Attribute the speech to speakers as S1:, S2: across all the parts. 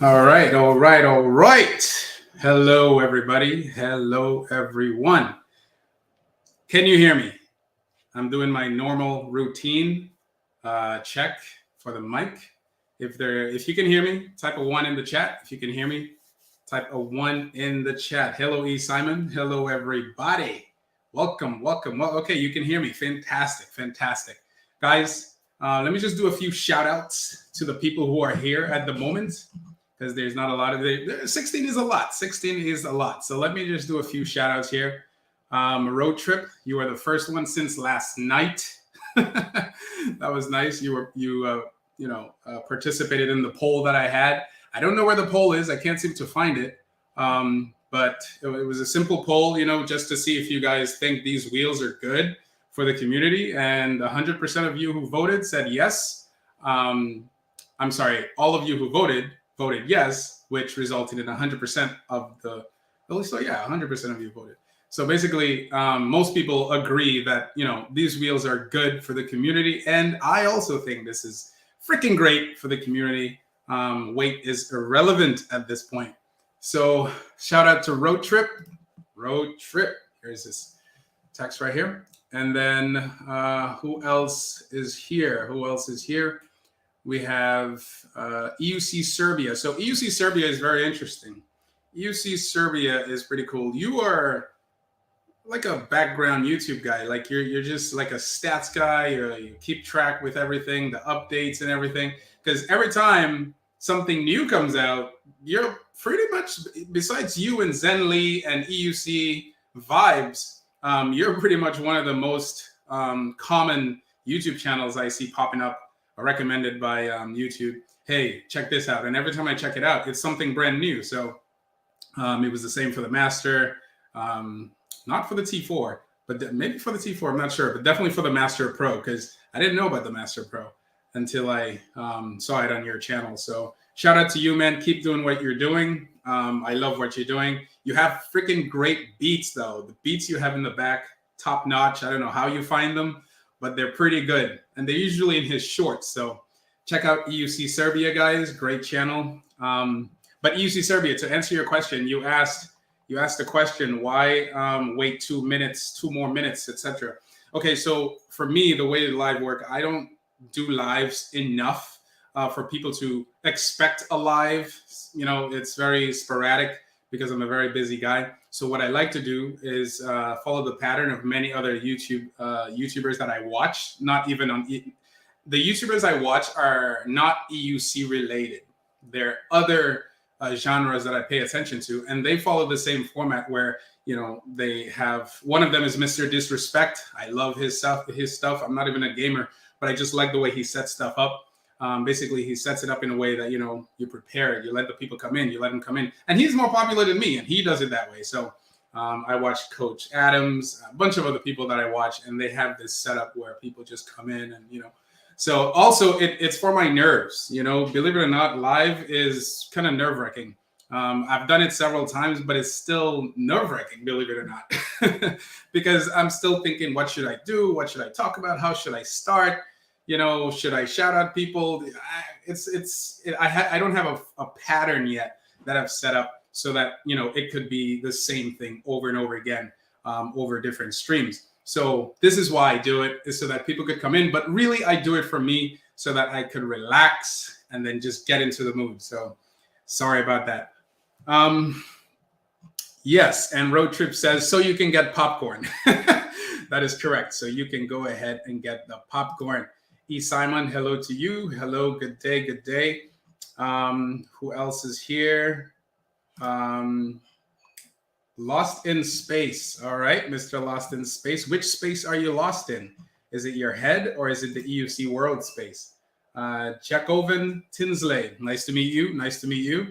S1: All right, all right, all right. Hello, everybody. Hello, everyone. Can you hear me? I'm doing my normal routine check for the mic. If you can hear me, type a one in the chat. If you can hear me, type a one in the chat. Hello, E. Simon. Hello, everybody. Welcome, welcome. Well, okay, you can hear me. Fantastic, fantastic, guys. Let me just do a few shout outs to the people who are here at the moment, because there's not a lot of 16 is a lot. 16 is a lot. So let me just do a few shout outs here. Road trip, you are the first one since last night. That was nice. You participated in the poll that I had. I don't know where the poll is. I can't seem to find it. But it was a simple poll, just to see if you guys think these wheels are good for the community. And 100% of you who voted said yes. I'm sorry, all of you who voted yes, which resulted in 100% of the. So yeah, 100% of you voted. So basically, most people agree that these wheels are good for the community, and I also think this is freaking great for the community. Weight is irrelevant at this point. So shout out to Road Trip. Road Trip. Here's this text right here. And then who else is here? Who else is here? We have EUC Serbia. So EUC Serbia is very interesting. EUC Serbia is pretty cool. You are like a background YouTube guy. Like you're just like a stats guy. You keep track with everything, the updates and everything. Because every time something new comes out, you're pretty much, besides you and Zen Lee and EUC Vibes, you're pretty much one of the most common YouTube channels I see popping up, recommended by YouTube. Hey, check this out. And every time I check it out, it's something brand new. So it was the same for the Master, not for the T4, but maybe for the T4, I'm not sure, but definitely for the Master Pro, because I didn't know about the Master Pro until I saw it on your channel. So shout out to you, man. Keep doing what you're doing. I love what you're doing. You have freaking great beats, though. The beats you have in the back, top notch. I don't know how you find them, but they're pretty good. And they're usually in his shorts. So check out EUC Serbia, guys. Great channel. But EUC Serbia, to answer your question, you asked the question, why wait 2 minutes, 2 more minutes, etc. Okay, so for me, the way the live work, I don't do lives enough for people to expect a live. It's very sporadic because I'm a very busy guy. So what I like to do is follow the pattern of many other YouTubers that I watch. Not even on the YouTubers I watch are not EUC related. They're other genres that I pay attention to, and they follow the same format where they have, one of them is Mr. Disrespect. I love his stuff. I'm not even a gamer, but I just like the way he sets stuff up. Basically, he sets it up in a way that you prepare it. You let the people come in. You let them come in, and he's more popular than me, and he does it that way. So I watch Coach Adams, a bunch of other people that I watch, and they have this setup where people just come in and So also, it's for my nerves. Believe it or not, live is kind of nerve-wracking. I've done it several times, but it's still nerve-wracking, believe it or not, because I'm still thinking, what should I do? What should I talk about? How should I start? Should I shout out people? I don't have a pattern yet that I've set up so that it could be the same thing over and over again over different streams. So this is why I do it, is so that people could come in. But really, I do it for me so that I could relax and then just get into the mood. So sorry about that. Yes, and Road Trip says, so you can get popcorn. That is correct. So you can go ahead and get the popcorn. E. Simon, hello to you. Hello, good day, good day. Who else is here? Lost in space. All right, Mr. Lost in Space. Which space are you lost in? Is it your head or is it the EUC world space? Jackoven Tinsley. Nice to meet you. Nice to meet you.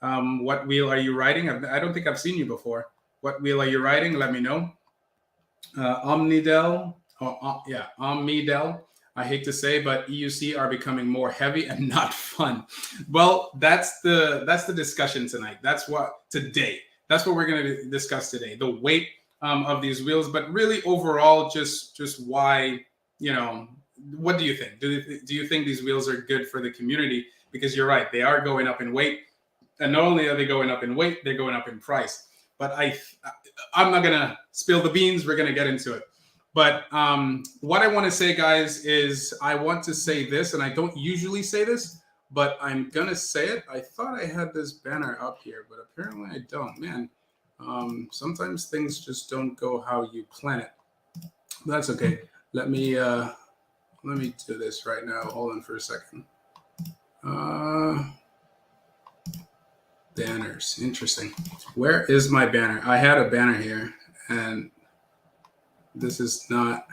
S1: What wheel are you riding? I don't think I've seen you before. What wheel are you riding? Let me know. Omnidel. Omnidel. I hate to say, but EUC are becoming more heavy and not fun. Well, that's the discussion tonight. That's what we're going to discuss today, the weight of these wheels, but really overall, just why, what do you think? Do you think these wheels are good for the community? Because you're right, they are going up in weight. And not only are they going up in weight, they're going up in price. But I'm not gonna spill the beans. We're gonna get into it. But what I want to say, guys, is I want to say this, and I don't usually say this, but I'm gonna say it. I thought I had this banner up here, but apparently I don't. Man, sometimes things just don't go how you plan it. But that's okay. Let me do this right now. Hold on for a second. Banners, interesting. Where is my banner? I had a banner here, and this is not.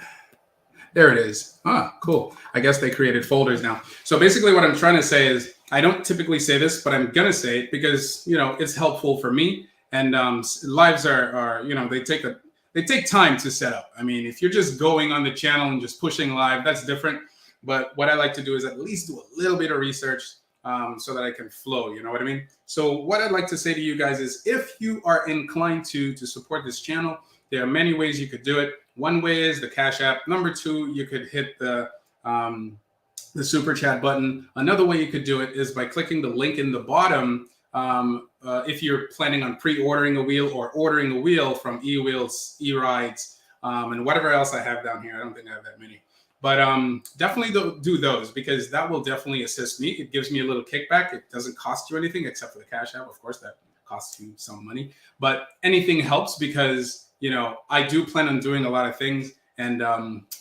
S1: There it is. Ah, cool. I guess they created folders now. So basically what I'm trying to say is, I don't typically say this, but I'm gonna say it because, you know, it's helpful for me. And lives are, you know, they take time to set up. I mean, if you're just going on the channel and just pushing live, that's different. But what I like to do is at least do a little bit of research so that I can flow, you know what I mean? So what I'd like to say to you guys is, if you are inclined to support this channel, there are many ways you could do it. One way is the Cash App. Number two, you could hit the super chat button. Another way you could do it is by clicking the link in the bottom. If you're planning on pre-ordering a wheel or ordering a wheel from Ewheels, E-Rides, and whatever else I have down here. I don't think I have that many. But definitely do those, because that will definitely assist me. It gives me a little kickback. It doesn't cost you anything except for the Cash App. Of course, that costs you some money. But anything helps because, you know, I do plan on doing a lot of things. And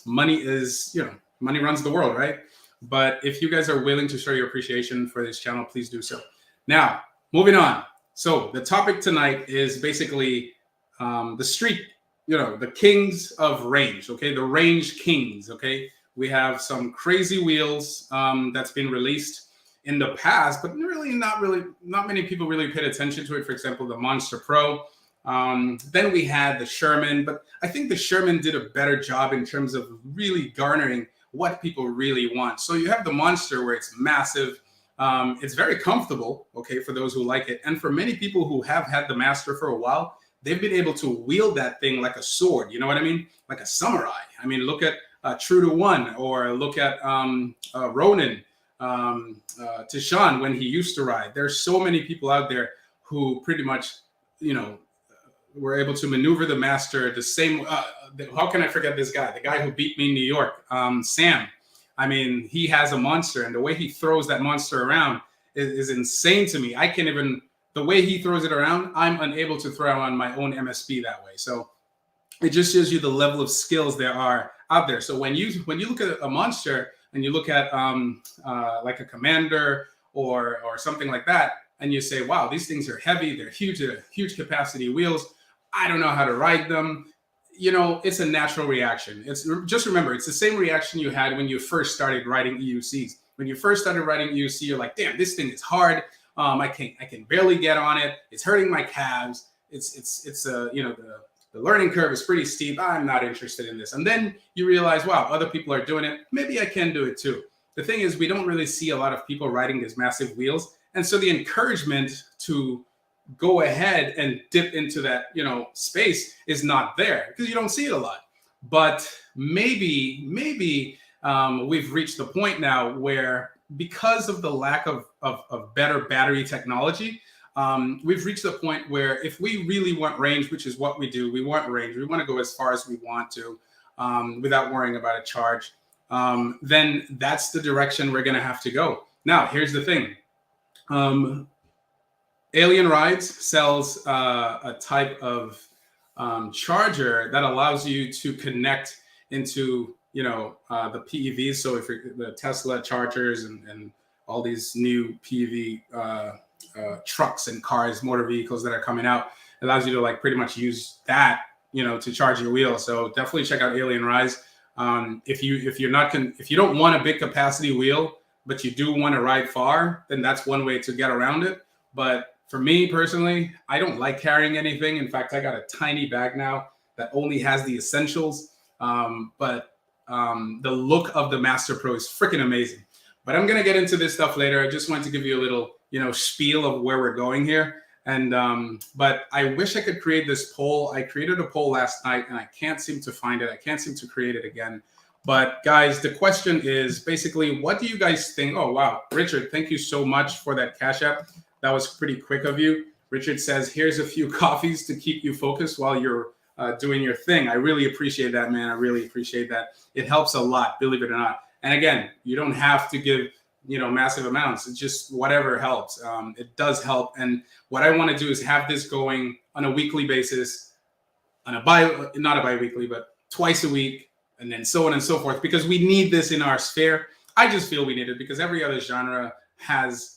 S1: money is, you know, money runs the world, right? But if you guys are willing to show your appreciation for this channel, please do so. Now, moving on. So the topic tonight is basically the street, you know, the kings of range, okay? The range kings, okay? We have some crazy wheels that's been released in the past, but not many people really paid attention to it. For example, the Monster Pro. Then we had the Sherman, but I think the Sherman did a better job in terms of really garnering what people really want. So you have the Monster, where it's massive. It's very comfortable, okay, for those who like it. And for many people who have had the Master for a while, they've been able to wield that thing like a sword. You know what I mean? Like a samurai. I mean, look at True to One, or look at Ronin, Tishan, when he used to ride. There's so many people out there who pretty much, you know, were able to maneuver the Master the same. How can I forget this guy? The guy who beat me in New York, Sam. I mean, he has a Monster, and the way he throws that Monster around is insane to me. I can't even, the way he throws it around, I'm unable to throw on my own MSP that way. So it just shows you the level of skills there are out there. So when you look at a Monster and you look at like a Commander or something like that, and you say, wow, these things are heavy, they're huge capacity wheels. I don't know how to ride them. You know, it's a natural reaction. It's just remember, it's the same reaction you had when you first started riding EUCs. When you first started riding EUC, you're like, damn, this thing is hard. I can barely get on it. It's hurting my calves. It's you know, the learning curve is pretty steep. I'm not interested in this. And then you realize, wow, other people are doing it. Maybe I can do it too. The thing is, we don't really see a lot of people riding these massive wheels. And so the encouragement to go ahead and dip into that, you know, space is not there because you don't see it a lot. But maybe we've reached the point now where, because of the lack of better battery technology, we've reached the point where if we really want range, which is what we do, we want range, we want to go as far as we want to without worrying about a charge, then that's the direction we're going to have to go. Now, here's the thing. Alien Rides sells a type of charger that allows you to connect into, you know, the PEVs. So if you're the Tesla chargers and all these new PEV trucks and cars, motor vehicles that are coming out, it allows you to like pretty much use that, you know, to charge your wheel. So definitely check out Alien Rides. If you don't want a big capacity wheel, but you do want to ride far, then that's one way to get around it. But for me personally, I don't like carrying anything. In fact, I got a tiny bag now that only has the essentials. But the look of the Master Pro is freaking amazing. But I'm going to get into this stuff later. I just wanted to give you a little, you know, spiel of where we're going here. And but I wish I could create this poll. I created a poll last night and I can't seem to find it. I can't seem to create it again. But guys, the question is basically, what do you guys think? Oh, wow. Richard, thank you so much for that Cash App. That was pretty quick of you. Richard says, here's a few coffees to keep you focused while you're doing your thing. I really appreciate that, man. I really appreciate that. It helps a lot, believe it or not. And again, you don't have to give, massive amounts. It's just whatever helps. It does help. And what I want to do is have this going on a weekly basis, on not a bi-weekly, but twice a week, and then so on and so forth, because we need this in our sphere. I just feel we need it because every other genre has,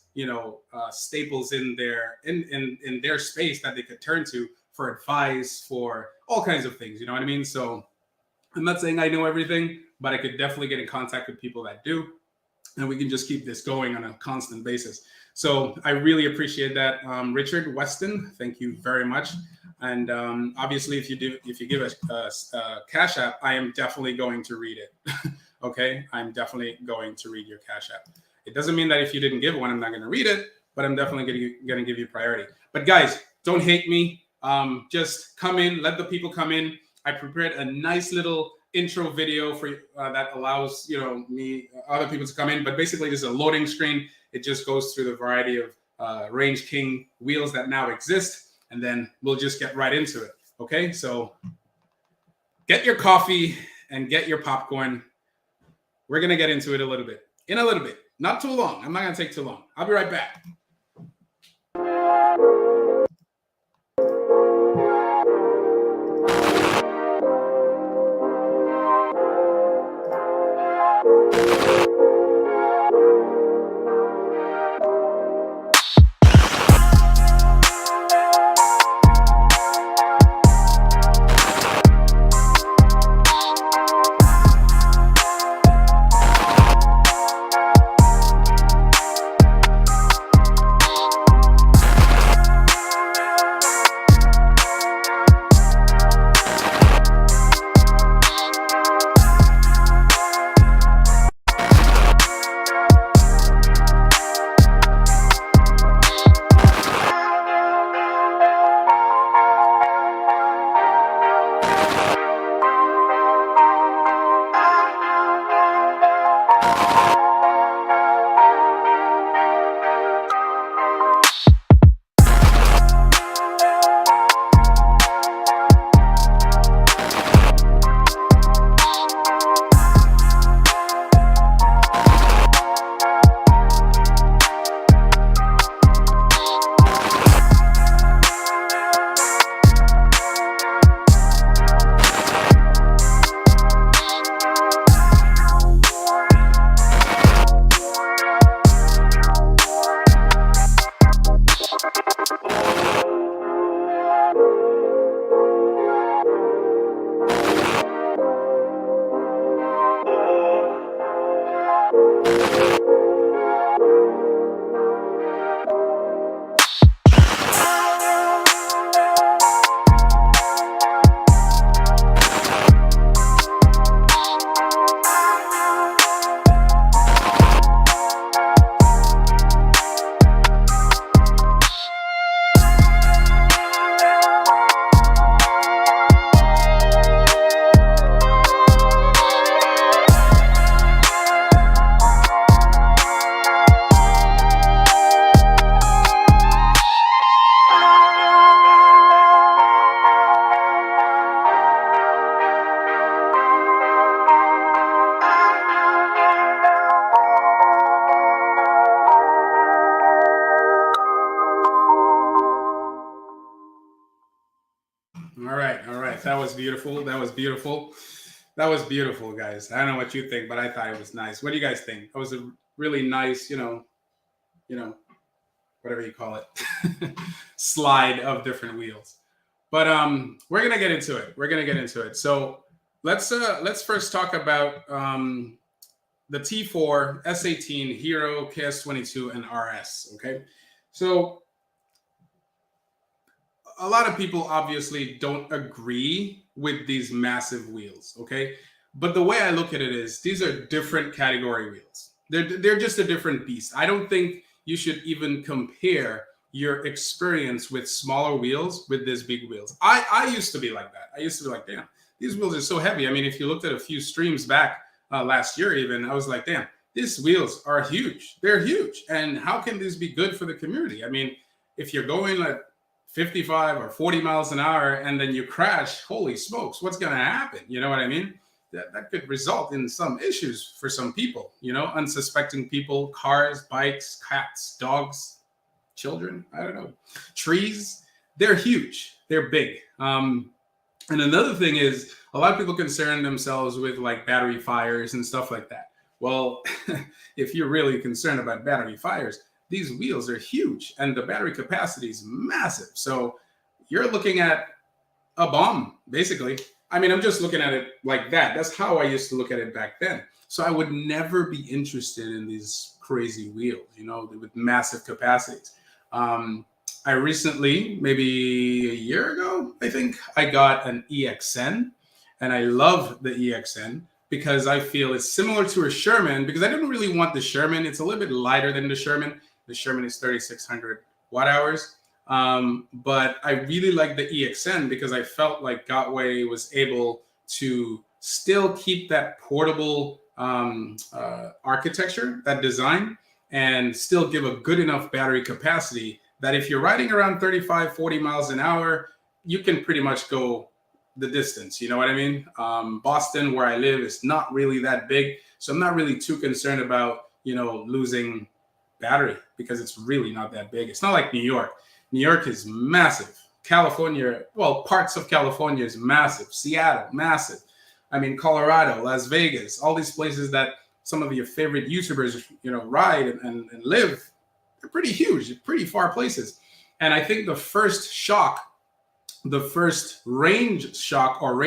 S1: staples in their space that they could turn to for advice, for all kinds of things. You know what I mean? So I'm not saying I know everything, but I could definitely get in contact with people that do, and we can just keep this going on a constant basis. So I really appreciate that, Richard Weston. Thank you very much. And obviously, if you give us a Cash App, I am definitely going to read it. Okay, I'm definitely going to read your Cash App. It doesn't mean that if you didn't give one, I'm not going to read it, but I'm definitely going to give you priority. But guys, don't hate me. Just come in, let the people come in. I prepared a nice little intro video for that allows other people to come in. But basically, this is a loading screen. It just goes through the variety of Range King wheels that now exist, and then we'll just get right into it. Okay, so get your coffee and get your popcorn. We're gonna get into it in a little bit. Not too long. I'm not gonna take too long. I'll be right back. That was beautiful. That was beautiful, guys. I don't know what you think, but I thought it was nice. What do you guys think? It was a really nice, whatever you call it, slide of different wheels. But we're gonna get into it. So let's first talk about the T4, S18, Hero, KS22, and RS. Okay, so a lot of people obviously don't agree with these massive wheels, okay? But the way I look at it is these are different category wheels. They're just a different beast. I don't think you should even compare your experience with smaller wheels with these big wheels. I used to be like that. I used to be like, damn, these wheels are so heavy. I mean, if you looked at a few streams back last year even, I was like, damn, these wheels are huge. They're huge. And how can this be good for the community? I mean, if you're going at 55 or 40 miles an hour and then you crash, holy smokes, what's going to happen? You know what I mean? That could result in some issues for some people, you know, unsuspecting people, cars, bikes, cats, dogs, children, I don't know, trees. They're huge. They're big. And another thing is a lot of people concern themselves with like battery fires and stuff like that. Well, if you're really concerned about battery fires, these wheels are huge and the battery capacity is massive. So you're looking at a bomb, basically. I mean, I'm just looking at it like that. That's how I used to look at it back then. So I would never be interested in these crazy wheels, you know, with massive capacities. I recently, maybe a year ago, I think, I got an EXN, and I love the EXN because I feel it's similar to a Sherman, because I didn't really want the Sherman. It's a little bit lighter than the Sherman. The Sherman is 3,600 watt hours. But I really like the EXN because I felt like Gotway was able to still keep that portable architecture, that design, and still give a good enough battery capacity that if you're riding around 35, 40 miles an hour, you can pretty much go the distance. You know what I mean? Boston, where I live, is not really that big. So I'm not really too concerned about, you know, losing battery because it's really not that big. It's not like New York. New York is massive. California, well, parts of California is massive. Seattle, massive. I mean, Colorado, Las Vegas, all these places that some of your favorite YouTubers, you know, ride and live, they're pretty huge, pretty far places. And I think the first shock, the first range shock or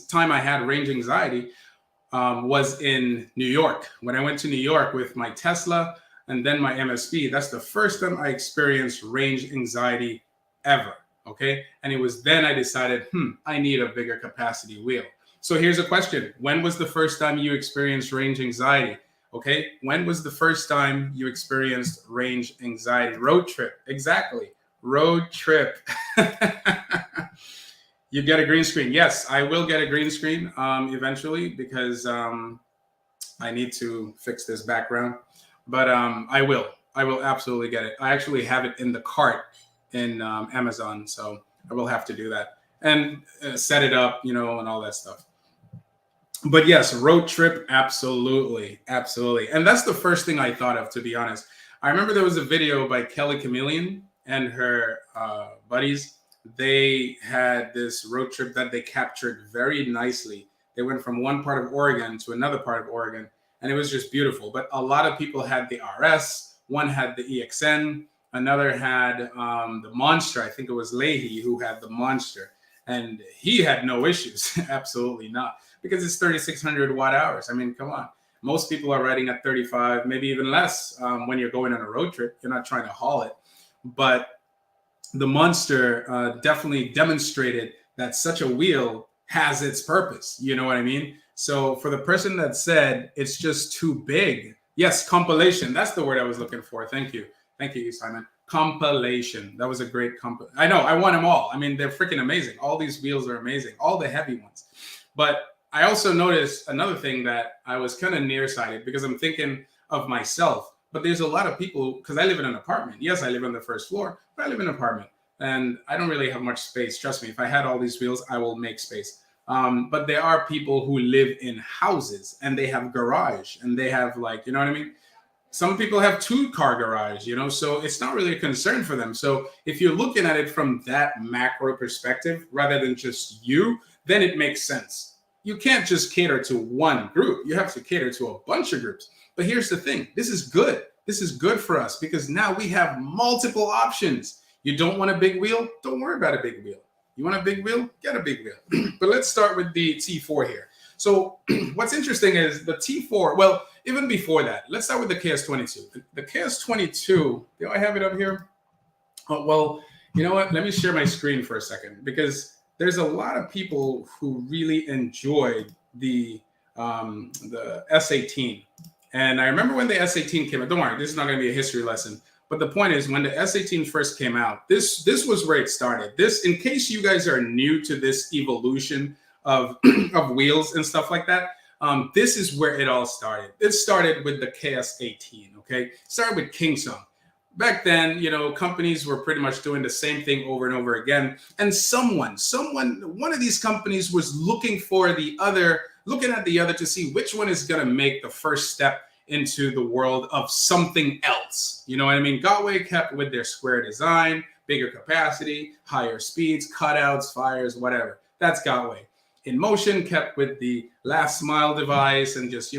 S1: time I had range anxiety was in New York. When I went to New York with my Tesla and then my MSP, that's the first time I experienced range anxiety ever, okay? And it was then I decided, I need a bigger capacity wheel. So here's a question. When was the first time you experienced range anxiety? Okay, when was the first time you experienced range anxiety? Road trip, exactly, road trip. You get a green screen. Yes, I will get a green screen eventually because I need to fix this background. But I will absolutely get it. I actually have it in the cart in Amazon, so I will have to do that and set it up, you know, and all that stuff. But yes, road trip, absolutely, absolutely. And that's the first thing I thought of, to be honest. I remember there was a video by Kelly Chameleon and her buddies. They had this road trip that they captured very nicely. They went from one part of Oregon to another part of Oregon, and it was just beautiful. But a lot of people had the RS, one had the EXN, another had the Monster. I think it was Leahy who had the Monster, and he had no issues, absolutely not, because it's 3,600 watt hours. I mean, come on. Most people are riding at 35, maybe even less when you're going on a road trip. You're not trying to haul it. But the Monster definitely demonstrated that such a wheel has its purpose. You know what I mean? So for the person that said it's just too big, yes, compilation. That's the word I was looking for. Thank you. Thank you, Simon. Compilation. That was a great I know, I want them all. I mean, they're freaking amazing. All these wheels are amazing. All the heavy ones. But I also noticed another thing that I was kind of nearsighted because I'm thinking of myself. But there's a lot of people, because I live in an apartment. Yes, I live on the first floor, but I live in an apartment. And I don't really have much space. Trust me, if I had all these wheels, I will make space. But there are people who live in houses and they have garage and they have, like, you know what I mean? Some people have 2-car garage, you know, so it's not really a concern for them. So if you're looking at it from that macro perspective, rather than just you, then it makes sense. You can't just cater to one group. You have to cater to a bunch of groups. But here's the thing. This is good. This is good for us because now we have multiple options. You don't want a big wheel? Don't worry about a big wheel. You want a big wheel? Get a big wheel. But let's start with the T4 here. So what's interesting is the T4, well, even before that, let's start with the KS22. The KS22, do I have it up here? Oh, well, you know what? Let me share my screen for a second because there's a lot of people who really enjoyed the S18. And I remember when the S18 came out, don't worry, this is not going to be a history lesson. But the point is, when the S18 first came out, this was where it started. This, in case you guys are new to this evolution of wheels and stuff like that, This is where it all started. It started with the KS18, okay? Started with Kingsong. Back then, you know, companies were pretty much doing the same thing over and over again. And one of these companies was looking at the other to see which one is going to make the first step into the world of something else. You know what I mean? Gotway kept with their square design, bigger capacity, higher speeds, cutouts, fires, whatever. That's Gotway. Inmotion kept with the last mile device and just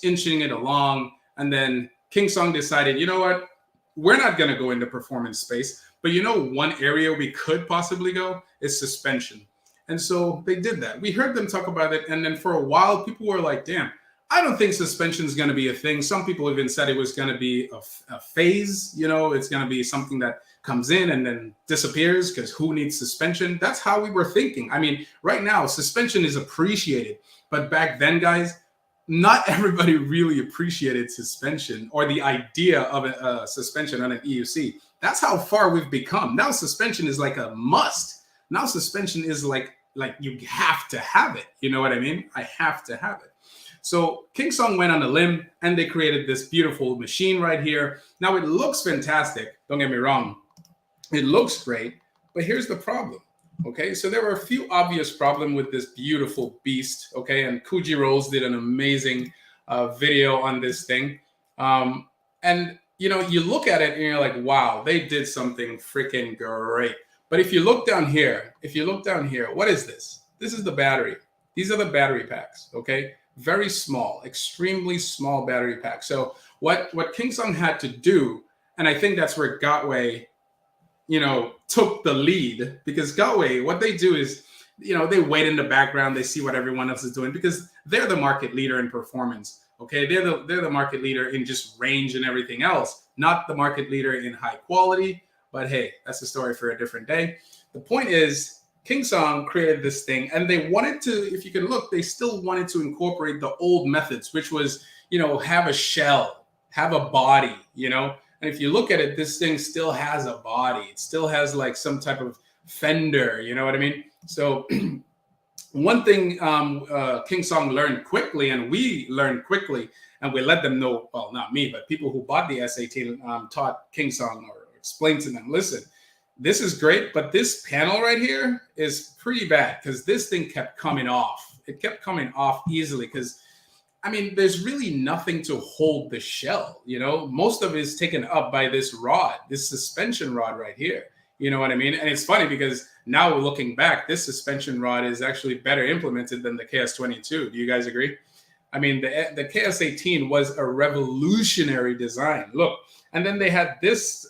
S1: inching it along. And then Kingsong decided, you know what? We're not going to go into performance space, but you know, one area we could possibly go is suspension. And so they did that. We heard them talk about it. And then for a while, people were like, damn, I don't think suspension is going to be a thing. Some people even said it was going to be a phase. You know, it's going to be something that comes in and then disappears because who needs suspension? That's how we were thinking. I mean, right now, suspension is appreciated. But back then, guys, not everybody really appreciated suspension or the idea of a suspension on an EUC. That's how far we've become. Now suspension is like a must. Now suspension is like you have to have it. You know what I mean? I have to have it. So Kingsong went on a limb and they created this beautiful machine right here. Now it looks fantastic. Don't get me wrong. It looks great, but here's the problem. Okay, so there were a few obvious problems with this beautiful beast. Okay, and Kuji Rolls did an amazing video on this thing. And you know, you look at it and you're like, wow, they did something freaking great. But if you look down here, what is this? This is the battery. These are the battery packs. Okay, very small, extremely small battery packs. So what Kingsong had to do, and I think that's where Gotway, you know, took the lead, because Gotway, what they do is, you know, they wait in the background, they see what everyone else is doing because they're the market leader in performance. Okay, they're the market leader in just range and everything else, not the market leader in high quality. But hey, that's a story for a different day. The point is, Kingsong created this thing, and they wanted to, if you can look, they still wanted to incorporate the old methods, which was, you know, have a shell, have a body, you know. And if you look at it, this thing still has a body. It still has like some type of fender, you know what I mean? So one thing Kingsong learned quickly, and we learned quickly, and we let them know, well, not me, but people who bought the S18 taught Kingsong or explained to them, listen, this is great, but this panel right here is pretty bad because this thing kept coming off. It kept coming off easily because, I mean, there's really nothing to hold the shell, you know? Most of it is taken up by this rod, this suspension rod right here. You know what I mean? And it's funny because now looking back, this suspension rod is actually better implemented than the KS22. Do you guys agree? I mean, the KS18 was a revolutionary design. Look, and then they had this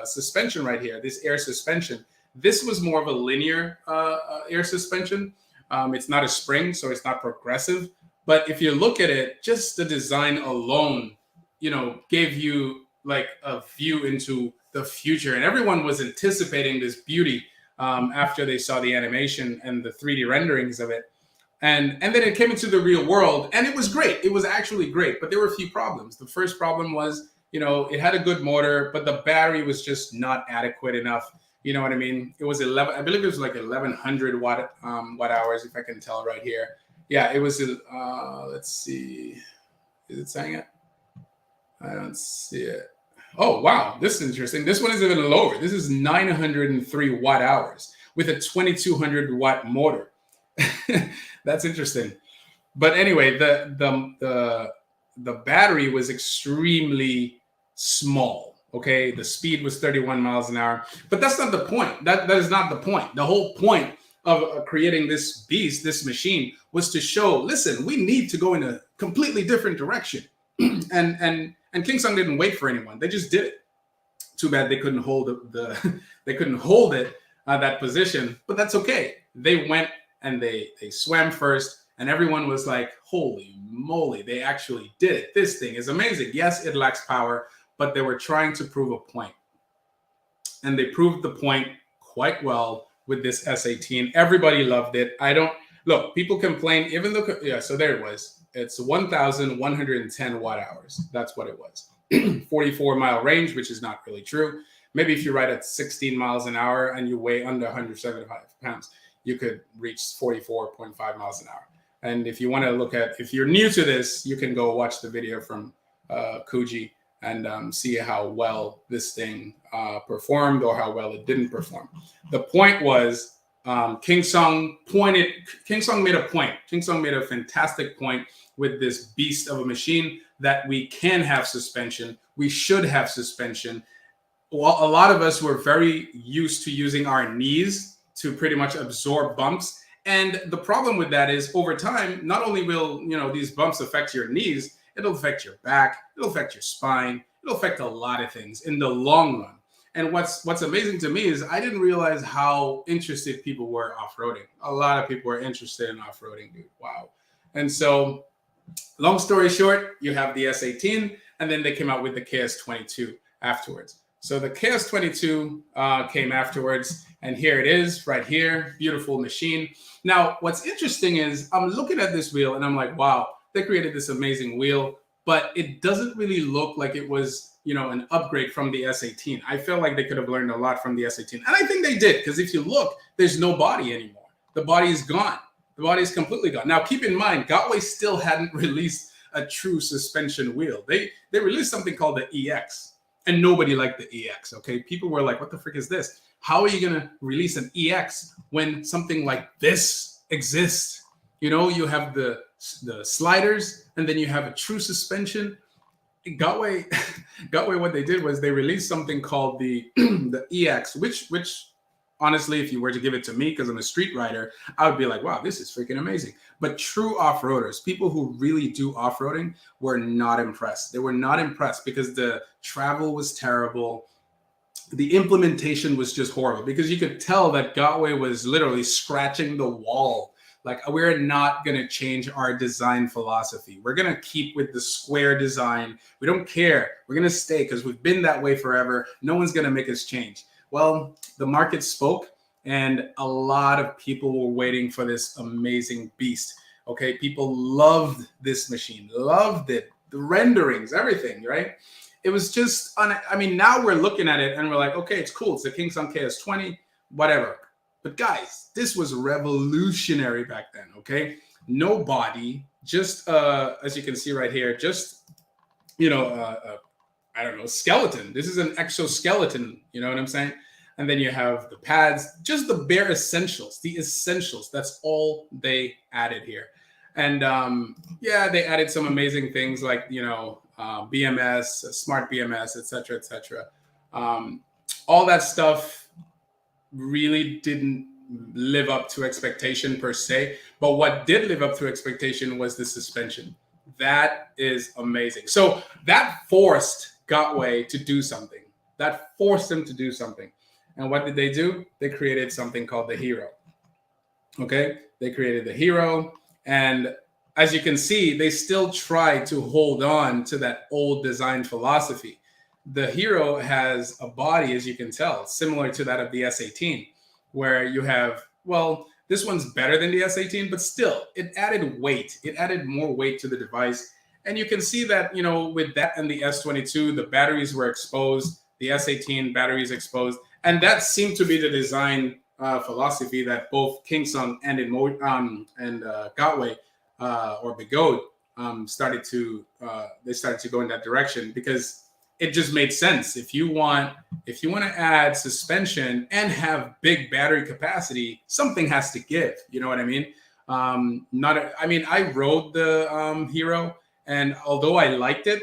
S1: suspension right here, this air suspension. This was more of a linear air suspension. It's not a spring, so it's not progressive. But if you look at it, just the design alone, you know, gave you like a view into the future. And everyone was anticipating this beauty after they saw the animation and the 3D renderings of it. And then it came into the real world, and it was great. It was actually great, but there were a few problems. The first problem was, you know, it had a good motor, but the battery was just not adequate enough. You know what I mean? It was I believe it was like 1100 watt hours, if I can tell right here. Yeah, it was, let's see. Is it saying it? I don't see it. Oh, wow. This is interesting. This one is even lower. This is 903 watt hours with a 2200 watt motor. That's interesting. But anyway, the battery was extremely small. Okay, the speed was 31 miles an hour. But that's not the point. That is not the point. The whole point of creating this beast, this machine, was to show, listen, we need to go in a completely different direction. and Kingsong didn't wait for anyone. They just did it. Too bad they couldn't hold they couldn't hold it that position, but that's okay. They went and they swam first, and everyone was like, holy moly, they actually did it. This thing is amazing. Yes, it lacks power, but they were trying to prove a point. And they proved the point quite well with this S18. Everybody loved it. Look, people complain, even though, yeah, so there it was. It's 1,110 watt hours. That's what it was. 44-mile range, which is not really true. Maybe if you ride at 16 miles an hour and you weigh under 175 pounds, you could reach 44.5 miles an hour. And if you want to look at, if you're new to this, you can go watch the video from Kuji and see how well this thing performed or how well it didn't perform. The point was, King Sung made a point. King Sung made a fantastic point with this beast of a machine that we can have suspension. We should have suspension. Well, a lot of us were very used to using our knees to pretty much absorb bumps. And the problem with that is over time, not only will, these bumps affect your knees, it'll affect your back, it'll affect your spine, it'll affect a lot of things in the long run. And what's amazing to me is I didn't realize how interested people were off-roading. A lot of people were interested in off-roading, dude. Wow. And so, long story short, you have the S18, and then they came out with the KS22 afterwards. So the KS22 came afterwards, and here it is right here. Beautiful machine. Now, what's interesting is I'm looking at this wheel, and I'm like, wow, they created this amazing wheel, but it doesn't really look like it was, an upgrade from the S18. I feel like they could have learned a lot from the S18. And I think they did, because if you look, there's no body anymore. The body is gone. The body is completely gone. Now, keep in mind, Gotway still hadn't released a true suspension wheel. They released something called the EX, and nobody liked the EX, okay? People were like, what the frick is this? How are you going to release an EX when something like this exists? You have the sliders, and then you have a true suspension. Gotway, what they did was they released something called the EX, which honestly, if you were to give it to me, because I'm a street rider, I would be like, wow, this is freaking amazing. But true off-roaders, people who really do off-roading, were not impressed. They were not impressed because the travel was terrible. The implementation was just horrible, because you could tell that Gotway was literally scratching the wall. Like, we're not going to change our design philosophy. We're going to keep with the square design. We don't care. We're going to stay because we've been that way forever. No one's going to make us change. Well, the market spoke, and a lot of people were waiting for this amazing beast. Okay, people loved this machine, loved it, the renderings, everything, right? It was just, now we're looking at it and we're like, okay, it's cool. It's the King Sung KS20, whatever. But guys, this was revolutionary back then, okay? No body, just, as you can see right here, just, I don't know, skeleton. This is an exoskeleton, you know what I'm saying? And then you have the pads, just the bare essentials, the essentials. That's all they added here. And they added some amazing things like, BMS, smart BMS, et cetera, all that stuff really didn't live up to expectation per se. But what did live up to expectation was the suspension. That is amazing. So that forced Gotway to do something. That forced them to do something. And what did they do? They created something called the Hero. Okay? They created the Hero. And as you can see, they still try to hold on to that old design philosophy. The Hero has a body, as you can tell, similar to that of the S18, where you have, well, this one's better than the S18, but still, it added weight. It added more weight to the device. And you can see that, with that and the S22, the batteries were exposed, the S18 batteries exposed. And that seemed to be the design philosophy that both King Sung and Gotway or Begode started to go in that direction, because it just made sense. If you want to add suspension and have big battery capacity, something has to give. You know what I mean? I rode the Hero, and although I liked it,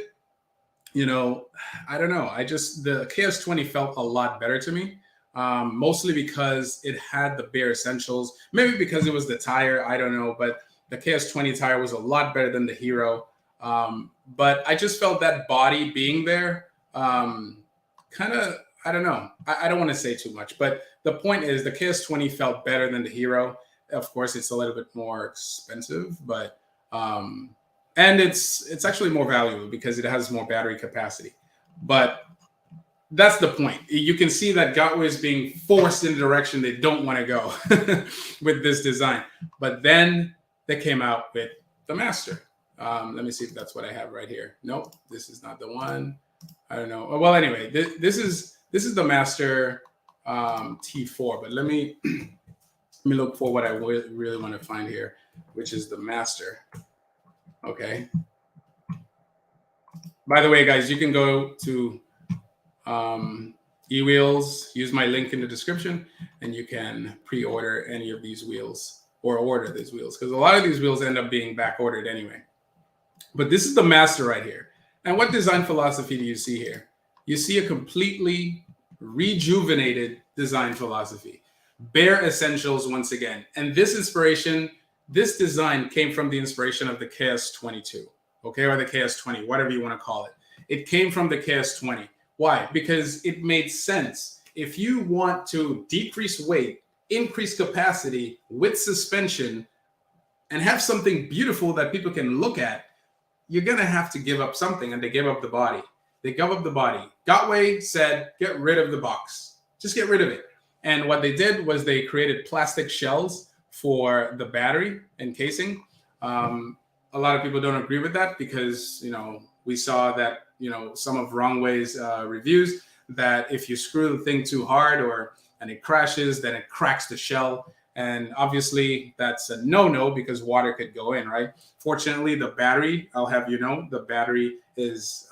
S1: I don't know. The KS20 felt a lot better to me, mostly because it had the bare essentials. Maybe because it was the tire, I don't know. But the KS20 tire was a lot better than the Hero. But I just felt that body being there, kind of, I don't know. I don't want to say too much, but the point is the KS20 felt better than the Hero. Of course, it's a little bit more expensive, but and it's actually more valuable because it has more battery capacity. But that's the point. You can see that Gotway is being forced in the direction they don't want to go with this design. But then they came out with the Master. Let me see if that's what I have right here. Nope, this is not the one. I don't know. Well, anyway, this is the Master T4. But let me look for what I really want to find here. which is the master. Okay. By the way, guys, you can go to Ewheels, use my link in the description, and you can pre-order any of these wheels or order these wheels, because a lot of these wheels end up being back ordered anyway. But this is the master right here. And what design philosophy do you see here? You see a completely rejuvenated design philosophy. Bare essentials once again. And this inspiration, this design came from the inspiration of the KS22, okay, or the KS20, whatever you want to call it. It came from the KS20. Why? Because it made sense. If you want to decrease weight, increase capacity with suspension, and have something beautiful that people can look at, you're going to have to give up something, and they gave up the body. They gave up the body. Gotway said, get rid of the box. Just get rid of it. And what they did was they created plastic shells for the battery and casing. A lot of people don't agree with that because, you know, we saw that, you know, some of Wrongway's reviews that if you screw the thing too hard and it crashes, then it cracks the shell. And obviously that's a no-no because water could go in, right? Fortunately, the battery, I'll have you know, the battery is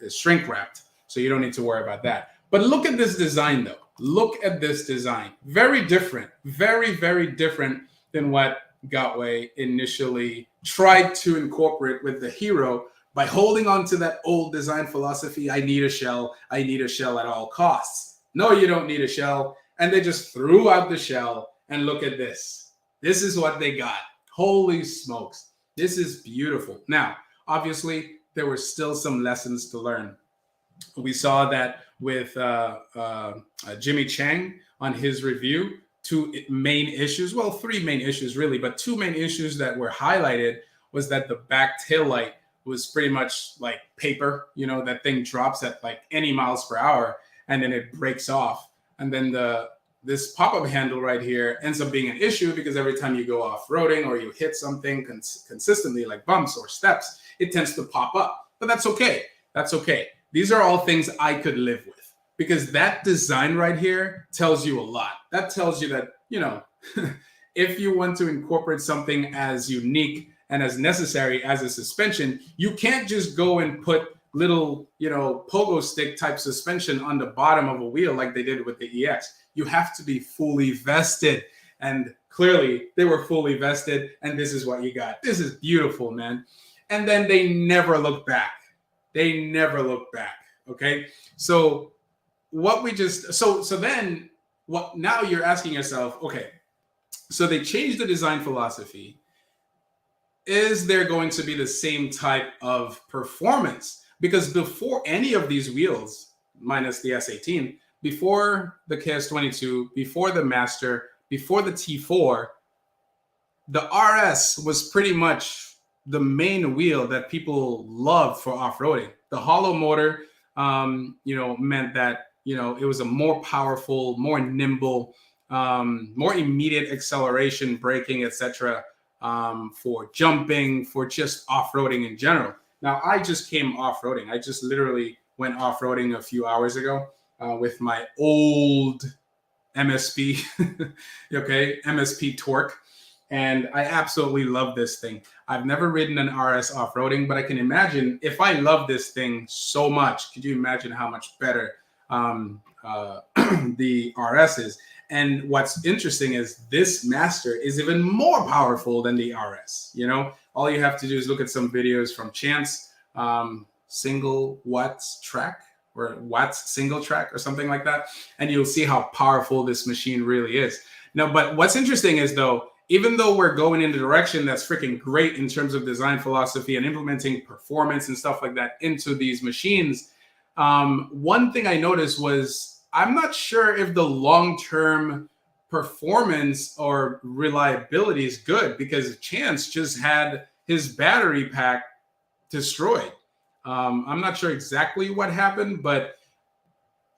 S1: shrink wrapped. So you don't need to worry about that. But look at this design though. Look at this design. Very different, very, very different than what Gotway initially tried to incorporate with the Hero by holding on to that old design philosophy. I need a shell. I need a shell at all costs. No, you don't need a shell. And they just threw out the shell, and look at this. This is what they got. Holy smokes. This is beautiful. Now, obviously, there were still some lessons to learn. We saw that with Jimmy Chang on his review. Two main issues, well, three main issues really, but two main issues that were highlighted was that the back tail light was pretty much like paper. You know, that thing drops at like any miles per hour, and then it breaks off. And then this pop-up handle right here ends up being an issue because every time you go off-roading or you hit something consistently like bumps or steps, it tends to pop up. But that's okay. That's okay. These are all things I could live with because that design right here tells you a lot. That tells you that, you know, if you want to incorporate something as unique and as necessary as a suspension, you can't just go and put little, you know, pogo stick type suspension on the bottom of a wheel like they did with the EX. You have to be fully vested, and clearly they were fully vested, and this is what you got. This is beautiful, man. And then they never look back. They never look back. Okay, so what we just so then what now you're asking yourself, okay, so they changed the design philosophy. Is there going to be the same type of performance? Because before any of these wheels, minus the S18, before the KS22, before the Master, before the T4, the RS was pretty much the main wheel that people love for off-roading. The hollow motor, you know, meant that, you know, it was a more powerful, more nimble, more immediate acceleration, braking, etc., for jumping, for just off-roading in general. Now, I just came off-roading. I just literally went off-roading a few hours ago with my old MSP, okay, MSP Torque. And I absolutely love this thing. I've never ridden an RS off-roading, but I can imagine if I love this thing so much, could you imagine how much better the RS is? And what's interesting is this Master is even more powerful than the RS, you know? All you have to do is look at some videos from Chance, single watts track or watts single track or something like that. And you'll see how powerful this machine really is. Now, but what's interesting is though, even though we're going in the direction that's freaking great in terms of design philosophy and implementing performance and stuff like that into these machines, one thing I noticed was I'm not sure if the long-term performance or reliability is good because Chance just had his battery pack destroyed. I'm not sure exactly what happened, but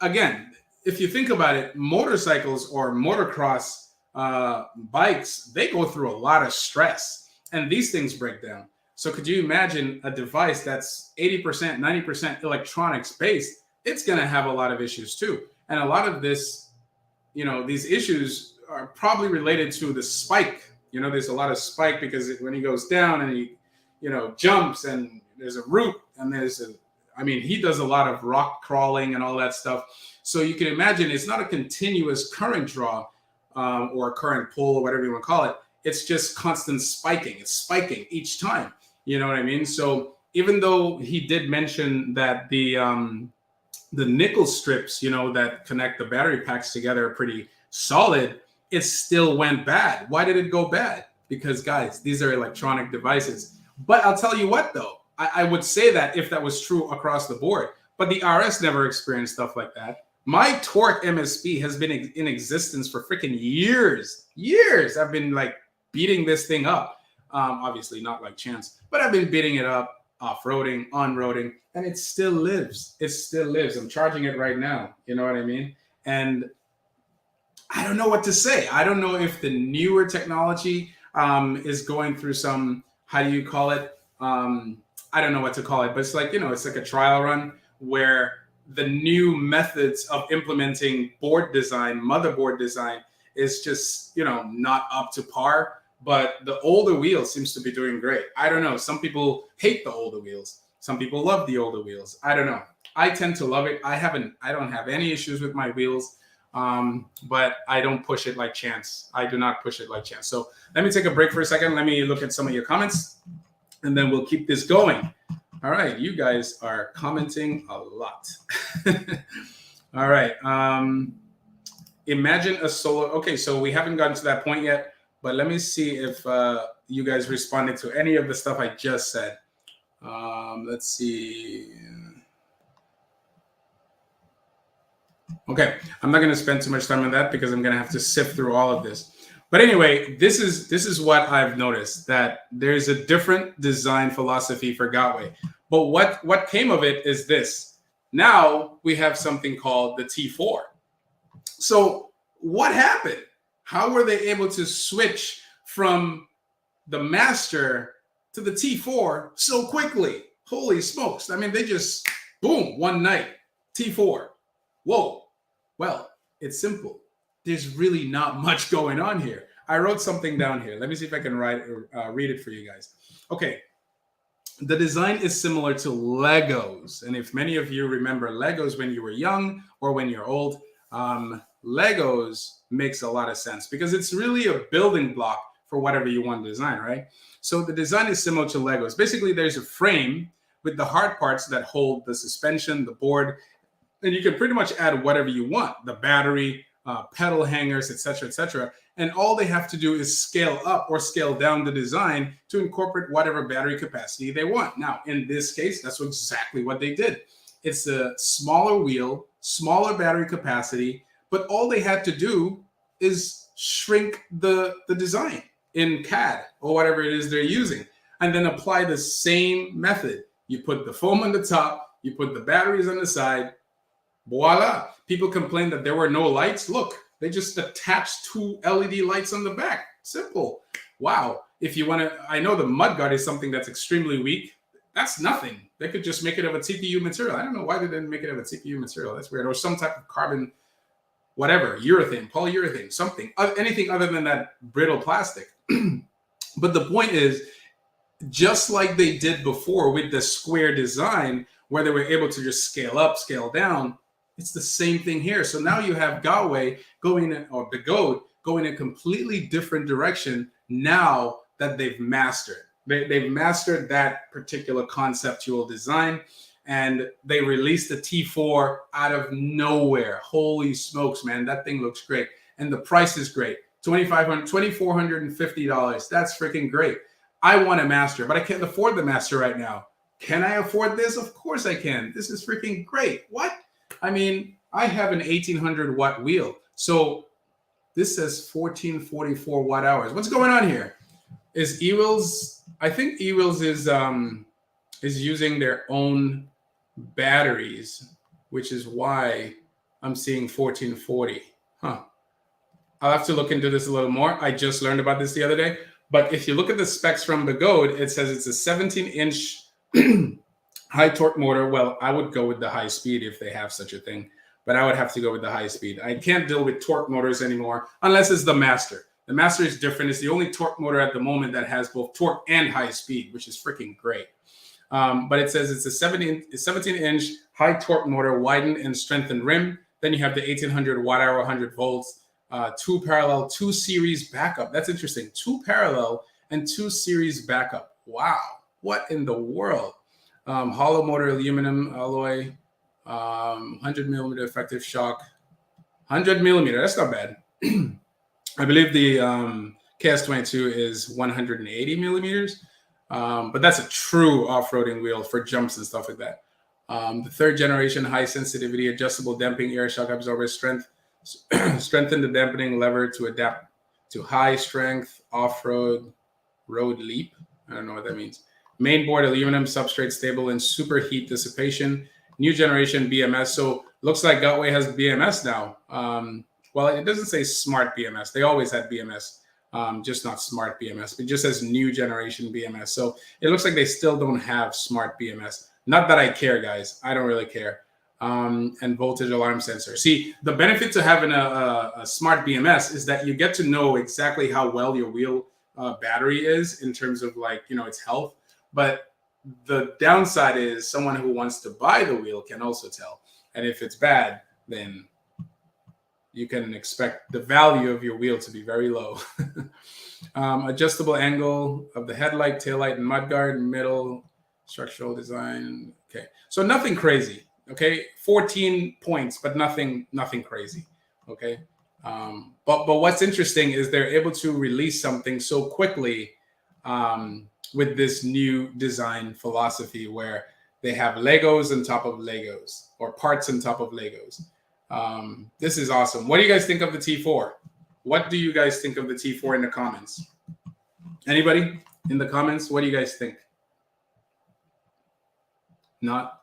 S1: again, if you think about it, motorcycles or motocross bikes, they go through a lot of stress and these things break down. So could you imagine a device that's 80%, 90% electronics based? It's going to have a lot of issues too. And a lot of this, you know, these issues are probably related to the spike You know, there's a lot of spike because when he goes down and he, you know, jumps and there's a root and he does a lot of rock crawling and all that stuff. So you can imagine it's not a continuous current draw or current pull or whatever you want to call it. It's just constant spiking. It's spiking each time. You know what I mean? So even though he did mention that the nickel strips, you know, that connect the battery packs together are pretty solid, it still went bad. Why did it go bad? Because, guys, these are electronic devices. But I'll tell you what, though. I would say that if that was true across the board. But the RS never experienced stuff like that. My torque MSP has been in existence for freaking years. Years. I've been, like, beating this thing up. Obviously, not like Chance. But I've been beating it up, off-roading, on-roading. And it still lives. It still lives. I'm charging it right now. You know what I mean? And I don't know what to say. I don't know if the newer technology is going through some, how do you call it? I don't know what to call it, but it's like, you know, it's like a trial run where the new methods of implementing board design, motherboard design is just, you know, not up to par. But the older wheels seems to be doing great. I don't know. Some people hate the older wheels. Some people love the older wheels. I don't know. I tend to love it. I don't have any issues with my wheels. But I don't push it like Chance. I do not push it like Chance. So let me take a break for a second. Let me look at some of your comments and then we'll keep this going. All right. You guys are commenting a lot. All right. Imagine a solar. Okay. So we haven't gotten to that point yet, but let me see if you guys responded to any of the stuff I just said. Let's see. Okay, I'm not going to spend too much time on that because I'm going to have to sift through all of this. But anyway, this is what I've noticed, that there's a different design philosophy for Gotway. But what came of it is this. Now we have something called the T4. So what happened? How were they able to switch from the Master to the T4 so quickly? Holy smokes. I mean, they just, boom, one night, T4. Whoa. Well, it's simple. There's really not much going on here. I wrote something down here. Let me see if I can read it for you guys. Okay. The design is similar to Legos. And if many of you remember Legos when you were young or when you're old, Legos makes a lot of sense because it's really a building block for whatever you want to design, right? So the design is similar to Legos. Basically, there's a frame with the hard parts that hold the suspension, the board, and you can pretty much add whatever you want, the battery, pedal hangers, etc., etc. And all they have to do is scale up or scale down the design to incorporate whatever battery capacity they want. Now, in this case, that's exactly what they did. It's a smaller wheel, smaller battery capacity, but all they had to do is shrink the design in CAD or whatever it is they're using, and then apply the same method. You put the foam on the top, you put the batteries on the side, voila. People complained that there were no lights. Look, they just attached 2 LED lights on the back. Simple. Wow. If you want to, I know the mudguard is something that's extremely weak. That's nothing. They could just make it of a TPU material. I don't know why they didn't make it of a TPU material. That's weird. Or some type of carbon, whatever, urethane, polyurethane, something, anything other than that brittle plastic. But the point is, just like they did before with the square design, where they were able to just scale up, scale down, it's the same thing here. So now you have Gotway or Begode going in a completely different direction now that they've mastered. They've mastered that particular conceptual design, and they released the T4 out of nowhere. Holy smokes, man. That thing looks great. And the price is great. $2,450. That's freaking great. I want a Master, but I can't afford the Master right now. Can I afford this? Of course I can. This is freaking great. What? I mean, I have an 1800 watt wheel. So this says 1444 watt hours. What's going on here? Is Ewheels, I think Ewheels is using their own batteries, which is why I'm seeing 1440. Huh. I'll have to look into this a little more. I just learned about this the other day. But if you look at the specs from Begode, it says it's a 17-inch high torque motor. Well, I would go with the high speed if they have such a thing, but I would have to go with the high speed. I can't deal with torque motors anymore unless it's the Master. The Master is different. It's the only torque motor at the moment that has both torque and high speed, which is freaking great. But it says it's a 17-inch high torque motor, widened and strengthened rim. Then you have the 1800 watt-hour, 100 volts, 2 parallel, 2 series backup. That's interesting. 2 parallel and 2 series backup. Wow. What in the world? Hollow motor, aluminum alloy, 100 millimeter effective shock. 100 millimeter. That's not bad. I believe the KS22 is 180 millimeters. But that's a true off-roading wheel for jumps and stuff like that. The 3rd generation high sensitivity, adjustable damping air shock absorber strengthen the dampening lever to adapt to high strength off-road road leap. I don't know what that means. Mainboard aluminum substrate stable in superheat dissipation. New generation BMS. So looks like Gotway has BMS now. Well, it doesn't say smart BMS. They always had BMS. Just not smart BMS. It just says new generation BMS. So it looks like they still don't have smart BMS. Not that I care, guys. I don't really care. And voltage alarm sensor. See, the benefit to having a smart BMS is that you get to know exactly how well your wheel battery is in terms of like, its health. But the downside is someone who wants to buy the wheel can also tell. And if it's bad, then you can expect the value of your wheel to be very low. Adjustable angle of the headlight, taillight, and mudguard, middle, structural design. Okay, so nothing crazy. Okay, 14 points, but nothing crazy. Okay, but what's interesting is they're able to release something so quickly with this new design philosophy where they have Legos on top of Legos or parts on top of Legos. This is awesome. What do you guys think of the T4? What do you guys think of the T4 in the comments? Anybody in the comments? What do you guys think? Not.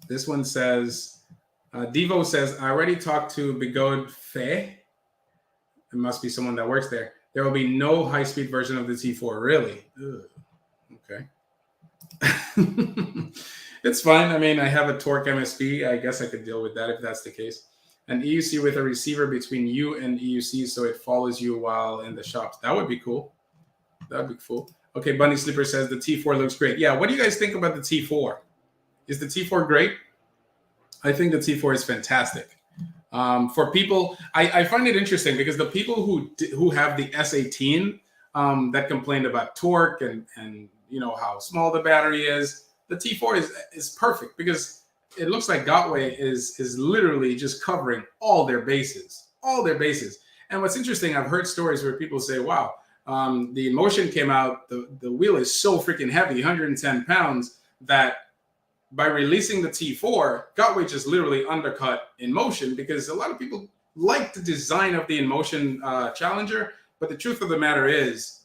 S1: This one says, Devo says, I already talked to Begode T4. It must be someone that works there. There will be no high-speed version of the T4. Really? Ugh. Okay. It's fine. I mean, I have a torque MSP. I guess I could deal with that if that's the case. An EUC with a receiver between you and EUC so it follows you while in the shops. That would be cool. That would be cool. Okay, Bunny Slipper says the T4 looks great. Yeah, what do you guys think about the T4? Is the T4 great? I think the T4 is fantastic. For people, I find it interesting because the people who have the S18 that complained about torque and how small the battery is, the T4 is perfect because it looks like Gotway is literally just covering all their bases. And what's interesting, I've heard stories where people say, wow, the Inmotion came out, the wheel is so freaking heavy, 110 pounds, that by releasing the T4, Gotway just literally undercut Inmotion because a lot of people like the design of the Inmotion Challenger. But the truth of the matter is,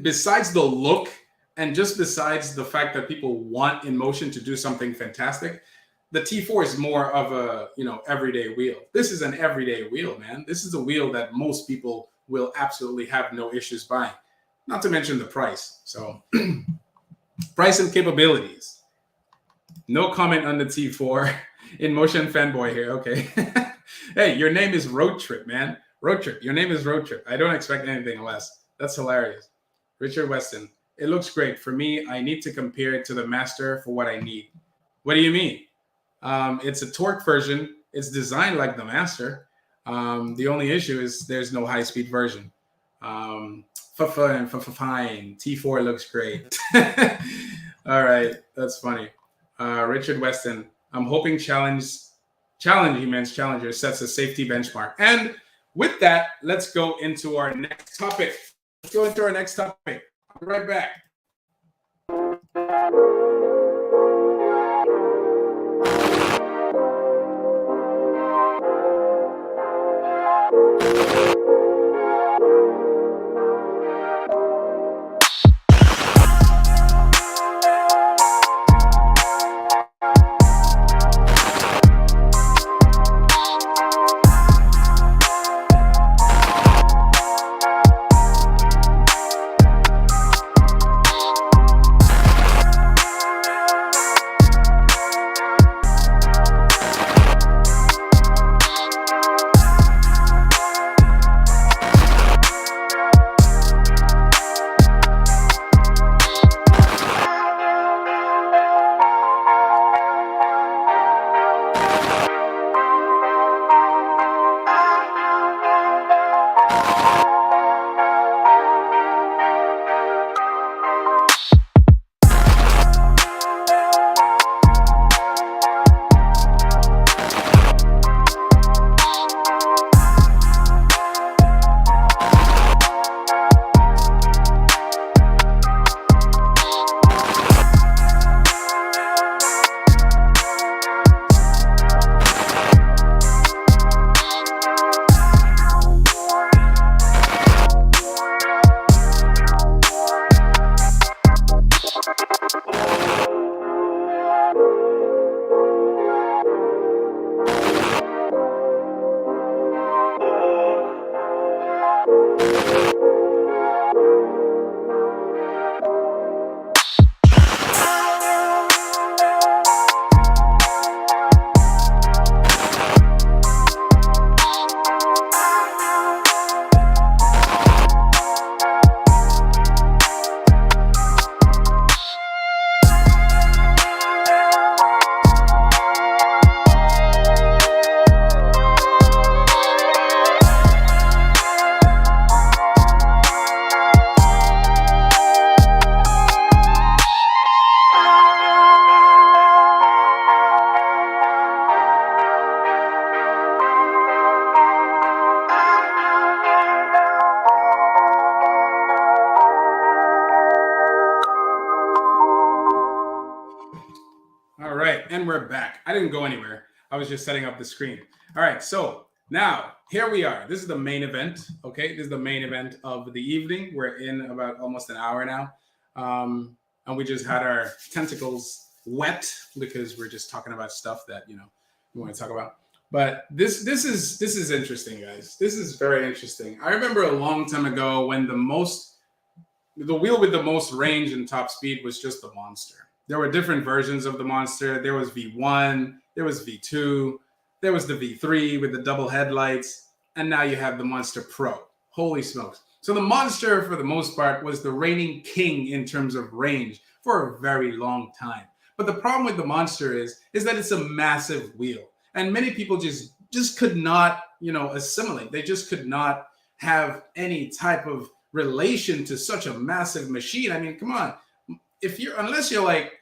S1: besides the look and just besides the fact that people want Inmotion to do something fantastic, the T4 is more of a, everyday wheel. This is an everyday wheel, man. This is a wheel that most people will absolutely have no issues buying. Not to mention the price. So price and capabilities. No comment on the T4. Inmotion fanboy here. Okay. Hey, your name is Road Trip, man. Road Trip. Your name is Road Trip. I don't expect anything less. That's hilarious. Richard Weston. It looks great. For me, I need to compare it to the Master for what I need. What do you mean? It's a torque version. It's designed like the Master. The only issue is there's no high-speed version. Fine. T4 looks great. All right. That's funny. Richard Weston. I'm hoping Challenger sets a safety benchmark. And with that, let's go into our next topic. Let's go into our next topic. I'll be right back. And we're back. I didn't go anywhere. I was just setting up the screen. All right, so now here we are. This is the main event, okay? This is the main event of the evening. We're in about almost an hour now. And we just had our tentacles wet because we're just talking about stuff that, we want to talk about. But this is interesting, guys. This is very interesting. I remember a long time ago when the wheel with the most range and top speed was just the Monster. There were different versions of the Monster. There was V1, there was V2, there was the V3 with the double headlights, and now you have the Monster Pro. Holy smokes. So the Monster, for the most part, was the reigning king in terms of range for a very long time. But the problem with the Monster is that it's a massive wheel. And many people just could not, assimilate. They just could not have any type of relation to such a massive machine. I mean, come on. Unless you're like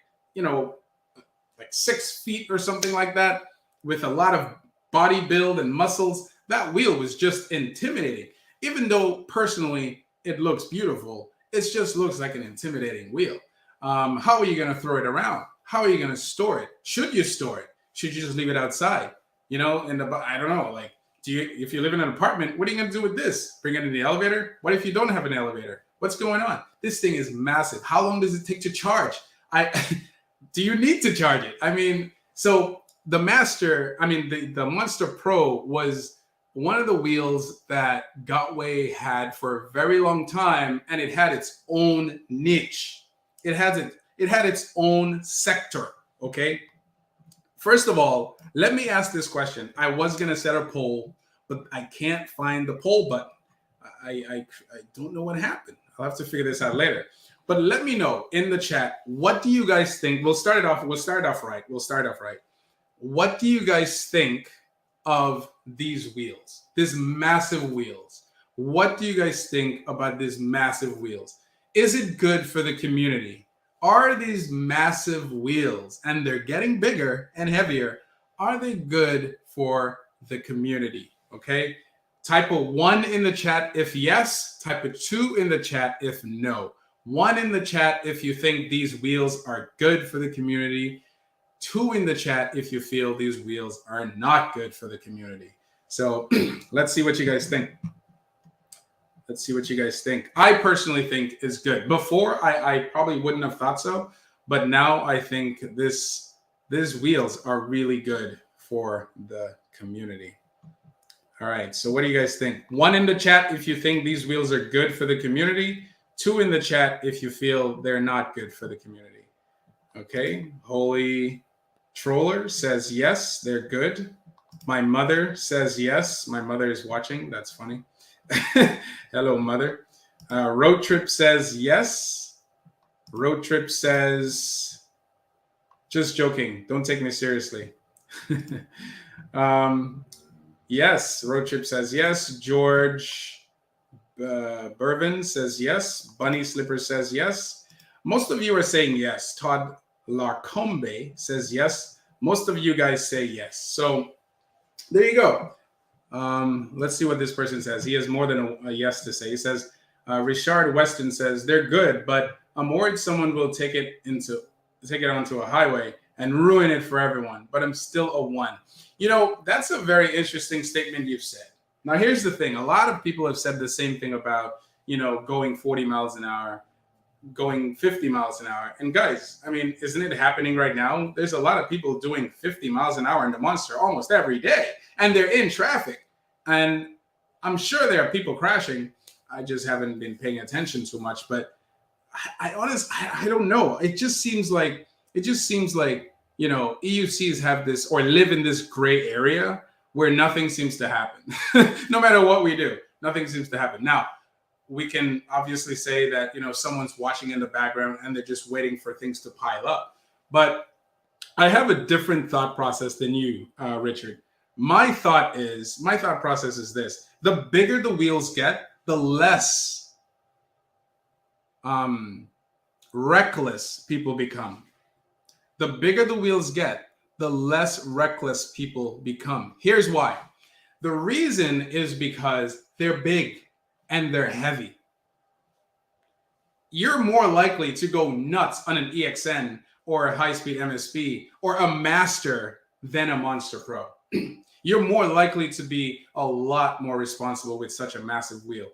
S1: 6 feet or something like that, with a lot of body build and muscles, that wheel was just intimidating. Even though personally it looks beautiful, it just looks like an intimidating wheel. How are you going to throw it around? How are you going to store it? Should you store it? Should you just leave it outside? I don't know. Like, if you live in an apartment, what are you going to do with this? Bring it in the elevator? What if you don't have an elevator? What's going on? This thing is massive. How long does it take to charge? Do you need to charge it? I mean, so the Monster Pro was one of the wheels that Gotway had for a very long time, and it had its own niche. It had its own sector, okay? First of all, let me ask this question. I was going to set a poll, but I can't find the poll button. I don't know what happened. I'll have to figure this out later. But let me know in the chat, what do you guys think? We'll start off right. What do you guys think of these wheels? These massive wheels. What do you guys think about these massive wheels? Is it good for the community? Are these massive wheels, and they're getting bigger and heavier, are they good for the community? Okay. Type a 1 in the chat if yes. Type a 2 in the chat if no. 1 in the chat if you think these wheels are good for the community. 2 in the chat if you feel these wheels are not good for the community. So let's see what you guys think. I personally think is good. Before, I probably wouldn't have thought so, but now I think these wheels are really good for the community. All right, so what do you guys think? 1 in the chat if you think these wheels are good for the community. 2 in the chat if you feel they're not good for the community. Okay, Holy Troller says yes, they're good. My mother says yes. My mother is watching. That's funny. Hello, mother. Road Trip says yes. Road Trip says, just joking. Don't take me seriously. Yes, Road Trip says yes. George Burvin says yes. Bunny Slipper says yes. Most of you are saying yes. Todd Larcombe says yes. Most of you guys say yes. So there you go. Let's see what this person says. He has more than a yes to say. He says, Richard Weston says, they're good, but I'm worried someone will take it onto a highway and ruin it for everyone, but I'm still a 1. That's a very interesting statement you've said. Now, here's the thing. A lot of people have said the same thing about, going 40 miles an hour, going 50 miles an hour. And guys, I mean, isn't it happening right now? There's a lot of people doing 50 miles an hour in the Monster almost every day, and they're in traffic. And I'm sure there are people crashing. I just haven't been paying attention too much, but I honestly don't know. It just seems like, EUCs have this, or live in this gray area where nothing seems to happen. No matter what we do, nothing seems to happen. Now, we can obviously say that, someone's watching in the background and they're just waiting for things to pile up. But I have a different thought process than you, Richard. My thought process is this: the bigger the wheels get, the less reckless people become. The bigger the wheels get, the less reckless people become. Here's why. The reason is because they're big and they're heavy. You're more likely to go nuts on an EXN or a high-speed MSP or a Master than a Monster Pro. You're more likely to be a lot more responsible with such a massive wheel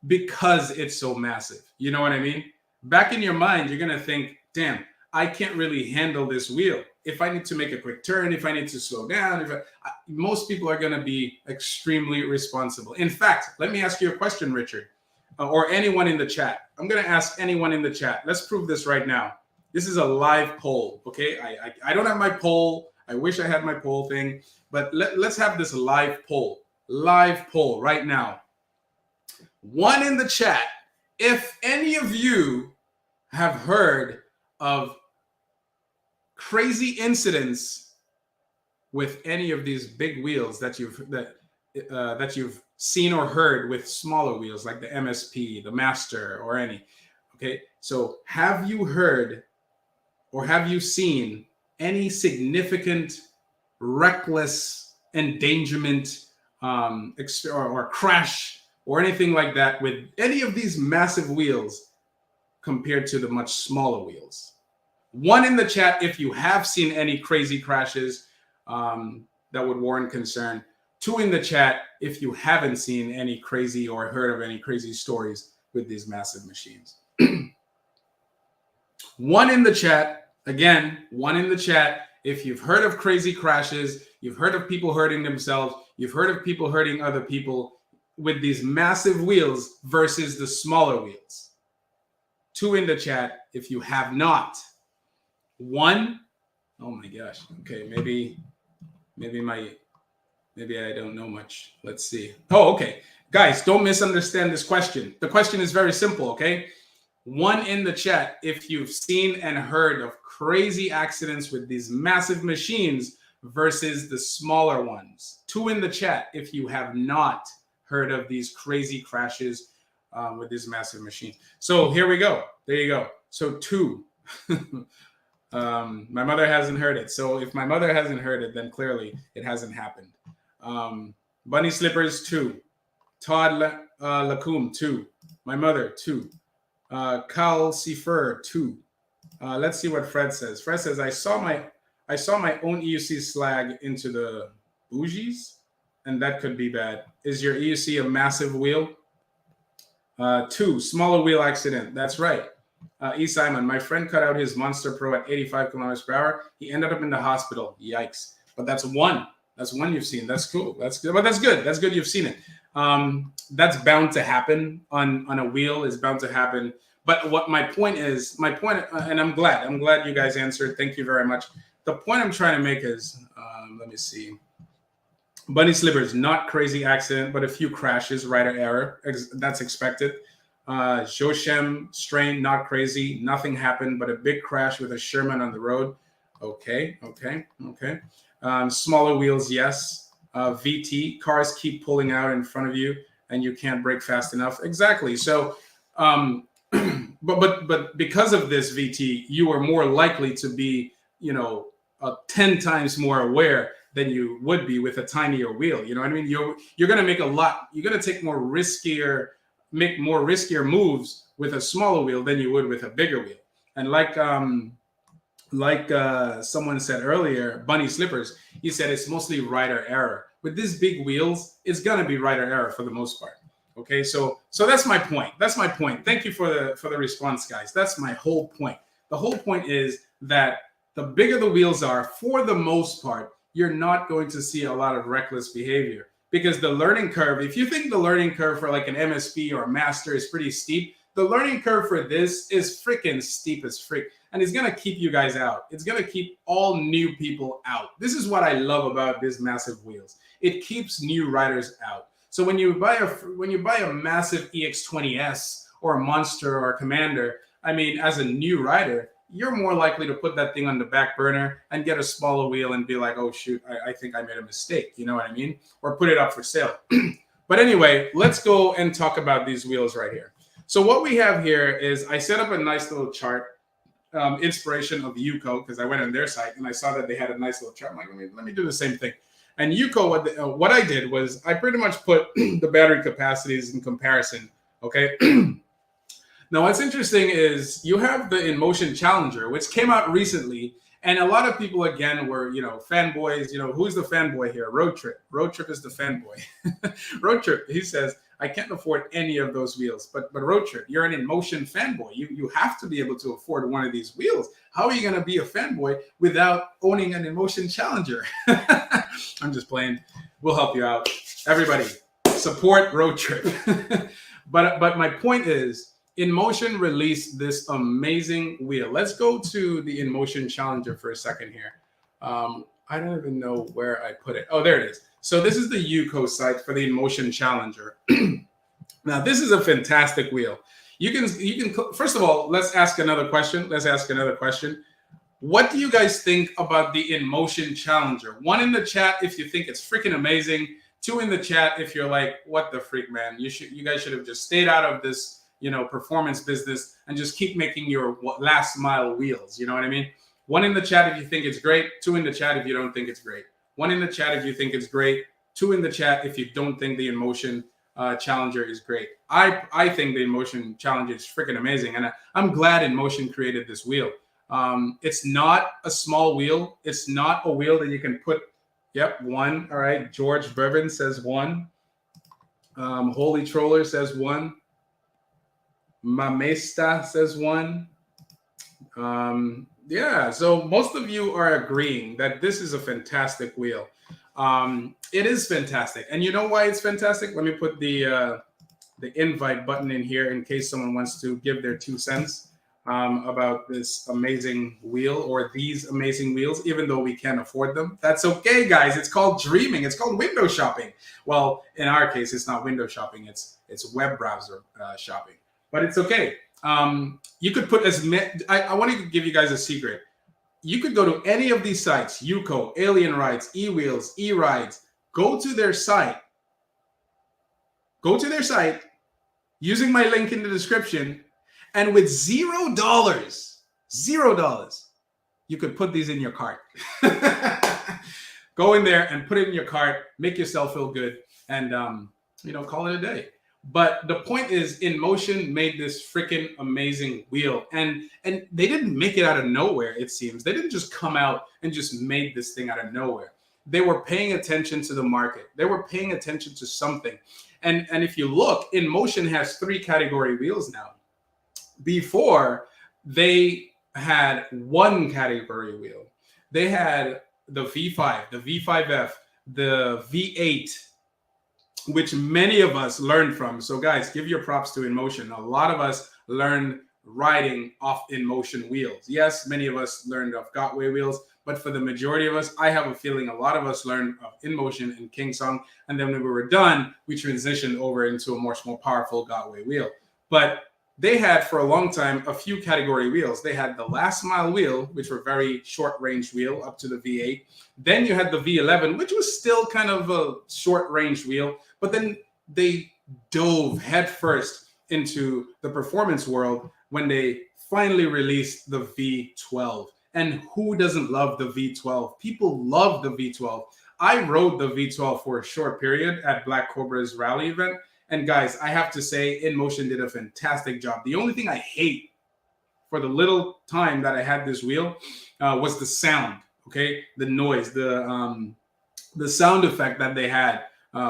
S1: because it's so massive. You know what I mean? Back in your mind, you're going to think, damn, I can't really handle this wheel. If I need to make a quick turn, if I need to slow down, most people are going to be extremely responsible. In fact, let me ask you a question, Richard, or anyone in the chat. I'm going to ask anyone in the chat. Let's prove this right now. This is a live poll, okay? I don't have my poll. I wish I had my poll thing, but let's have this live poll right now. One in the chat, if any of you have heard of crazy incidents with any of these big wheels that you've seen or heard with smaller wheels like the MSP, the Master, or any. Okay, so have you heard or have you seen any significant reckless endangerment or crash or anything like that with any of these massive wheels compared to the much smaller wheels? One in the chat if you have seen any crazy crashes that would warrant concern. Two in the chat if you haven't seen any crazy or heard of any crazy stories with these massive machines. One in the chat, again, one in the chat if you've heard of crazy crashes, you've heard of people hurting themselves, you've heard of people hurting other people with these massive wheels versus the smaller wheels. Two in the chat if you have not. One, oh my gosh. Okay, maybe I don't know much. Let's see. Oh, okay. Guys, don't misunderstand this question. The question is very simple, okay? One in the chat if you've seen and heard of crazy accidents with these massive machines versus the smaller ones. Two in the chat if you have not heard of these crazy crashes with these massive machines. So here we go. There you go. So two. My mother hasn't heard it. So if my mother hasn't heard it, then clearly it hasn't happened. Bunny Slippers, 2. Todd Lacombe, 2. My mother, 2. Cal Sefer, 2. Let's see what Fred says. Fred says, I saw my own EUC slag into the bougies, and that could be bad. Is your EUC a massive wheel? 2, smaller wheel accident. That's right. E. Simon, my friend cut out his Monster Pro at 85 kilometers per hour. He ended up in the hospital. Yikes. But that's one. That's one you've seen. That's cool. That's good. But that's good. That's good you've seen it. That's bound to happen on a wheel. Is bound to happen. But what my point is, and I'm glad you guys answered. Thank you very much. The point I'm trying to make is, let me see. Bunny Slippers, not crazy accident, but a few crashes, rider error. That's expected. Joshem Strain, not crazy. Nothing happened, but a big crash with a Sherman on the road. Okay. Smaller wheels, yes. VT, cars keep pulling out in front of you, and you can't brake fast enough. Exactly. So, but because of this VT, you are more likely to be, 10 times more aware than you would be with a tinier wheel. You know what I mean? You're going to make you're going to take more riskier moves with a smaller wheel than you would with a bigger wheel. And like someone said earlier, Bunny Slippers, he said it's mostly rider error. With these big wheels, it's going to be rider error for the most part. Okay, so that's my point. That's my point. Thank you for the response, guys. That's my whole point. The whole point is that the bigger the wheels are, for the most part, you're not going to see a lot of reckless behavior. Because the learning curve, if you think the learning curve for like an MSP or a Master is pretty steep, the learning curve for this is freaking steep as frick. And it's going to keep you guys out. It's going to keep all new people out. This is what I love about these massive wheels. It keeps new riders out. So when you buy a massive EX20S or a Monster or a Commander, I mean, as a new rider, you're more likely to put that thing on the back burner and get a smaller wheel and be like, oh, shoot, I think I made a mistake. You know what I mean? Or put it up for sale. But anyway, let's go and talk about these wheels right here. So what we have here is I set up a nice little chart, inspiration of UCO, because I went on their site and I saw that they had a nice little chart. I'm like, let me do the same thing. And UCO, what I did was I pretty much put the battery capacities in comparison, okay? Now, what's interesting is you have the Inmotion Challenger, which came out recently, and a lot of people again were, fanboys. Who's the fanboy here? Road Trip. Road Trip is the fanboy. Road Trip. He says, I can't afford any of those wheels, but Road Trip, you're an Inmotion fanboy. You have to be able to afford one of these wheels. How are you going to be a fanboy without owning an Inmotion Challenger? I'm just playing. We'll help you out, everybody. Support Road Trip. But my point is, Inmotion released this amazing wheel. Let's go to the Inmotion Challenger for a second here. I don't even know where I put it. Oh, there it is. So this is the UCO site for the Inmotion Challenger. Now, this is a fantastic wheel. You can first of all, let's ask another question. What do you guys think about the Inmotion Challenger? 1 in the chat if you think it's freaking amazing. 2 in the chat if you're like, what the freak, man? You guys should have just stayed out of this, performance business and just keep making your last mile wheels. You know what I mean? 1 in the chat if you think it's great. 2 in the chat if you don't think it's great. 1 in the chat if you think it's great. 2 in the chat if you don't think the Inmotion Challenger is great. I think the Inmotion Challenger is freaking amazing, and I'm glad Inmotion created this wheel. It's not a small wheel. It's not a wheel that you can put. Yep, 1. All right. George Bourbon says 1. Holy Troller says 1. Mamesta says 1. Yeah, so most of you are agreeing that this is a fantastic wheel. It is fantastic. And you know why it's fantastic? Let me put the invite button in here in case someone wants to give their 2 cents about this amazing wheel or these amazing wheels, even though we can't afford them. That's okay, guys. It's called dreaming. It's called window shopping. Well, in our case, it's not window shopping. It's web browser shopping. But it's okay. You could put as many. I want to give you guys a secret. You could go to any of these sites, UCO, Alien Rides, Ewheels, eRides. Go to their site. Go to their site using my link in the description, and with $0, you could put these in your cart. Go in there and put it in your cart. Make yourself feel good, and call it a day. But the point is, Inmotion made this freaking amazing wheel, and they didn't make it out of nowhere. It seems they didn't just come out and just made this thing out of nowhere. They were paying attention to the market. They were paying attention to something, and if you look, Inmotion has 3 category wheels now. Before, they had 1 category wheel. They had the V5, the V5F, the V8. Which many of us learned from. So guys, give your props to Inmotion. A lot of us learned riding off Inmotion wheels. Yes, many of us learned off Gotway wheels, but for the majority of us, I have a feeling a lot of us learned of Inmotion and Kingsong, and then when we were done, we transitioned over into a much more powerful Gotway wheel. But they had, for a long time, a few category wheels. They had the last mile wheel, which were very short range wheel up to the V8. Then you had the V11, which was still kind of a short range wheel. But then they dove headfirst into the performance world when they finally released the V12. And who doesn't love the V12? People love the V12. I rode the V12 for a short period at Black Cobra's rally event. And guys, I have to say, Inmotion did a fantastic job. The only thing I hate for the little time that I had this wheel was the sound, okay? The noise, the sound effect that they had,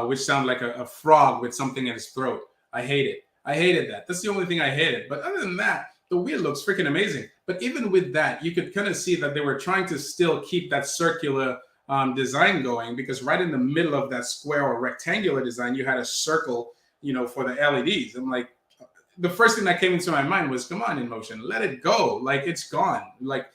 S1: which sounded like a frog with something in his throat. I hate it. I hated that. That's the only thing I hated. But other than that, the wheel looks freaking amazing. But even with that, you could kind of see that they were trying to still keep that circular design going, because right in the middle of that square or rectangular design, you had a circle, for the LEDs. I'm like, the first thing that came into my mind was, come on, Inmotion, let it go. Like, it's gone. Like,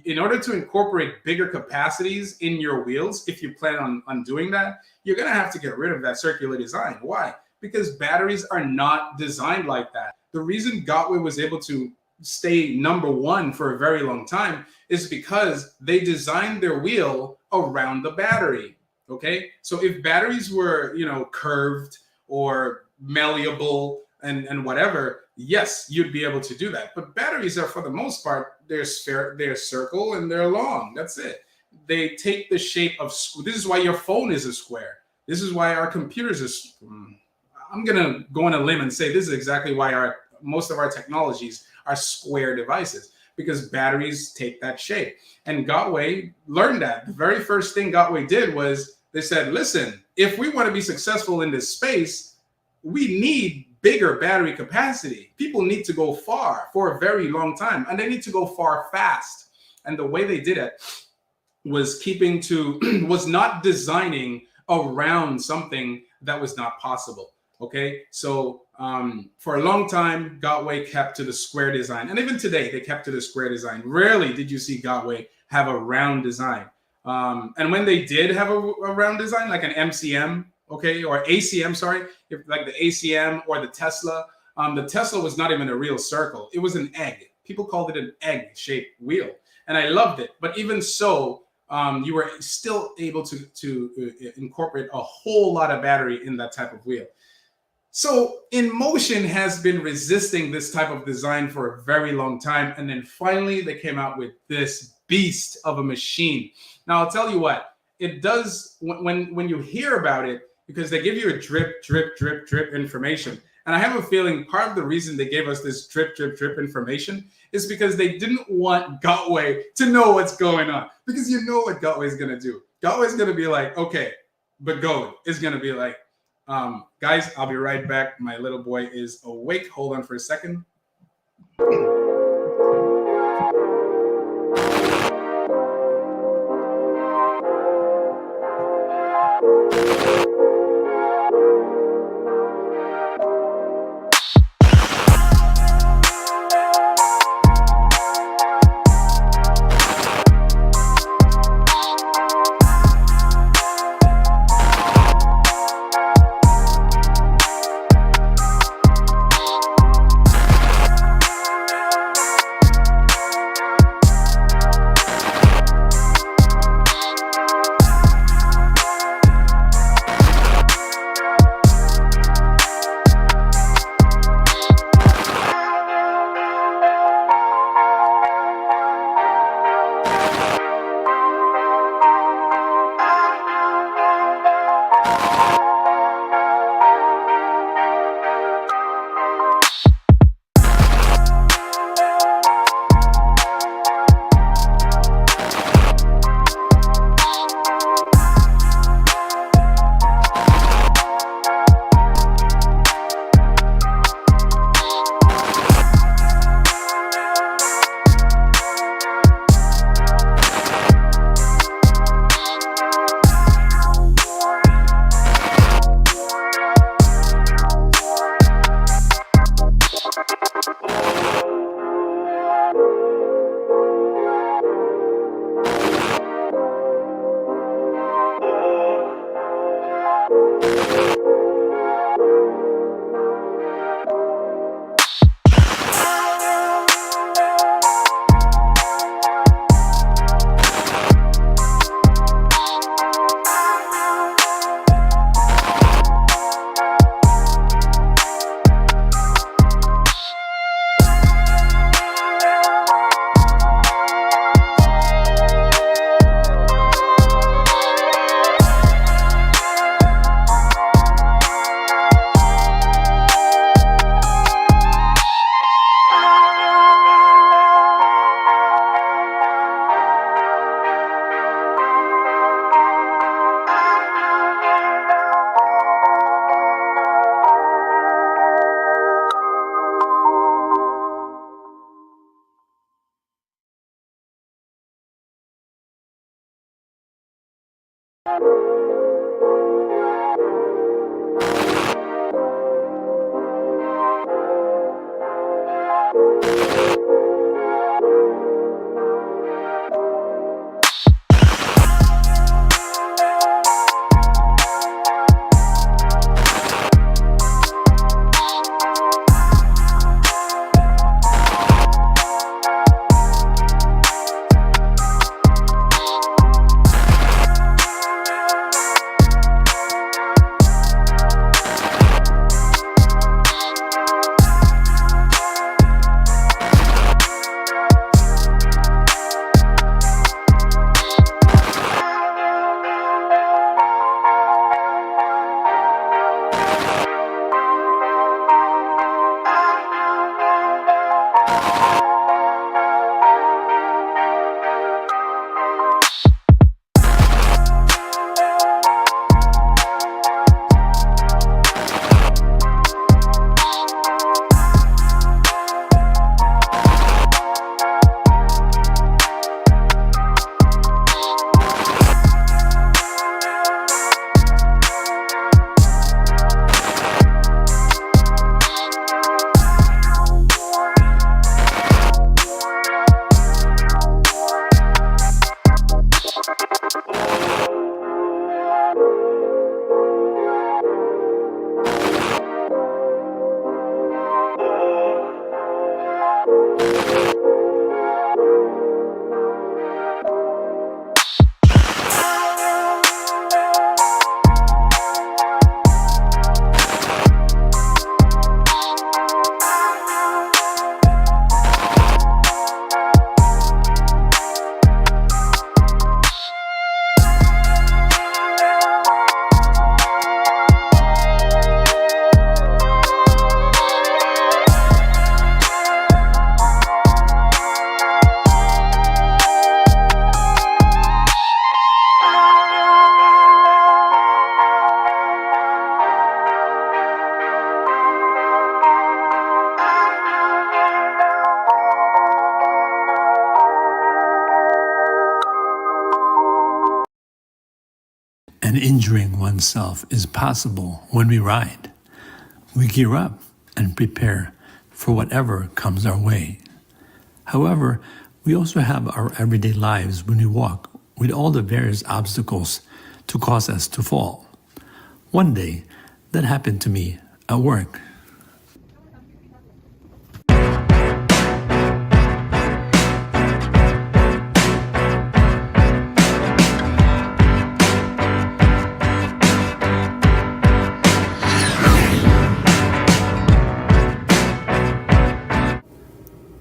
S1: in order to incorporate bigger capacities in your wheels, if you plan on doing that, you're going to have to get rid of that circular design. Why? Because batteries are not designed like that. The reason Gotway was able to stay number 1 for a very long time is because they designed their wheel around the battery. Okay? So if batteries were, curved or malleable and whatever, yes, you'd be able to do that. But batteries are, for the most part, they're circle and they're long. That's it. They take the shape of. This is why your phone is a square. This is why our computers is. I'm gonna go on a limb and say this is exactly why our most of our technologies are square devices because batteries take that shape. And Gotway learned that. The very first thing Gotway did was they said, listen, if we want to be successful in this space, we need bigger battery capacity. People need to go far for a very long time, and they need to go far fast. And the way they did it was was not designing around something that was not possible. Okay, so for a long time, Gotway kept to the square design, and even today they kept to the square design. Rarely did you see Gotway have a round design. And when they did have a round design, like an MCM, okay, or ACM, sorry, like the ACM or the Tesla was not even a real circle. It was an egg. People called it an egg-shaped wheel, and I loved it. But even so, you were still able to incorporate a whole lot of battery in that type of wheel. So Inmotion has been resisting this type of design for a very long time. And then finally, they came out with this beast of a machine. Now, I'll tell you what, it does, when you hear about it, because they give you a drip, drip, drip, drip information. And I have a feeling part of the reason they gave us this drip, drip, drip information is because they didn't want Gotway to know what's going on. Because you know what Gotway is going to do. Gotway is going to be like, okay, Begode is going to be like, guys, I'll be right back. My little boy is awake. Hold on for a second.
S2: and injuring oneself is possible when we ride. We gear up and prepare for whatever comes our way. However, we also have our everyday lives when we walk with all the various obstacles to cause us to fall. One day, that happened to me at work.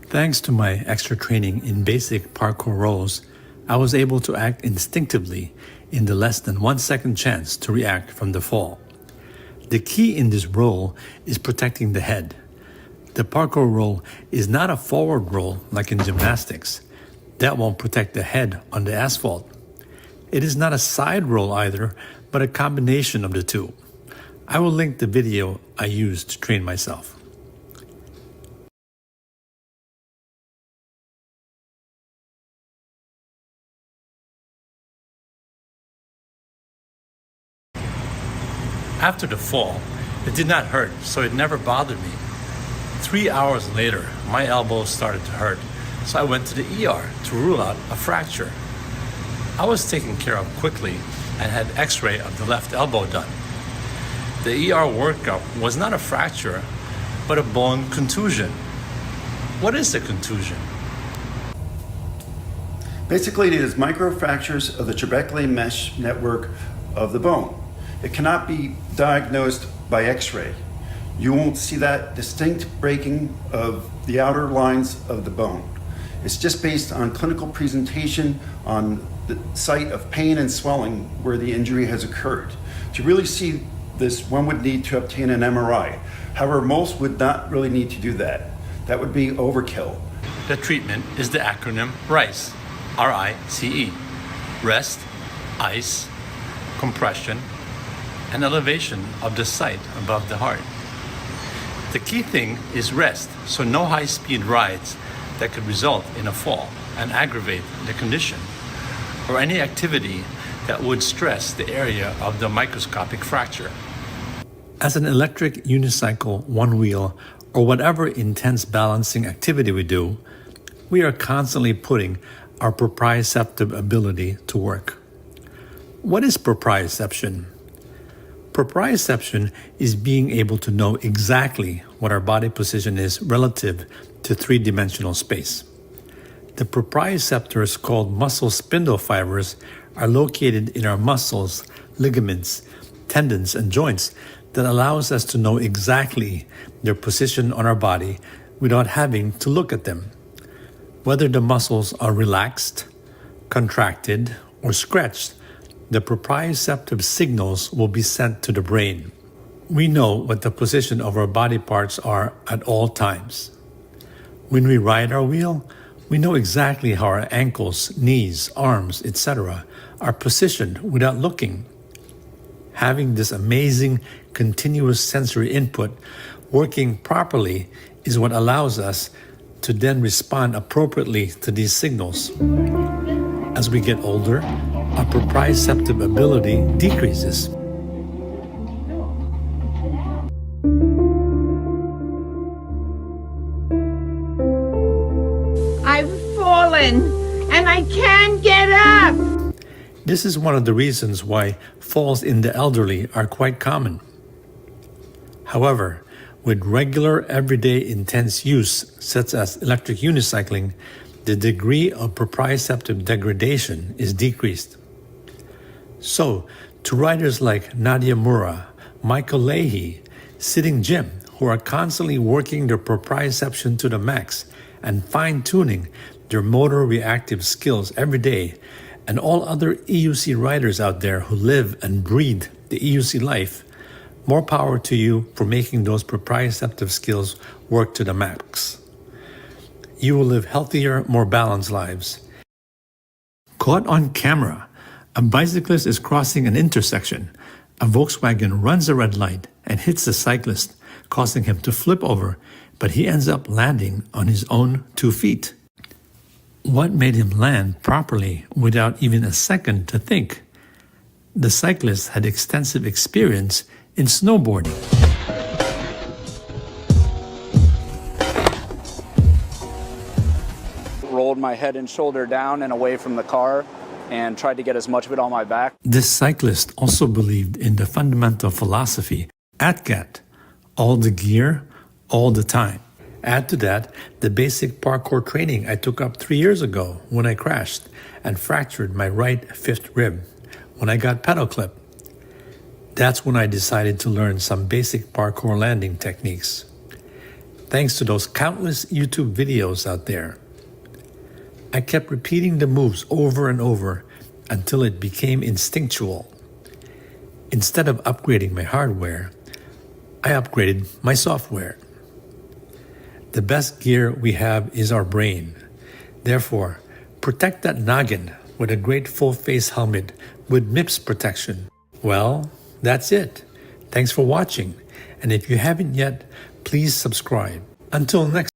S2: Thanks to my extra training in basic parkour roles, I was able to act instinctively in the less than 1 second chance to react from the fall. The key in this roll is protecting the head. The parkour roll is not a forward roll like in gymnastics. That won't protect the head on the asphalt. It is not a side roll either, but a combination of the two. I will link the video I used to train myself. After the fall, it did not hurt, so it never bothered me. 3 hours later, my elbow started to hurt, so I went to the ER to rule out a fracture. I was taken care of quickly and had x-ray of the left elbow done. The ER workup was not a fracture, but a bone contusion. What is a contusion?
S3: Basically, it is microfractures of the trabecular mesh network of the bone. It cannot be diagnosed by x-ray. You won't see that distinct breaking of the outer lines of the bone. It's just based on clinical presentation on the site of pain and swelling where the injury has occurred. To really see this, one would need to obtain an MRI. However, most would not really need to do that. That would be overkill.
S2: The treatment is the acronym RICE, R-I-C-E. Rest, ice, compression, and elevation of the site above the heart. The key thing is rest, so no high-speed rides that could result in a fall and aggravate the condition, or any activity that would stress the area of the microscopic fracture. As an electric unicycle, one wheel, or whatever intense balancing activity we do, we are constantly putting our proprioceptive ability to work. What is proprioception? Proprioception is being able to know exactly what our body position is relative to three-dimensional space. The proprioceptors, called muscle spindle fibers, are located in our muscles, ligaments, tendons, and joints that allows us to know exactly their position on our body without having to look at them. Whether the muscles are relaxed, contracted, or stretched, the proprioceptive signals will be sent to the brain. We know what the position of our body parts are at all times. When we ride our wheel, we know exactly how our ankles, knees, arms, etc. are positioned without looking. Having this amazing continuous sensory input working properly is what allows us to then respond appropriately to these signals. As we get older, our proprioceptive ability decreases.
S4: I've fallen and I can't get up.
S2: This is one of the reasons why falls in the elderly are quite common. However, with regular everyday intense use, such as electric unicycling, the degree of proprioceptive degradation is decreased. So, to riders like Nadia Mura, Michael Leahy, Sitting Jim, who are constantly working their proprioception to the max and fine-tuning their motor reactive skills every day, and all other EUC riders out there who live and breathe the EUC life, more power to you for making those proprioceptive skills work to the max. You will live healthier, more balanced lives. Caught on camera, a bicyclist is crossing an intersection. A Volkswagen runs a red light and hits the cyclist, causing him to flip over, but he ends up landing on his own 2 feet. What made him land properly without even a second to think? The cyclist had extensive experience in snowboarding.
S5: Rolled my head and shoulder down and away from the car and tried to get as much of it on my back.
S2: This cyclist also believed in the fundamental philosophy, ATGAT, all the gear, all the time. Add to that the basic parkour training I took up 3 years ago when I crashed and fractured my right fifth rib when I got pedal clipped. That's when I decided to learn some basic parkour landing techniques. Thanks to those countless YouTube videos out there, I kept repeating the moves over and over until it became instinctual. Instead of upgrading my hardware, I upgraded my software. The best gear we have is our brain. Therefore, protect that noggin with a great full-face helmet with MIPS protection. Well, that's it. Thanks for watching. And if you haven't yet, please subscribe. Until next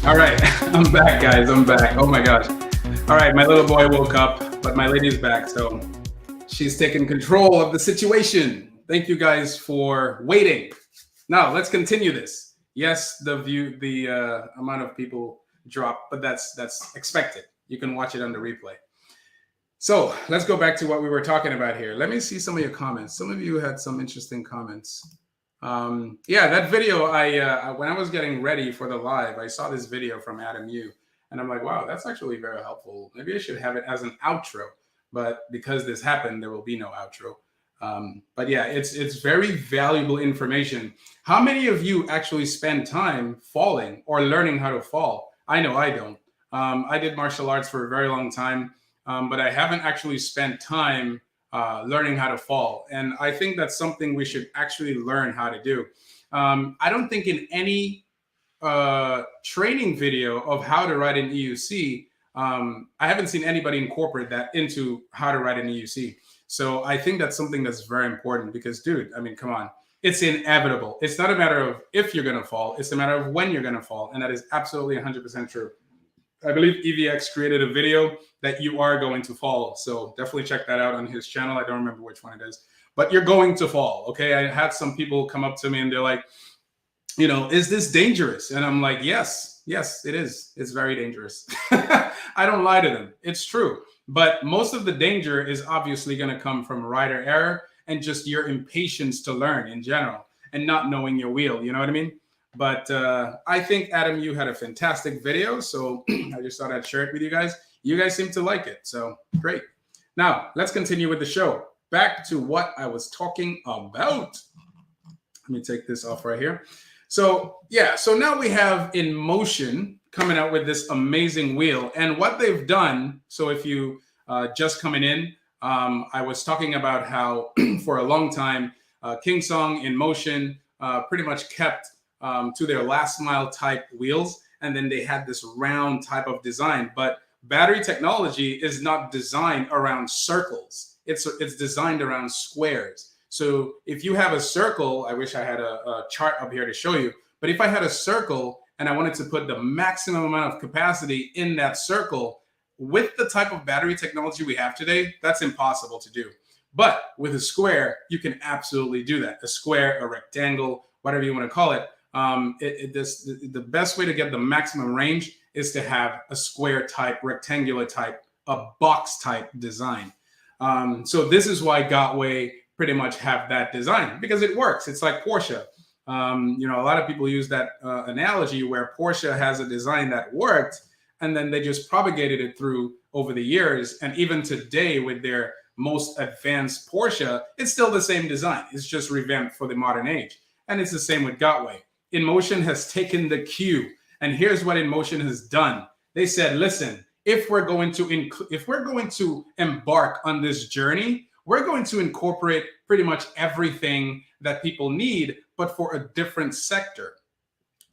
S1: All right, I'm back, guys. I'm back. Oh my gosh. All right, my little boy woke up, but my lady's back, so she's taking control of the situation. Thank you guys for waiting. Now let's continue this. Yes, the amount of people dropped, but that's expected. You can watch it on the replay. So let's go back to what we were talking about here. Let me see some of your comments. Some of you had some interesting comments. Yeah, that video, when I was getting ready for the live, I saw this video from Adam Yu, and I'm like, wow, that's actually very helpful. Maybe I should have it as an outro, but because this happened, there will be no outro. But yeah, it's very valuable information. How many of you actually spend time falling or learning how to fall? I know I don't. I did martial arts for a very long time, but I haven't actually spent time learning how to fall. And I think that's something we should actually learn how to do. I don't think in any training video of how to ride an EUC, I haven't seen anybody incorporate that into how to ride an EUC. So I think that's something that's very important because, dude, I mean, come on. It's inevitable. It's not a matter of if you're going to fall. It's a matter of when you're going to fall. And that is absolutely 100% true. I believe EVX created a video that you are going to fall. So definitely check that out on his channel. I don't remember which one it is. But you're going to fall, okay? I had some people come up to me and they're like, you know, is this dangerous? And I'm like, yes, it is. It's very dangerous. I don't lie to them. It's true. But most of the danger is obviously going to come from rider error and just your impatience to learn in general and not knowing your wheel. You know what I mean? But I think, Adam, you had a fantastic video. So I just thought I'd share it with you guys. You guys seem to like it. So great. Now, let's continue with the show. Back to what I was talking about. Let me take this off right here. So, yeah. So now we have Inmotion coming out with this amazing wheel. And what they've done, so if you just coming in, I was talking about how for a long time, Kingsong, Inmotion pretty much kept to their last mile type wheels. And then they had this round type of design. But battery technology is not designed around circles. It's designed around squares. So if you have a circle, I wish I had a chart up here to show you. But if I had a circle and I wanted to put the maximum amount of capacity in that circle, with the type of battery technology we have today, that's impossible to do. But with a square, you can absolutely do that. A square, a rectangle, whatever you want to call it. The best way to get the maximum range is to have a square type, rectangular type, a box type design. So this is why Gotway pretty much have that design because it works. It's like Porsche. You know, a lot of people use that analogy where Porsche has a design that worked and then they just propagated it through over the years. And even today with their most advanced Porsche, it's still the same design. It's just revamped for the modern age. And it's the same with Gotway. Inmotion has taken the cue. And here's what Inmotion has done. They said, listen, if we're going to embark on this journey, we're going to incorporate pretty much everything that people need, but for a different sector.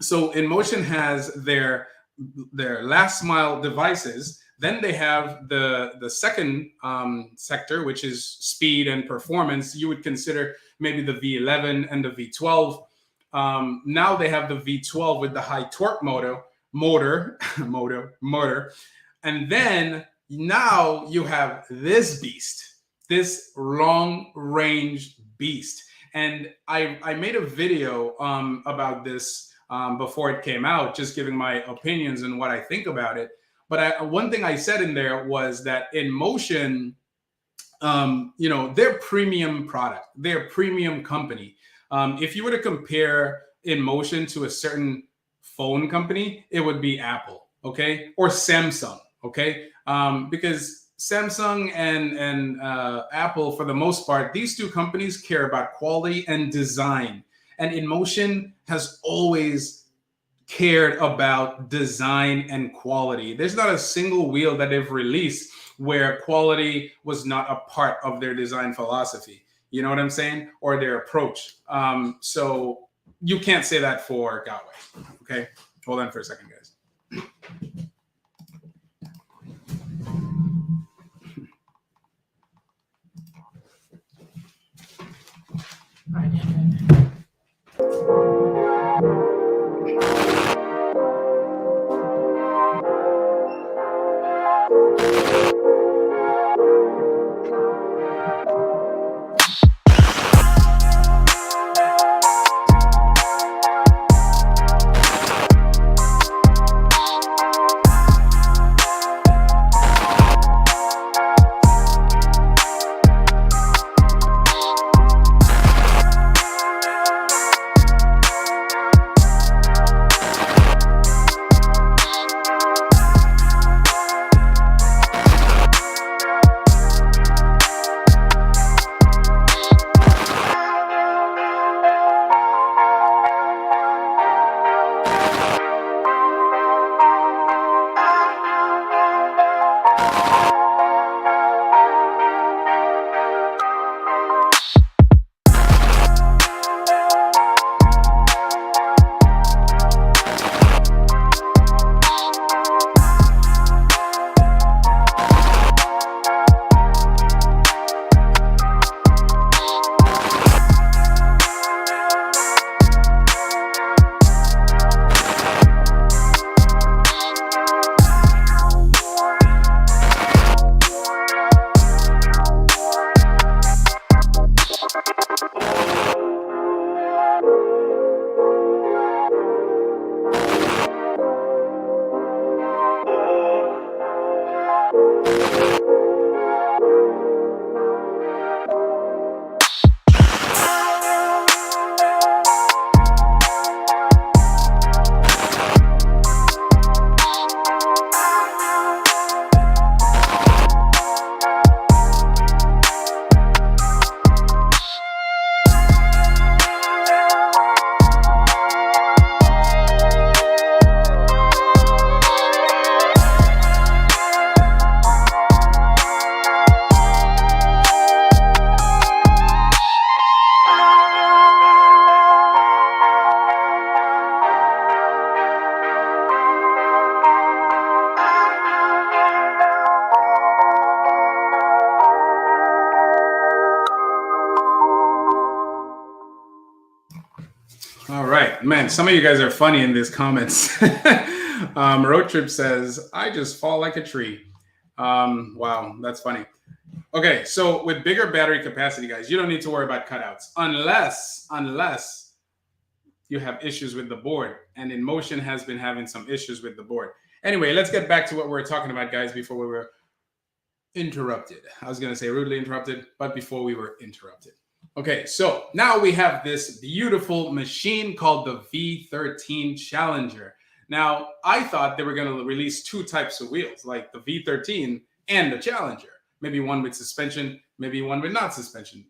S1: So Inmotion has their last mile devices. Then they have the second sector, which is speed and performance. You would consider maybe the V11 and the V12. Now they have the V12 with the high torque motor. And then now you have this beast, this long range beast. And I made a video about this before it came out, just giving my opinions and what I think about it. But one thing I said in there was that Inmotion, you know, they're premium product, they're premium company. If you were to compare Inmotion to a certain phone company, it would be Apple, okay, or Samsung, okay, because Samsung and Apple, for the most part, these two companies care about quality and design. And Inmotion has always cared about design and quality. There's not a single wheel that they've released where quality was not a part of their design philosophy. You know what I'm saying? Or their approach. So you can't say that for Gotway. Okay, hold on for a second, guys. right, man. Some of you guys are funny in these comments. Road Trip says, "I just fall like a tree." Wow, that's funny. Okay, so with bigger battery capacity, guys, you don't need to worry about cutouts unless you have issues with the board. And Inmotion has been having some issues with the board. Anyway, let's get back to what we were talking about, guys, before we were interrupted. I was going to say rudely interrupted, but before we were interrupted. Okay, so now we have this beautiful machine called the V13 Challenger. Now, I thought they were going to release two types of wheels, like the V13 and the Challenger. Maybe one with suspension, maybe one with no suspension,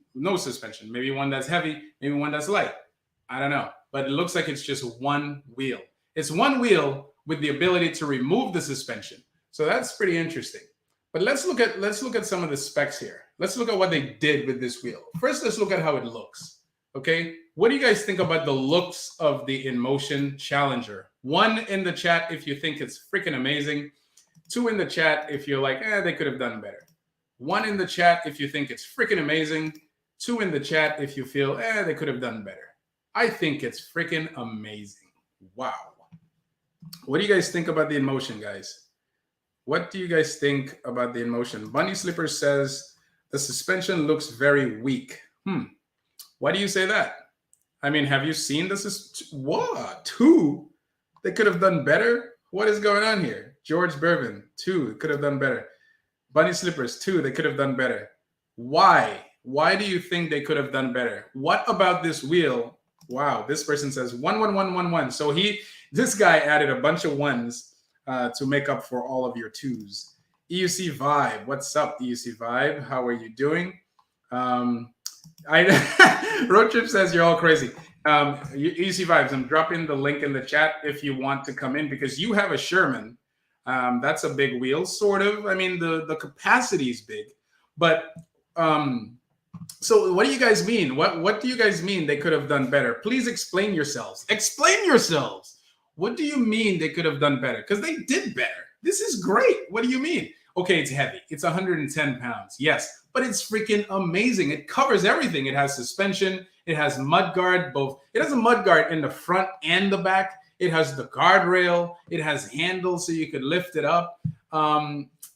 S1: maybe one that's heavy, maybe one that's light. I don't know, but it looks like it's just one wheel. It's one wheel with the ability to remove the suspension. So that's pretty interesting. But let's look at some of the specs here. Let's look at what they did with this wheel. First, let's look at how it looks. Okay, what do you guys think about the looks of the Inmotion Challenger? 1 in the chat if you think it's freaking amazing. 2 in the chat if you're like, they could have done better. 1 in the chat if you think it's freaking amazing. 2 in the chat if you feel, they could have done better. I think it's freaking amazing. Wow. What do you guys think about the Inmotion, guys? What do you guys think about the Inmotion? Bunny Slipper says the suspension looks very weak. Why do you say that? I mean, have you seen this? What? 2? They could have done better? What is going on here? George Bervin, 2, could have done better. Bunny Slippers, 2, they could have done better. Why? Why do you think they could have done better? What about this wheel? Wow, this person says 11111. So this guy added a bunch of 1s to make up for all of your 2s. EUC Vibe, what's up, EUC Vibe? How are you doing? Road Trip says you're all crazy. EUC Vibes, I'm dropping the link in the chat if you want to come in because you have a Sherman. That's a big wheel, sort of. I mean, the capacity is big, but so what do you guys mean? What do you guys mean they could have done better? Please explain yourselves. Explain yourselves. What do you mean they could have done better? Because they did better. This is great. What do you mean? Okay, it's heavy. It's 110 pounds. Yes, but it's freaking amazing. It covers everything. It has suspension. It has mudguard, both. It has a mudguard in the front and the back. It has the guardrail. It has handles so you could lift it up.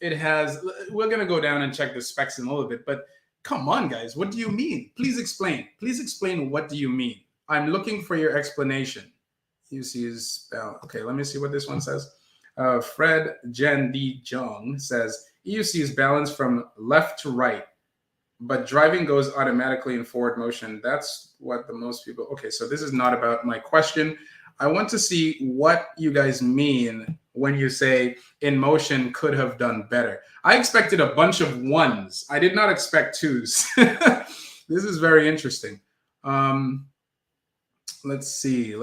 S1: It has, we're going to go down and check the specs in a little bit, but come on, guys. What do you mean? Please explain. Please explain what do you mean? I'm looking for your explanation. You see his, okay, let me see what this one says. Fred Jen D. Jung says, EUC is balanced from left to right, but driving goes automatically in forward motion. That's what the most people, okay, so this is not about my question. I want to see what you guys mean when you say Inmotion could have done better. I expected a bunch of 1s. I did not expect 2s. This is very interesting. Let's see.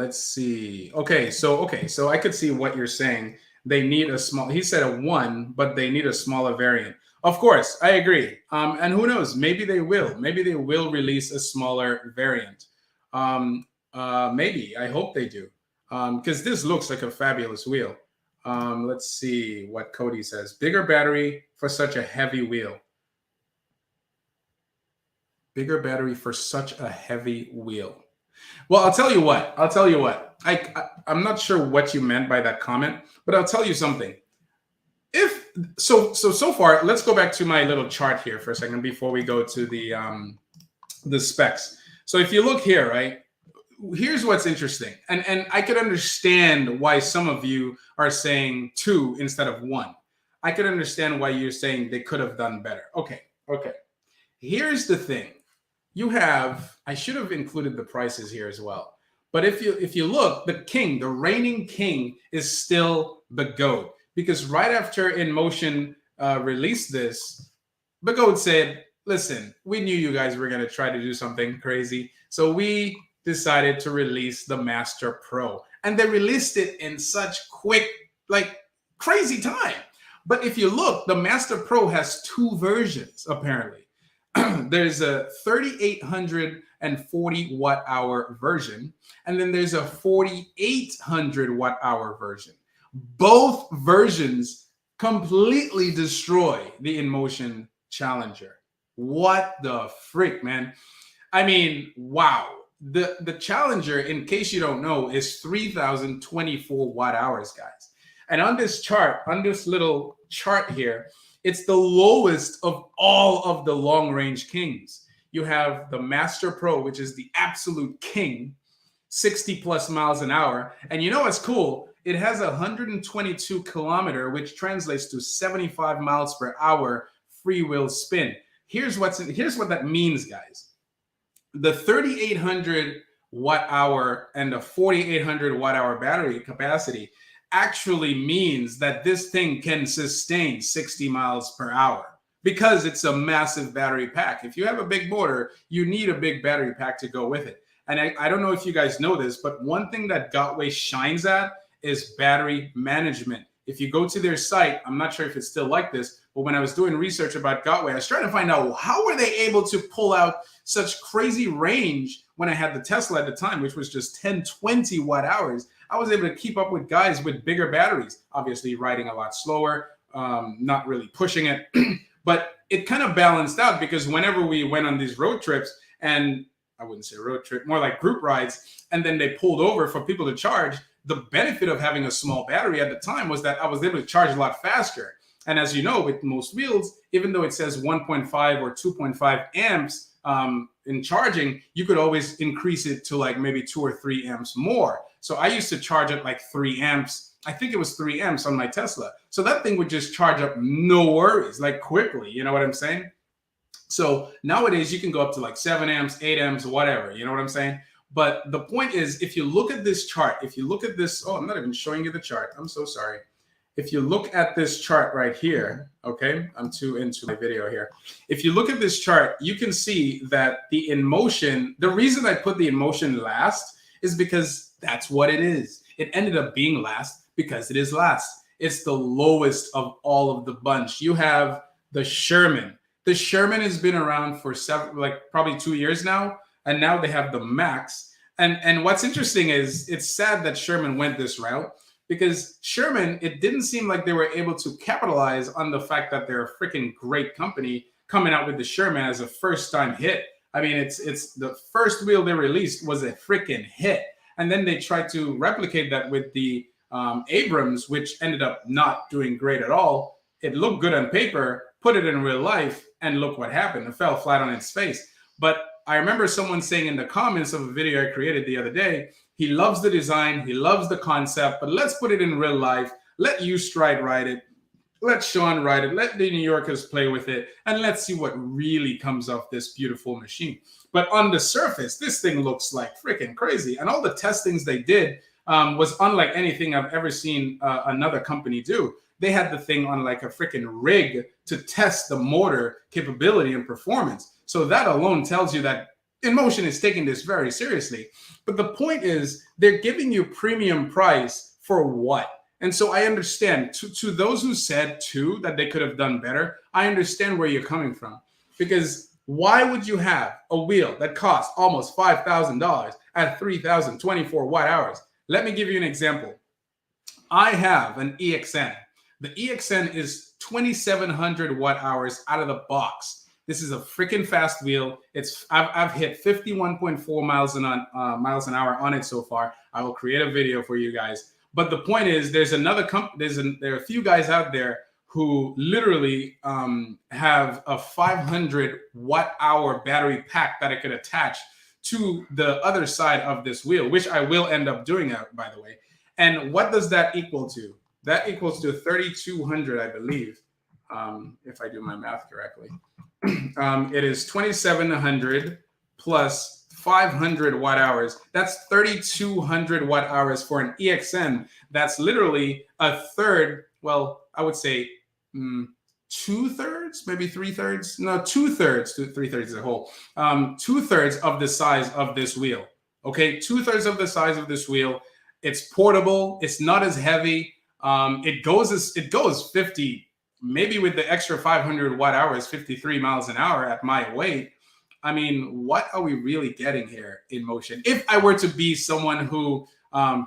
S1: Okay, so I could see what you're saying. They need a small, he said a 1, but they need a smaller variant. Of course, I agree. And who knows, maybe they will. Maybe they will release a smaller variant. Maybe, I hope they do. Because this looks like a fabulous wheel. Let's see what Cody says. Bigger battery for such a heavy wheel. Bigger battery for such a heavy wheel. Well, I'll tell you what. I'm not sure what you meant by that comment, but I'll tell you something. If so far, let's go back to my little chart here for a second before we go to the specs. So if you look here, right, here's what's interesting, and I could understand why some of you are saying 2 instead of 1. I could understand why you're saying they could have done better. Okay. Here's the thing. You have, I should have included the prices here as well. But if you look, the reigning king is still Begode. Because right after Inmotion released this, Begode said, listen, we knew you guys were going to try to do something crazy. So we decided to release the Master Pro. And they released it in such quick, like crazy time. But if you look, the Master Pro has 2 versions, apparently. There's a 3,840 watt-hour version, and then there's a 4,800 watt-hour version. Both versions completely destroy the Inmotion Challenger. What the freak, man? I mean, wow. The Challenger, in case you don't know, is 3,024 watt hours, guys. And on this chart, on this little chart here, it's the lowest of all of the long range kings. You have the Master Pro, which is the absolute king, 60 plus miles an hour. And you know what's cool? It has 122 kilometer, which translates to 75 miles per hour freewheel spin. Here's what that means, guys. The 3,800 watt hour and the 4,800 watt hour battery capacity actually means that this thing can sustain 60 miles per hour because it's a massive battery pack. If you have a big motor, you need a big battery pack to go with it. And I don't know if you guys know this, but one thing that Gotway shines at is battery management. If you go to their site, I'm not sure if it's still like this, but when I was doing research about Gotway, I was trying to find out how were they able to pull out such crazy range when I had the Tesla at the time, which was just 10, 20 watt hours. I was able to keep up with guys with bigger batteries, obviously riding a lot slower, not really pushing it. But it kind of balanced out because whenever we went on these road trips, and I wouldn't say road trip, more like group rides, and then they pulled over for people to charge, the benefit of having a small battery at the time was that I was able to charge a lot faster. And as you know, with most wheels, even though it says 1.5 or 2.5 amps in charging, you could always increase it to like maybe 2 or 3 amps more. So I used to charge at like 3 amps. I think it was 3 amps on my Tesla. So that thing would just charge up, no worries, like quickly. You know what I'm saying? So nowadays you can go up to like 7 amps, 8 amps, whatever. You know what I'm saying? But the point is, if you look at this chart, if you look at this, oh, I'm not even showing you the chart. I'm so sorry. If you look at this chart right here, okay, I'm too into my video here. If you look at this chart, you can see that the Inmotion, the reason I put the Inmotion last is because that's what it is. It ended up being last because it is last. It's the lowest of all of the bunch. You have the Sherman. The Sherman has been around for probably 2 years now, and now they have the Max. And what's interesting is it's sad that Sherman went this route, because Sherman, it didn't seem like they were able to capitalize on the fact that they're a freaking great company coming out with the Sherman as a first-time hit. I mean, it's the first wheel they released was a freaking hit. And then they tried to replicate that with the Abrams, which ended up not doing great at all. It looked good on paper, put it in real life, and look what happened. It fell flat on its face. But I remember someone saying in the comments of a video I created the other day, he loves the design, he loves the concept, but let's put it in real life. Let UStride ride it. Let Sean ride it. Let the New Yorkers play with it. And let's see what really comes off this beautiful machine. But on the surface, this thing looks like freaking crazy. And all the testings they did was unlike anything I've ever seen another company do. They had the thing on like a freaking rig to test the motor capability and performance. So that alone tells you that Inmotion is taking this very seriously. But the point is, they're giving you premium price for what? And so I understand, to those who said too that they could have done better, I understand where you're coming from. Because why would you have a wheel that costs almost $5,000 at 3,024 watt hours? Let me give you an example. I have an EXN. The EXN is 2,700 watt hours out of the box. This is a freaking fast wheel. I've hit 51.4 miles an hour on it so far. I will create a video for you guys. But the point is, there's another company. There are a few guys out there who literally have a 500 watt hour battery pack that I could attach to the other side of this wheel, which I will end up doing, by the way. And what does that equal to? That equals to 3,200, I believe, if I do my math correctly. It is 2,700 plus 500 watt hours. That's 3,200 watt hours for an EXN. That's literally a third. Well, I would say 2/3, maybe 3/3. No, 2/3 to 3/3 as a whole. 2/3 of the size of this wheel. Okay, 2/3 of the size of this wheel. It's portable. It's not as heavy. It goes 50. Maybe with the extra 500 watt hours, 53 miles an hour at my weight. I mean, what are we really getting here in Motion? If I were to be someone who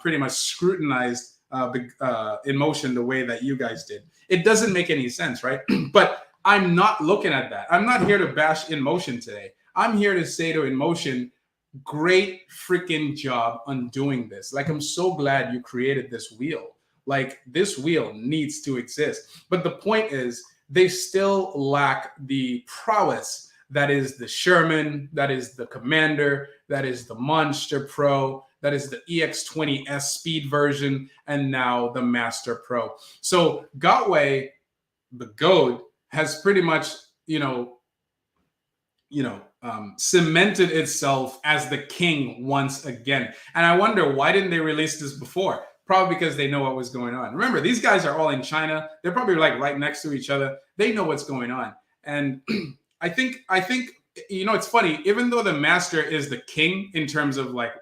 S1: pretty much scrutinized Inmotion the way that you guys did, it doesn't make any sense, right? But I'm not looking at that. I'm not here to bash Inmotion today. I'm here to say to Inmotion, great freaking job on doing this. Like, I'm so glad you created this wheel. Like, this wheel needs to exist. But the point is, they still lack the prowess that is the Sherman, that is the Commander, that is the Monster Pro, that is the EX20S speed version, and now the Master Pro. So Begode has pretty much, cemented itself as the king once again. And I wonder, why didn't they release this before? Probably because they know what was going on. Remember, these guys are all in China. They're probably like right next to each other. They know what's going on. And I think, it's funny, even though the Master is the king in terms of like,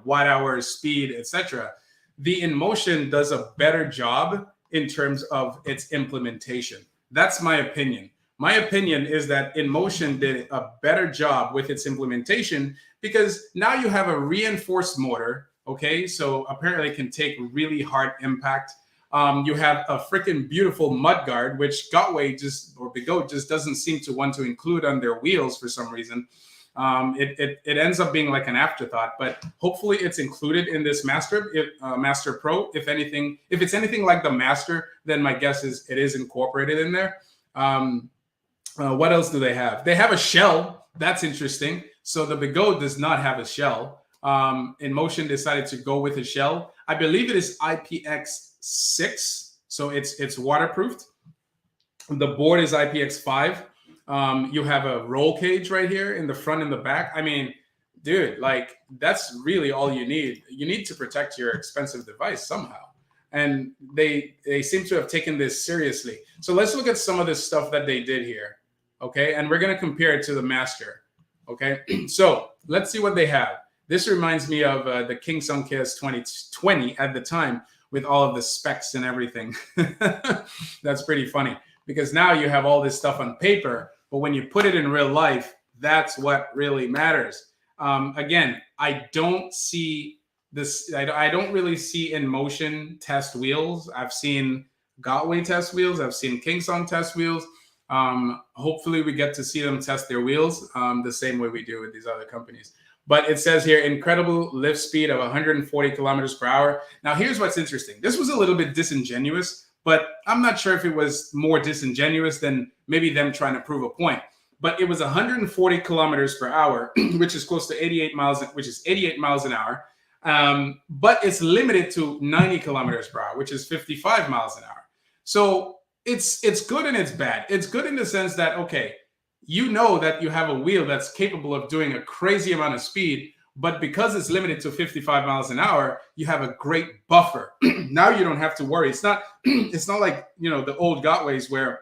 S1: watt hours, speed, etc., the Inmotion does a better job in terms of its implementation. That's my opinion. My opinion is that Inmotion did a better job with its implementation because now you have a reinforced motor. Okay, so apparently it can take really hard impact. You have a freaking beautiful mudguard, which Begode just doesn't seem to want to include on their wheels for some reason. It ends up being like an afterthought, but hopefully it's included in this Master Pro. If it's anything like the Master, then my guess is it is incorporated in there. What else do they have? They have a shell. That's interesting. So the Begode does not have a shell. Inmotion decided to go with a shell. I believe it is IPX6, so it's waterproofed. The board is IPX5. You have a roll cage right here in the front and the back. I mean, dude, like, that's really all you need. You need to protect your expensive device somehow. And they seem to have taken this seriously. So let's look at some of this stuff that they did here. Okay, and we're going to compare it to the Master. Okay, so let's see what they have. This reminds me of the King Sun KS 2020 at the time with all of the specs and everything. That's pretty funny because now you have all this stuff on paper, but when you put it in real life, that's what really matters. Again, I don't see this. I don't really see Inmotion test wheels. I've seen Begode test wheels. I've seen King Sun test wheels. Hopefully we get to see them test their wheels the same way we do with these other companies. But it says here, incredible lift speed of 140 kilometers per hour. Now, here's what's interesting. This was a little bit disingenuous, but I'm not sure if it was more disingenuous than maybe them trying to prove a point. But it was 140 kilometers per hour, which is close to 88 miles, which is 88 miles an hour. But it's limited to 90 kilometers per hour, which is 55 miles an hour. So it's good and it's bad. It's good in the sense that, okay, you know that you have a wheel that's capable of doing a crazy amount of speed, but because it's limited to 55 miles an hour, you have a great buffer. Now you don't have to worry. It's not like, the old Gottways where,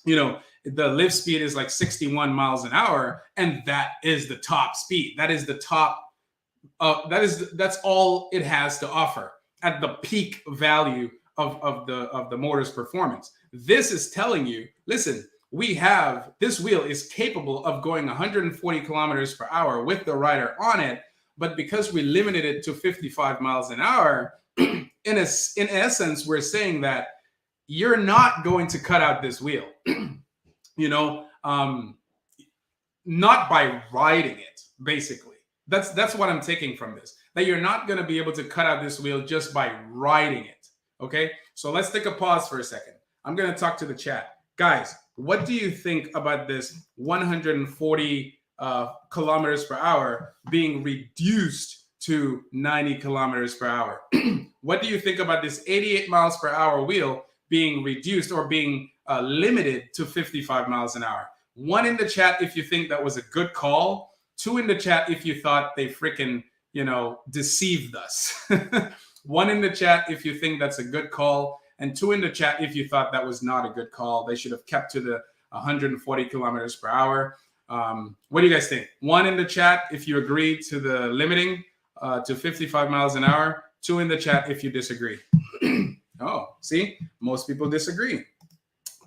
S1: the lift speed is like 61 miles an hour, and that is the top speed. That is the top. That's all it has to offer at the peak value of the motor's performance. This is telling you, listen, this wheel is capable of going 140 kilometers per hour with the rider on it, but because we limited it to 55 miles an hour, in essence, we're saying that you're not going to cut out this wheel, not by riding it, basically. That's what I'm taking from this, that you're not going to be able to cut out this wheel just by riding it, okay? So let's take a pause for a second. I'm going to talk to the chat. Guys, what do you think about this 140 kilometers per hour being reduced to 90 kilometers per hour? What do you think about this 88 miles per hour wheel being reduced or being limited to 55 miles an hour? 1 in the chat if you think that was a good call. 2 in the chat if you thought they freaking, deceived us. 1 in the chat if you think that's a good call. And 2 in the chat if you thought that was not a good call. They should have kept to the 140 kilometers per hour. What do you guys think? 1 in the chat if you agree to the limiting to 55 miles an hour. 2 in the chat if you disagree. Oh, see? Most people disagree.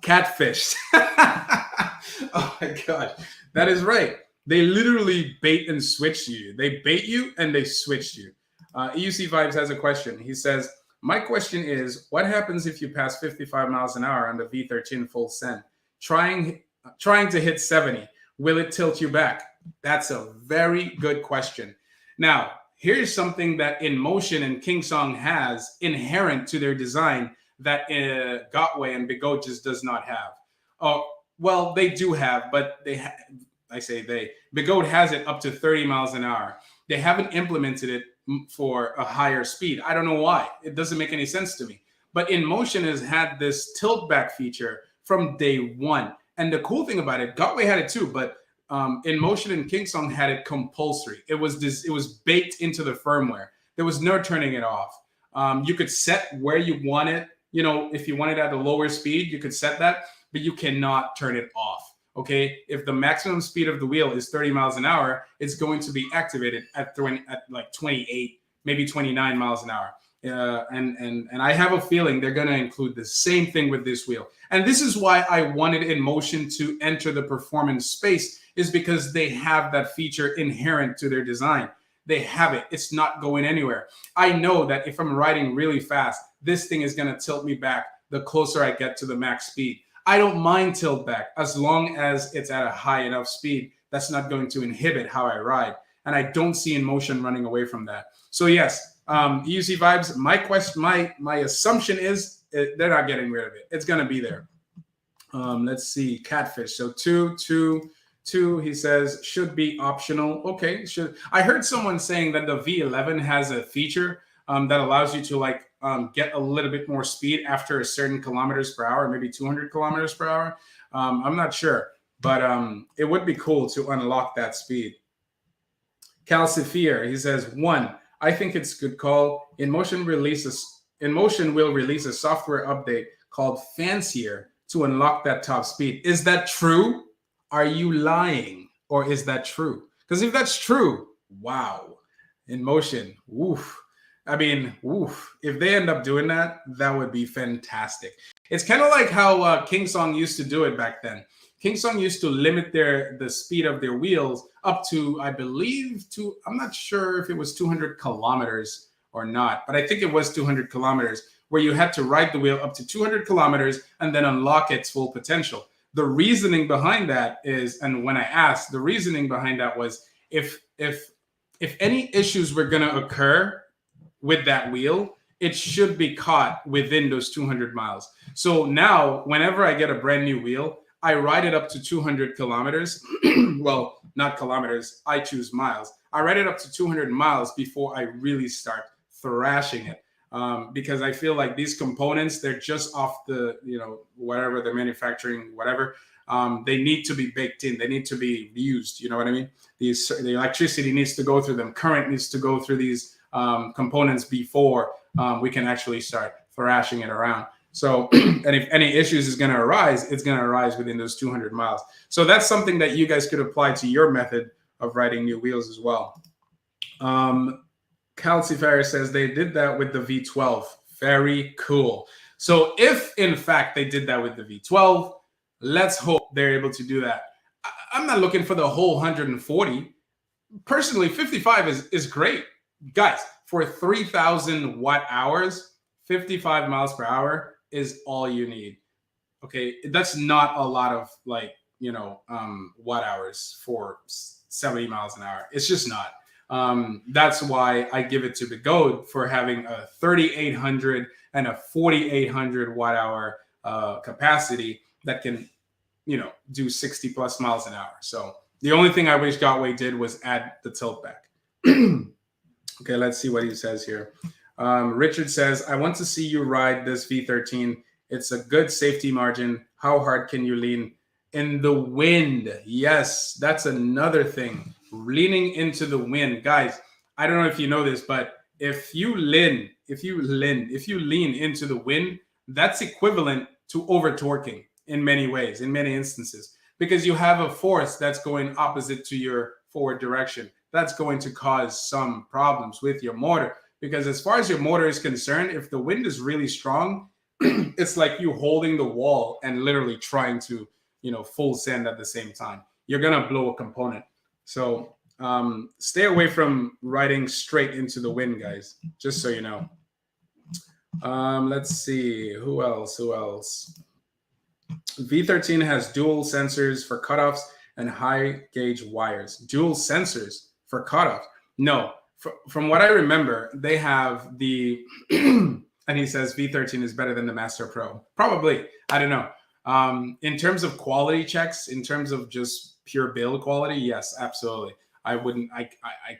S1: Catfish. Oh my God. That is right. They literally bait and switch you. They bait you and they switch you. EUC Vibes has a question. He says, my question is, what happens if you pass 55 miles an hour on the V13 full send? Trying to hit 70, will it tilt you back? That's a very good question. Now, here's something that Inmotion and Kingsong has inherent to their design that Gotway and Begode just does not have. Oh, well, they do have, but I say they. Begode has it up to 30 miles an hour. They haven't implemented it for a higher speed. I don't know why. It doesn't make any sense to me. But Inmotion has had this tilt back feature from day one. And the cool thing about it, Gotway had it too, but Inmotion and Kingsong had it compulsory. It was baked into the firmware. There was no turning it off. You could set where you want it. You know, if you want it at a lower speed, you could set that, but you cannot turn it off. Okay, if the maximum speed of the wheel is 30 miles an hour, it's going to be activated at like 28, maybe 29 miles an hour. And I have a feeling they're going to include the same thing with this wheel. And this is why I wanted Inmotion to enter the performance space, is because they have that feature inherent to their design. They have it. It's not going anywhere. I know that if I'm riding really fast, this thing is going to tilt me back the closer I get to the max speed. I don't mind tilt back as long as it's at a high enough speed. That's not going to inhibit how I ride. And I don't see Inmotion running away from that. So yes, EUC vibes. My assumption is they're not getting rid of it. It's going to be there. Let's see, Catfish. So two, he says, should be optional. Okay, should. I heard someone saying that the V11 has a feature that allows you to like get a little bit more speed after a certain kilometers per hour, maybe 200 kilometers per hour. I'm not sure, but it would be cool to unlock that speed. Calcifier, he says, 1, I think it's a good call. Inmotion will release a software update called Fancier to unlock that top speed. Is that true? Are you lying? Or is that true? Because if that's true, wow. Inmotion, woof. I mean, woof. If they end up doing that, that would be fantastic. It's kind of like how Kingsong used to do it back then. Kingsong used to limit the speed of their wheels up to, I believe, I'm not sure if it was 200 kilometers or not, but I think it was 200 kilometers, where you had to ride the wheel up to 200 kilometers and then unlock its full potential. The reasoning behind that is, and when I asked, the reasoning behind that was if any issues were going to occur with that wheel, it should be caught within those 200 miles. So now, whenever I get a brand new wheel, I ride it up to 200 kilometers. Well, not kilometers, I choose miles. I ride it up to 200 miles before I really start thrashing it. Because I feel like these components, they're just off the, whatever they're manufacturing, whatever. They need to be baked in. They need to be used. You know what I mean? The electricity needs to go through them. Current needs to go through these components before we can actually start thrashing it around. So, and if any issues is going to arise, it's going to arise within those 200 miles. So that's something that you guys could apply to your method of riding new wheels as well. Calcifier says they did that with the V12. Very cool. So if in fact they did that with the V12, let's hope they're able to do that. I'm not looking for the whole 140. Personally, 55 is great. Guys, for 3,000 watt hours, 55 miles per hour is all you need. Okay, that's not a lot of watt hours for 70 miles an hour. It's just not. That's why I give it to Begode for having a 3,800 and a 4,800 watt hour capacity that can, do 60 plus miles an hour. So the only thing I wish Gotway did was add the tilt back. Okay, let's see what he says here. Richard says, I want to see you ride this V13. It's a good safety margin. How hard can you lean? In the wind. Yes, that's another thing. Leaning into the wind. Guys, I don't know if you know this, but if you lean into the wind, that's equivalent to over torquing in many ways, in many instances, because you have a force that's going opposite to your forward direction. That's going to cause some problems with your motor, because as far as your motor is concerned, if the wind is really strong, it's like you holding the wall and literally trying to, full send at the same time. You're going to blow a component. So stay away from riding straight into the wind, guys, just so you know. Let's see. Who else? V13 has dual sensors for cutoffs and high gauge wires. Dual sensors for cutoffs? No, from what I remember, they have the, and he says V13 is better than the Master Pro. Probably. I don't know. In terms of quality checks, in terms of just pure build quality, yes, absolutely. I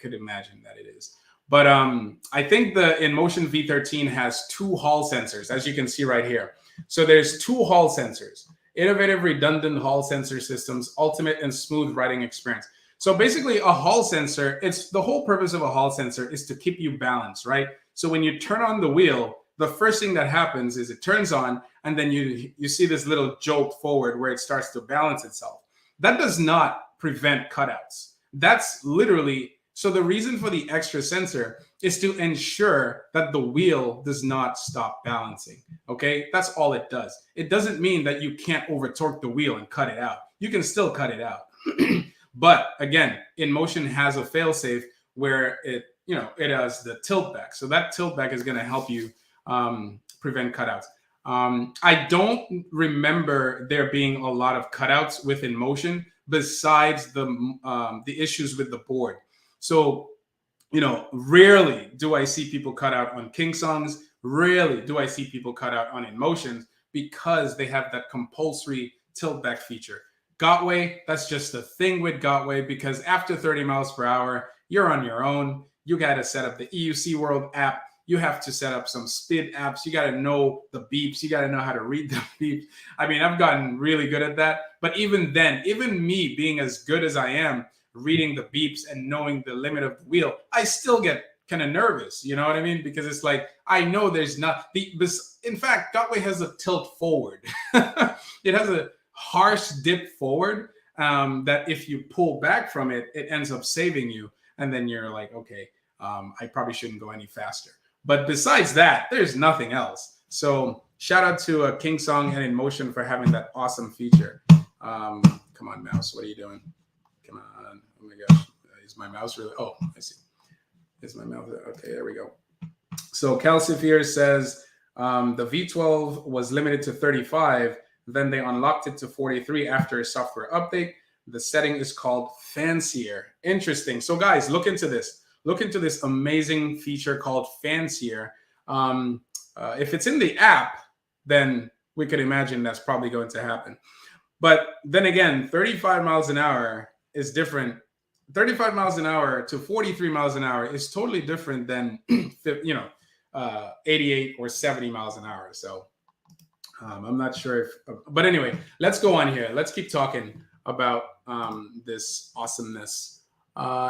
S1: could imagine that it is. But I think the Inmotion V13 has 2 Hall sensors, as you can see right here. So there's 2 Hall sensors. Innovative, redundant Hall sensor systems, ultimate and smooth riding experience. So basically a Hall sensor, it's the whole purpose of a Hall sensor is to keep you balanced, right? So when you turn on the wheel, the first thing that happens is it turns on and then you see this little jolt forward where it starts to balance itself. That does not prevent cutouts. That's literally, so the reason for the extra sensor is to ensure that the wheel does not stop balancing, okay? That's all it does. It doesn't mean that you can't over torque the wheel and cut it out. You can still cut it out. But again, Inmotion has a failsafe where it has the tilt back. So that tilt back is going to help you prevent cutouts. I don't remember there being a lot of cutouts with Inmotion besides the issues with the board. So, rarely do I see people cut out on King Songs. Rarely do I see people cut out on Inmotions because they have that compulsory tilt back feature. Gotway, that's just a thing with Gotway because after 30 miles per hour, you're on your own. You got to set up the EUC World app. You have to set up some SPID apps. You got to know the beeps. You got to know how to read the beeps. I mean, I've gotten really good at that. But even then, even me being as good as I am, reading the beeps and knowing the limit of the wheel, I still get kind of nervous. You know what I mean? Because it's like, I know there's not in fact, Gotway has a tilt forward. It has a harsh dip forward that if you pull back from it, it ends up saving you. And then you're like, okay, I probably shouldn't go any faster. But besides that, there's nothing else. So shout out to King Song and Inmotion for having that awesome feature. Come on, mouse. What are you doing? Come on. Oh my gosh. Is my mouse really? Oh, I see. Is my mouse? Okay, there we go. So Calcifier says the V12 was limited to 35. Then they unlocked it to 43 after a software update. The setting is called Fancier. Interesting. So guys, look into this. Look into this amazing feature called Fancier. If it's in the app, then we could imagine that's probably going to happen. But then again, 35 miles an hour is different. 35 miles an hour to 43 miles an hour is totally different than 88 or 70 miles an hour. So I'm not sure if, but anyway, let's go on here. Let's keep talking about this awesomeness.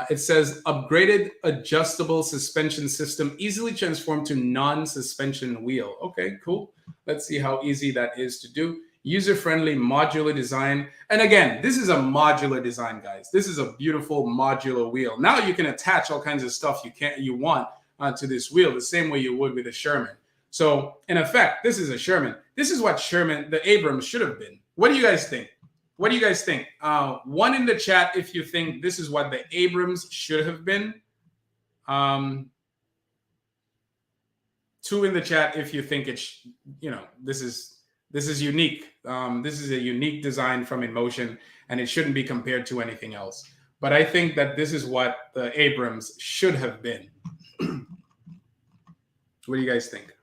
S1: It says upgraded adjustable suspension system easily transformed to non-suspension wheel. Okay, cool. Let's see how easy that is to do. User-friendly modular design. And again, this is a modular design, guys. This is a beautiful modular wheel. Now you can attach all kinds of stuff you want to this wheel the same way you would with a Sherman. So in effect, this is a Sherman. This is what the Abrams should have been. What do you guys think? What do you guys think? 1 in the chat if you think this is what the Abrams should have been. 2 in the chat if you think it's, this is unique. This is a unique design from Inmotion, and it shouldn't be compared to anything else. But I think that this is what the Abrams should have been. What do you guys think?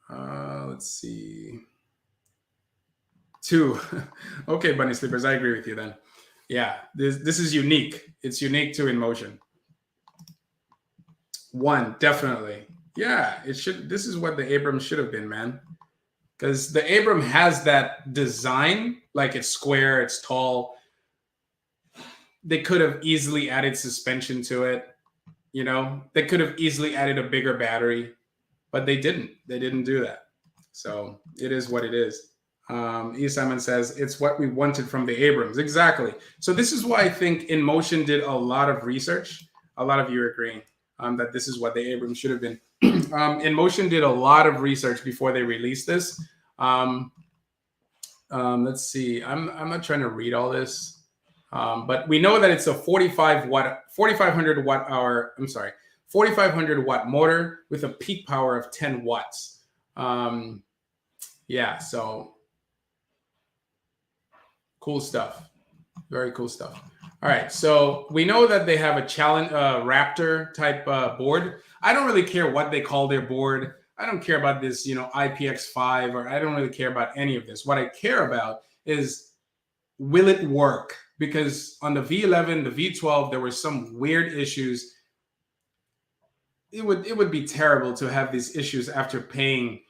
S1: Let's see. 2. Okay, Bunny Slippers, I agree with you then. Yeah, this is unique. It's unique to Inmotion. 1, definitely. Yeah, it should. This is what the Abrams should have been, man. Because the Abram has that design, like it's square, it's tall. They could have easily added suspension to it. They could have easily added a bigger battery, but they didn't. They didn't do that. So it is what it is. E. Simon says, it's what we wanted from the Abrams. Exactly. So this is why I think Inmotion did a lot of research. A lot of you are agreeing that this is what the Abrams should have been. Inmotion did a lot of research before they released this. Let's see. I'm not trying to read all this. But we know that it's a 4,500 watt motor with a peak power of 10 watts. Yeah, so cool stuff. Very cool stuff. All right, so we know that they have a challenge Raptor type board. I don't really care what they call their board. I don't care about this, IPX5, or I don't really care about any of this. What I care about is, will it work? Because on the V11, the V12, there were some weird issues. It would be terrible to have these issues after paying,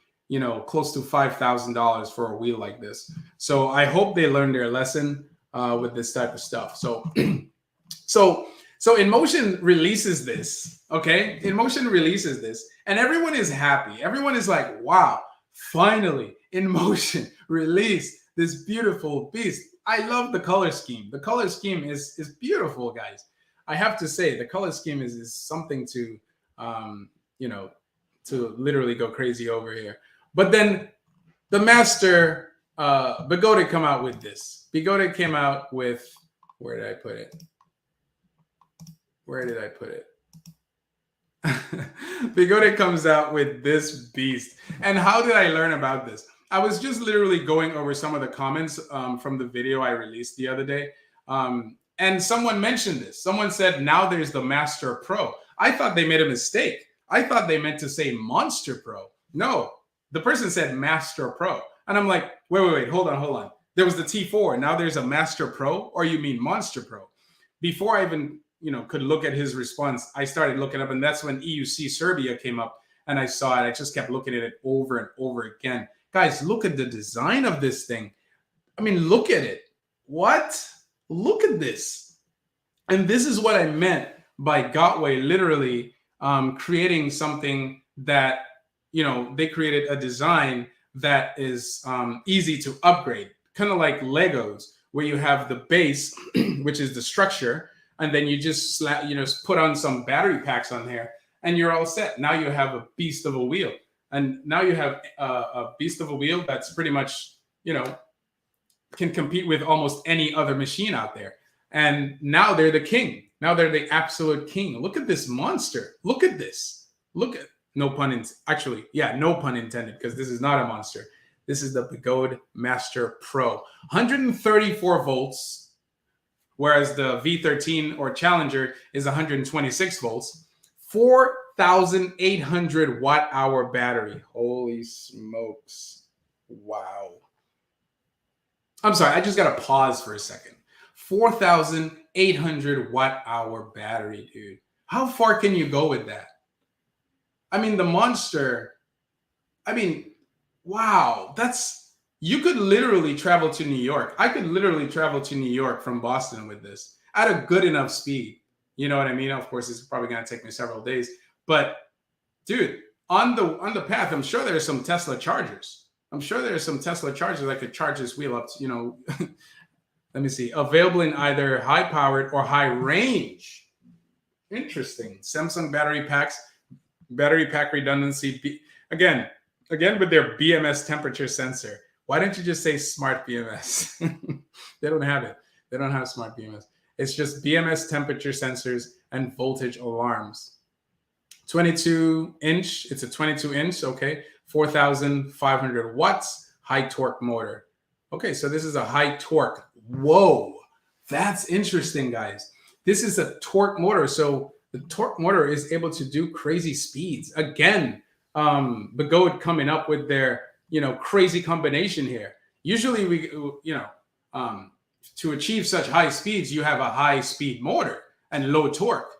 S1: close to $5,000 for a wheel like this. So I hope they learned their lesson with this type of stuff. So Inmotion releases this, okay? Inmotion releases this, and everyone is happy. Everyone is like, wow, finally, Inmotion released this beautiful beast. I love the color scheme. The color scheme is beautiful, guys. I have to say, the color scheme is something to, to literally go crazy over here. But then the master, Begode come out with this. Begode came out with, where did I put it? Begode comes out with this beast. And how did I learn about this? I was just literally going over some of the comments from the video I released the other day. And someone mentioned this. Someone said, now there's the Master Pro. I thought they made a mistake. I thought they meant to say Monster Pro. No, the person said Master Pro. And I'm like, wait, hold on. There was the T4. Now there's a Master Pro, or you mean Monster Pro? Before I even, could look at his response, I started looking up, and that's when EUC Serbia came up, and I saw it. I just kept looking at it over and over again. Guys, look at the design of this thing. I mean, look at it. What? Look at this. And this is what I meant by Gotway literally creating something that, they created a design that is easy to upgrade. Kind of like Legos, where you have the base, which is the structure, and then you just put on some battery packs on there, and you're all set. Now you have a beast of a wheel. And now you have a beast of a wheel that's pretty much, can compete with almost any other machine out there. And now they're the king. Now they're the absolute king. Look at this monster. Look at this. No pun intended, because this is not a monster. This is the Begode Master Pro. 134 volts, whereas the V13 or Challenger is 126 volts. 4,800 watt-hour battery. Holy smokes. Wow. I'm sorry, I just got to pause for a second. 4,800 watt-hour battery, dude. How far can you go with that? I mean, the Monster, wow. You could literally travel to New York. I could literally travel to New York from Boston with this at a good enough speed. You know what I mean? Of course, it's probably going to take me several days. But, dude, on the path, I'm sure there's some Tesla chargers. That could charge this wheel up to, let me see. Available in either high-powered or high-range. Interesting. Samsung battery packs, battery pack redundancy. Again, with their BMS temperature sensor. Why don't you just say smart BMS? They don't have it. They don't have smart BMS. It's just BMS temperature sensors and voltage alarms. 22-inch. It's a 22-inch, okay. 4,500 watts, high torque motor. Okay, so this is a high torque. Whoa, that's interesting, guys. This is a torque motor. So the torque motor is able to do crazy speeds. Again, Begode coming up with their, crazy combination here. Usually to achieve such high speeds, you have a high speed motor and low torque.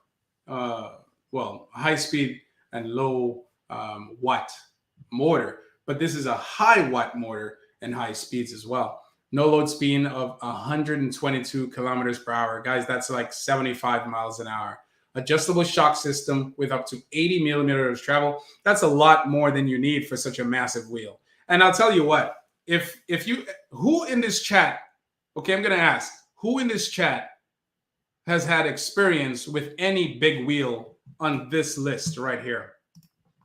S1: High speed and low watt motor, but this is a high watt motor and high speeds as well. No load speed of 122 kilometers per hour. Guys, that's like 75 miles an hour. Adjustable shock system with up to 80 millimeters of travel. That's a lot more than you need for such a massive wheel. And I'll tell you what, who in this chat, okay, I'm going to ask, who in this chat has had experience with any big wheel on this list right here?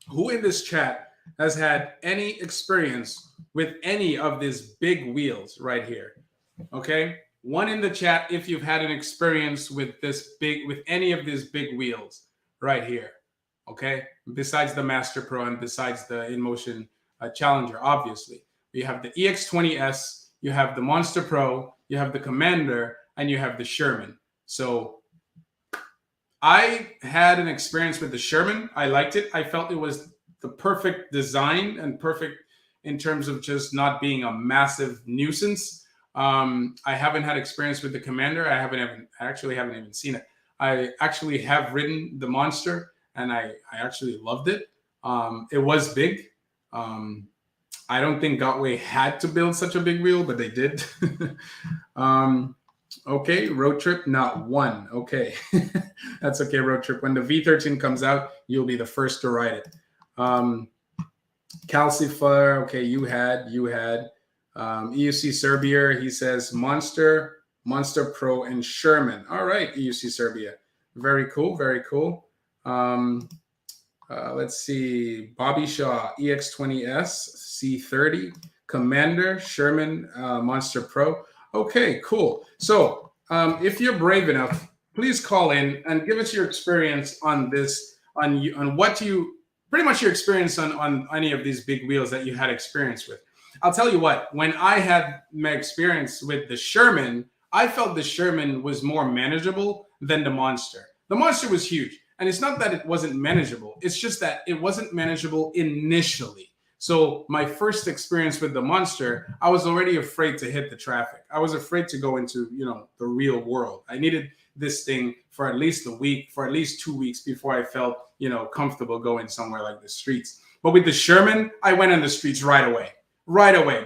S1: Who in this chat has had any experience with any of these big wheels right here? Okay, one in the chat if you've had an experience with any of these big wheels right here. Okay, besides the Master Pro and besides the Inmotion Challenger, obviously. You have the EX20S, you have the Monster Pro, you have the Commander, and you have the Sherman. So I had an experience with the Sherman. I liked it. I felt it was the perfect design and perfect in terms of just not being a massive nuisance. I haven't had experience with the Commander. I actually haven't even seen it. I actually have ridden the Monster, and I actually loved it. It was big. I don't think Gotway had to build such a big wheel, but they did. Okay, road trip, not one. Okay, that's okay, road trip. When the V13 comes out, you'll be the first to ride it. Calcifer, okay, you had. EUC Serbia, he says Monster Pro, and Sherman. All right, EUC Serbia. Very cool, very cool. Let's see, Bobby Shaw, EX20S, C30, Commander, Sherman, Monster Pro. Okay, cool. So if you're brave enough, please call in and give us your experience on this, on what you, pretty much your experience on any of these big wheels that you had experience with. I'll tell you what, when I had my experience with the Sherman, I felt the Sherman was more manageable than the Monster. The Monster was huge. And it's not that it wasn't manageable. It's just that it wasn't manageable initially. So my first experience with the Monster, I was already afraid to hit the traffic. I was afraid to go into, the real world. I needed this thing for at least a week, for at least 2 weeks before I felt, comfortable going somewhere like the streets. But with the Sherman, I went on the streets right away,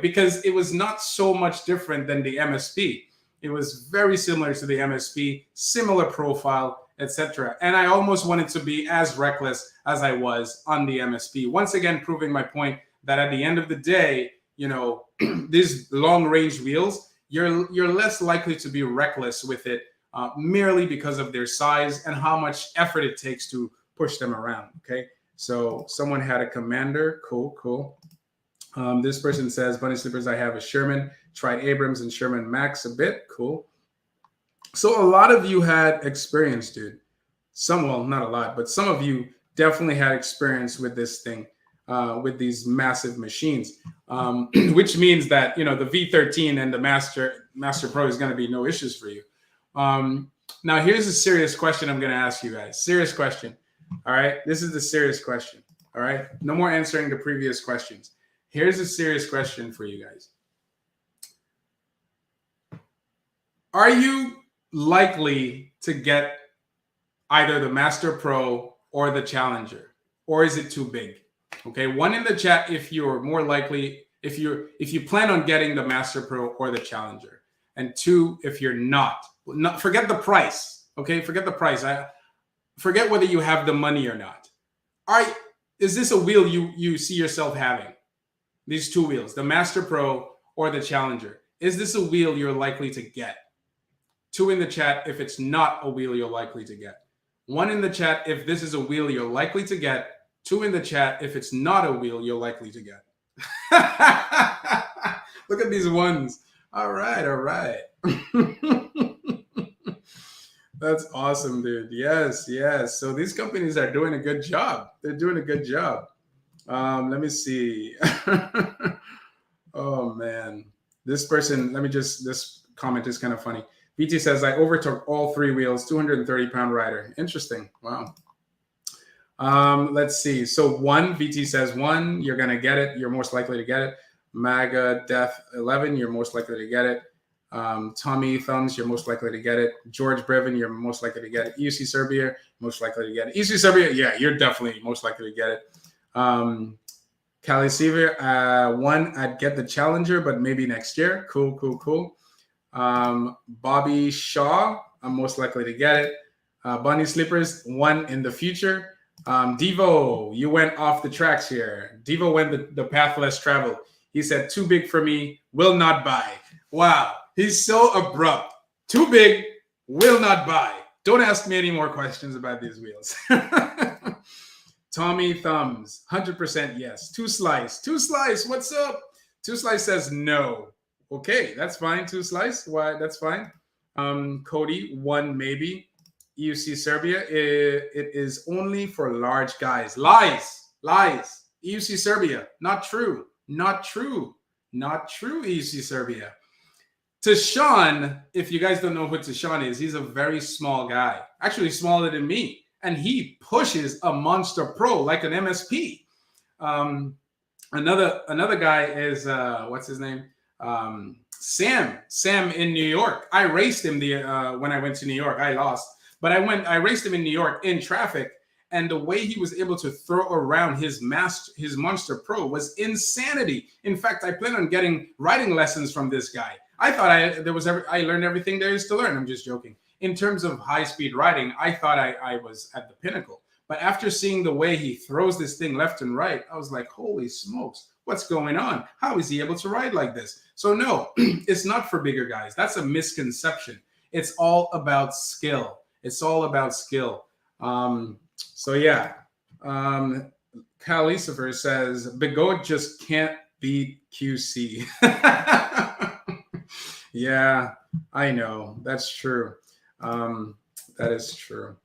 S1: because it was not so much different than the MSP. It was very similar to the MSP, similar profile, etc. And I almost wanted to be as reckless as I was on the MSP. Once again, proving my point that at the end of the day, these long range wheels, you're less likely to be reckless with it merely because of their size and how much effort it takes to push them around. Okay. So someone had a Commander. Cool. This person says, Bunny Slippers, I have a Sherman, tried Abrams and Sherman Max a bit. Cool. So a lot of you had experience, dude. Well, not a lot, but some of you definitely had experience with this thing, with these massive machines, which means that, the V13 and the Master Pro is going to be no issues for you. Now, here's a serious question I'm going to ask you guys. Serious question. All right. This is the serious question. All right. No more answering the previous questions. Here's a serious question for you guys. Are you likely to get either the Master Pro or the Challenger, or is it too big? Okay, one in the chat if you're more likely, if you plan on getting the Master Pro or the Challenger, and two if you're not. Forget the price. Okay, forget the price. Forget whether you have the money or not. Is this a wheel you see yourself having? These two wheels, the Master Pro or the Challenger. Is this a wheel you're likely to get? Two in the chat if it's not a wheel you're likely to get. One in the chat if this is a wheel you're likely to get. Two in the chat if it's not a wheel you're likely to get. Look at these ones. All right. That's awesome, dude. Yes. So these companies are doing a good job. They're doing a good job. Let me see. Oh, man. This comment is kind of funny. BT says, I overtook all three wheels, 230-pound rider. Interesting. Wow. Let's see. So one, VT says one, you're going to get it. You're most likely to get it. MAGA Death 11, you're most likely to get it. Tommy Thumbs, you're most likely to get it. George Brevin, you're most likely to get it. EUC Serbia, most likely to get it. EUC Serbia, yeah, you're definitely most likely to get it. Cali Seaver, one, I'd get the Challenger, but maybe next year. Cool. Bobby Shaw, I'm most likely to get it. Bunny Slippers, one in the future. Devo, you went off the tracks here. Devo went the path less traveled. He said, too big for me, will not buy. Wow, he's so abrupt. Too big, will not buy. Don't ask me any more questions about these wheels. Tommy Thumbs, 100% yes. Two Slice, what's up? Two Slice says no. Okay, that's fine. Two Slice, why? That's fine. Cody, one maybe. EUC Serbia, it is only for large guys. Lies. EUC Serbia, not true. EUC Serbia. Tashawn, if you guys don't know who Tashawn is, he's a very small guy, actually smaller than me. And he pushes a Monster Pro like an MSP. Another guy is, what's his name? Sam in New York. I raced him when I went to New York. I lost. But I raced him in New York in traffic. And the way he was able to throw around his Monster Pro was insanity. In fact, I plan on getting riding lessons from this guy. I thought I learned everything there is to learn. I'm just joking. In terms of high-speed riding, I thought I was at the pinnacle. But after seeing the way he throws this thing left and right, I was like, holy smokes, what's going on? How is he able to ride like this? So no, it's not for bigger guys. That's a misconception. It's all about skill. It's all about skill. So yeah, Cal Lucifer says, Begode just can't beat QC. Yeah, I know. That's true. That is true.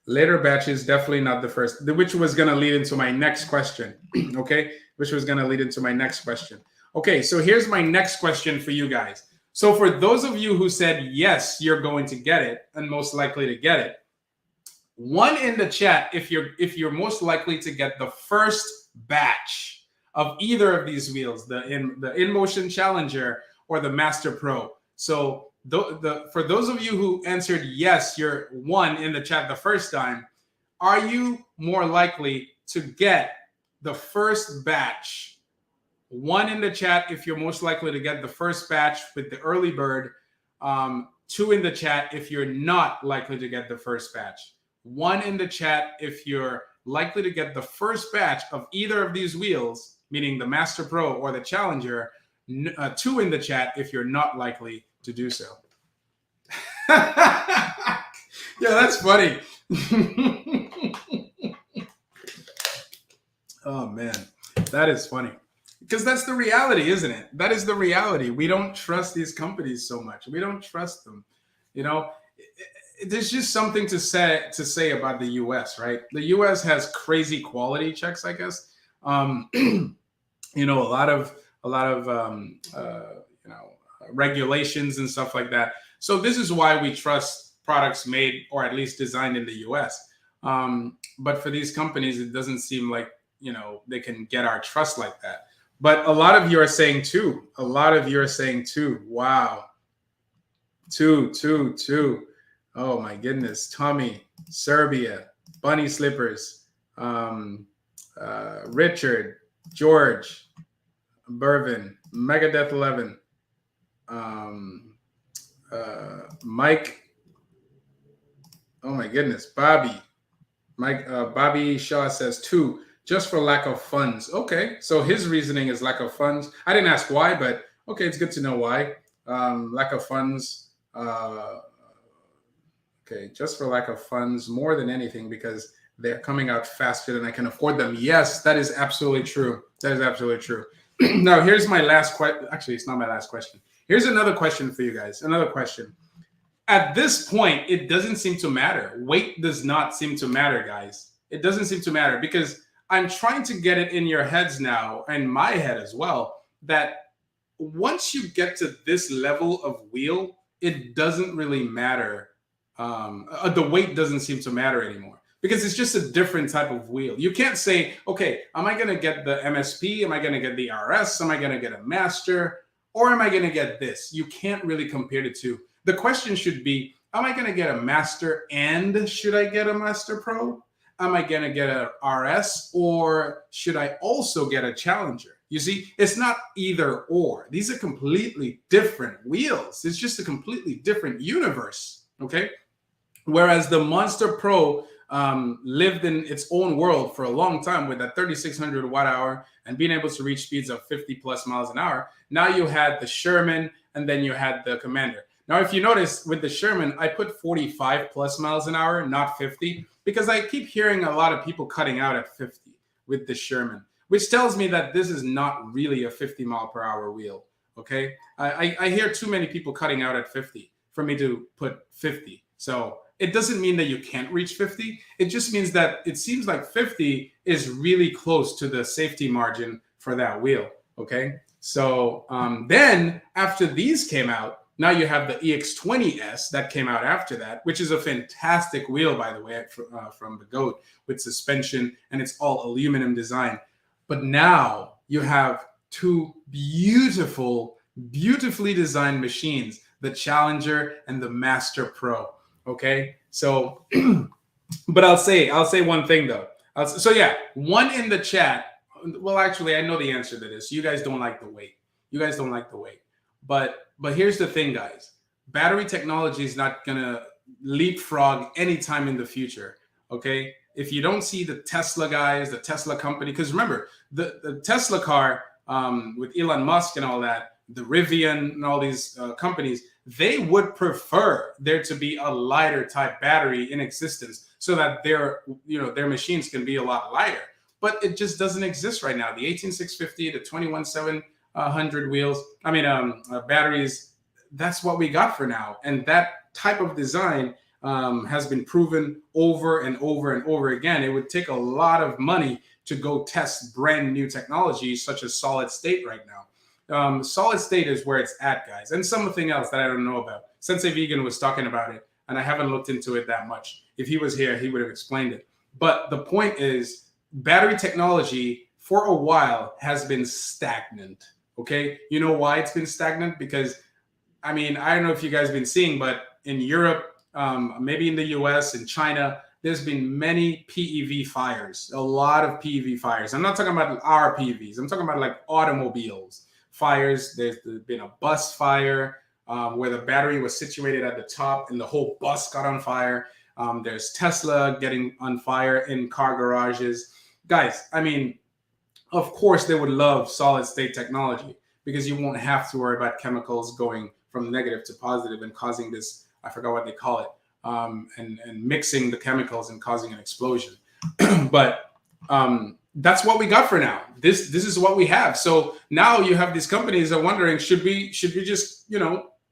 S1: Later batches, definitely not the first, which was going to lead into my next question. Okay, which was going to lead into my next question. Okay, so here's my next question for you guys. So for those of you who said, yes, you're going to get it and most likely to get it, one in the chat if you're most likely to get the first batch of either of these wheels, the Inmotion Challenger or the Master Pro. So for those of you who answered yes, you're one in the chat the first time, are you more likely to get the first batch? One in the chat if you're most likely to get the first batch with the early bird. Two in the chat if you're not likely to get the first batch. One in the chat if you're likely to get the first batch of either of these wheels, meaning the Master Pro or the Challenger. Two in the chat if you're not likely to do so. Yeah, that's funny. Oh man, that is funny. Because that's the reality, isn't it? That is the reality. We don't trust these companies so much. We don't trust them. You know, there's just something to say about the U.S., right? The U.S. has crazy quality checks, I guess. You know, a lot of regulations and stuff like that. So this is why we trust products made or at least designed in the U.S. But for these companies, it doesn't seem like, you know, they can get our trust like that. But a lot of you are saying two. A lot of you are saying two. Wow. Two. Oh my goodness. Tommy, Serbia, Bunny Slippers, Richard, George, Bervin, Megadeth 11, Mike. Oh my goodness. Bobby. Bobby Shaw says two. Just for lack of funds. Okay, so his reasoning is lack of funds. I didn't ask why, but okay, it's good to know why. Lack of funds. Okay, just for lack of funds more than anything because they're coming out faster than I can afford them. Yes, that is absolutely true. That is absolutely true. Now, here's my last question. Actually, it's not my last question. Here's another question for you guys. Another question. At this point, it doesn't seem to matter. Weight does not seem to matter, guys. It doesn't seem to matter because I'm trying to get it in your heads now, and my head as well, that once you get to this level of wheel, it doesn't really matter. The weight doesn't seem to matter anymore because it's just a different type of wheel. You can't say, okay, am I going to get the MSP? Am I going to get the RS? Am I going to get a Master? Or am I going to get this? You can't really compare the two. The question should be, am I going to get a Master and should I get a Master Pro? Am I going to get a RS or should I also get a Challenger? You see, it's not either or. These are completely different wheels. It's just a completely different universe, okay? Whereas the Monster Pro lived in its own world for a long time with that 3,600 watt hour and being able to reach speeds of 50 plus miles an hour. Now you had the Sherman and then you had the Commander. Now, if you notice with the Sherman, I put 45 plus miles an hour, not 50, because I keep hearing a lot of people cutting out at 50 with the Sherman, which tells me that this is not really a 50 mile per hour wheel. Okay. I hear too many people cutting out at 50 for me to put 50. So it doesn't mean that you can't reach 50. It just means that it seems like 50 is really close to the safety margin for that wheel. Okay. So then after these came out, Now you have the EX20S that came out after that, which is a fantastic wheel, by the way, from Begode, with suspension, and it's all aluminum design. But now you have two beautifully designed machines, the Challenger and the Master Pro. Okay, so, but I'll say one thing though. So yeah, one in the chat. Well, actually, I know the answer to this. You guys don't like the weight. But here's the thing, guys. Battery technology is not gonna leapfrog anytime in the future. Okay, if you don't see the Tesla guys, the Tesla company, because remember the Tesla car with Elon Musk and all that, the Rivian and all these companies, they would prefer there to be a lighter type battery in existence so that their machines can be a lot lighter. But it just doesn't exist right now. The 18650, the 21700 wheels, batteries, that's what we got for now. And that type of design has been proven over and over and over again. It would take a lot of money to go test brand new technologies such as solid state right now. Solid state is where it's at, guys. And something else that I don't know about. Sensei Vegan was talking about it, and I haven't looked into it that much. If he was here, he would have explained it. But the point is, battery technology for a while has been stagnant. Okay, you know why it's been stagnant? Because, I don't know if you guys have been seeing, but in Europe, maybe in the US and China, there's been many PEV fires, a lot of PEV fires. I'm not talking about our PEVs. I'm talking about like automobiles fires. There's been a bus fire where the battery was situated at the top and the whole bus got on fire. There's Tesla getting on fire in car garages. Guys, of course they would love solid state technology because you won't have to worry about chemicals going from negative to positive and causing this, I forgot what they call it, and mixing the chemicals and causing an explosion. But that's what we got for now. This is what we have. So now you have these companies that are wondering, should we just,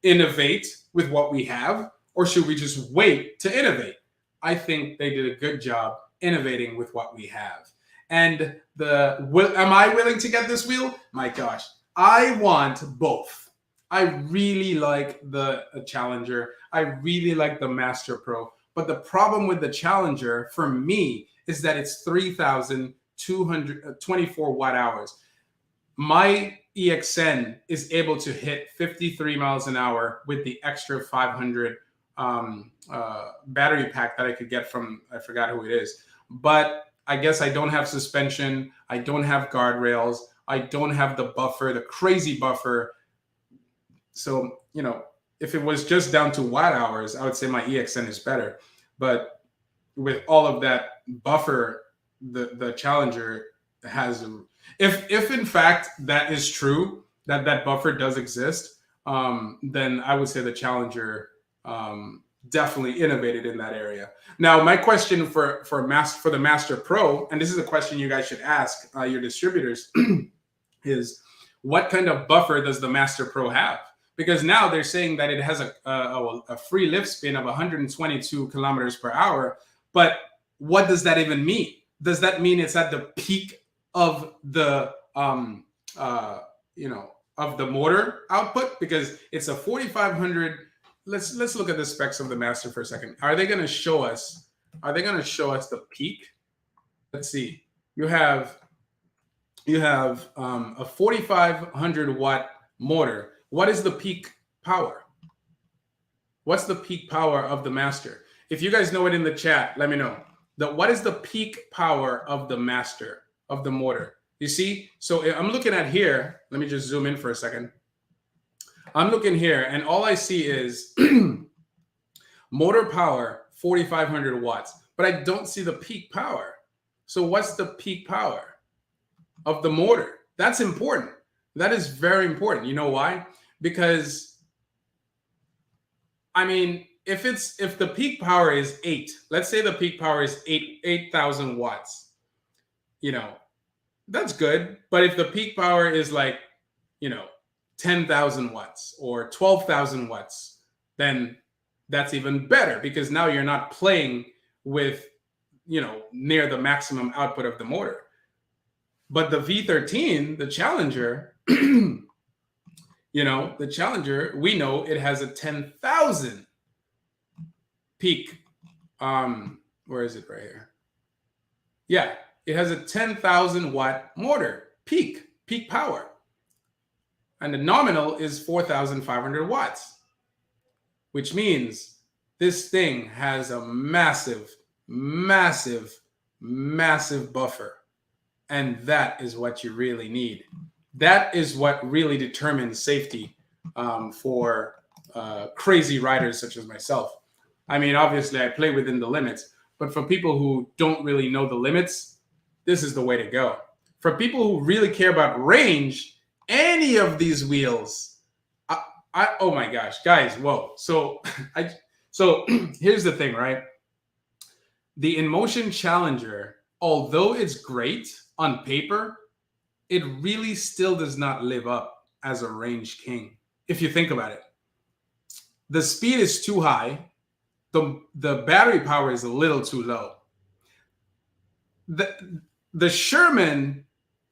S1: innovate with what we have, or should we just wait to innovate? I think they did a good job innovating with what we have. And am I willing to get this wheel? My gosh, I want both. I really like the Challenger. I really like the Master Pro. But the problem with the Challenger for me is that it's 3,224 watt hours. My EXN is able to hit 53 miles an hour with the extra 500 battery pack that I could get from, I forgot who it is. But I guess I don't have suspension. I don't have guardrails. I don't have the buffer, the crazy buffer. So, if it was just down to watt hours, I would say my EXN is better. But with all of that buffer, the Challenger has, if in fact that is true, that buffer does exist, then I would say the Challenger definitely innovated in that area. Now, my question for the Master Pro, and this is a question you guys should ask your distributors, is what kind of buffer does the Master Pro have? Because now they're saying that it has a free lift spin of 122 kilometers per hour. But what does that even mean? Does that mean it's at the peak of the of the motor output? Because it's a 4,500. Let's look at the specs of the Master for a second. Are they going to show us? The peak? Let's see. You have a 4,500 watt motor. What is the peak power? What's the peak power of the Master? If you guys know it in the chat, let me know. What is the peak power of the Master, of the motor? You see? So I'm looking at here. Let me just zoom in for a second. I'm looking here, and all I see is motor power, 4,500 watts. But I don't see the peak power. So what's the peak power of the motor? That's important. That is very important. You know why? Because, if the peak power is 8, let's say the peak power is 8,000 watts, that's good. But if the peak power is 10,000 watts or 12,000 watts, then that's even better, because now you're not playing with, near the maximum output of the motor. But the V13, the Challenger, You know, the Challenger, we know it has a 10,000 peak. Where is it right here? Yeah, it has a 10,000 watt motor, peak power. And the nominal is 4,500 watts, which means this thing has a massive, massive, massive buffer. And that is what you really need. That is what really determines safety for crazy riders such as myself. I mean, obviously, I play within the limits, but for people who don't really know the limits, this is the way to go. For people who really care about range, any of these wheels, oh my gosh, guys, whoa. So here's the thing, right? The Inmotion Challenger, although it's great on paper, it really still does not live up as a range king. If you think about it, the speed is too high. The battery power is a little too low. The Sherman,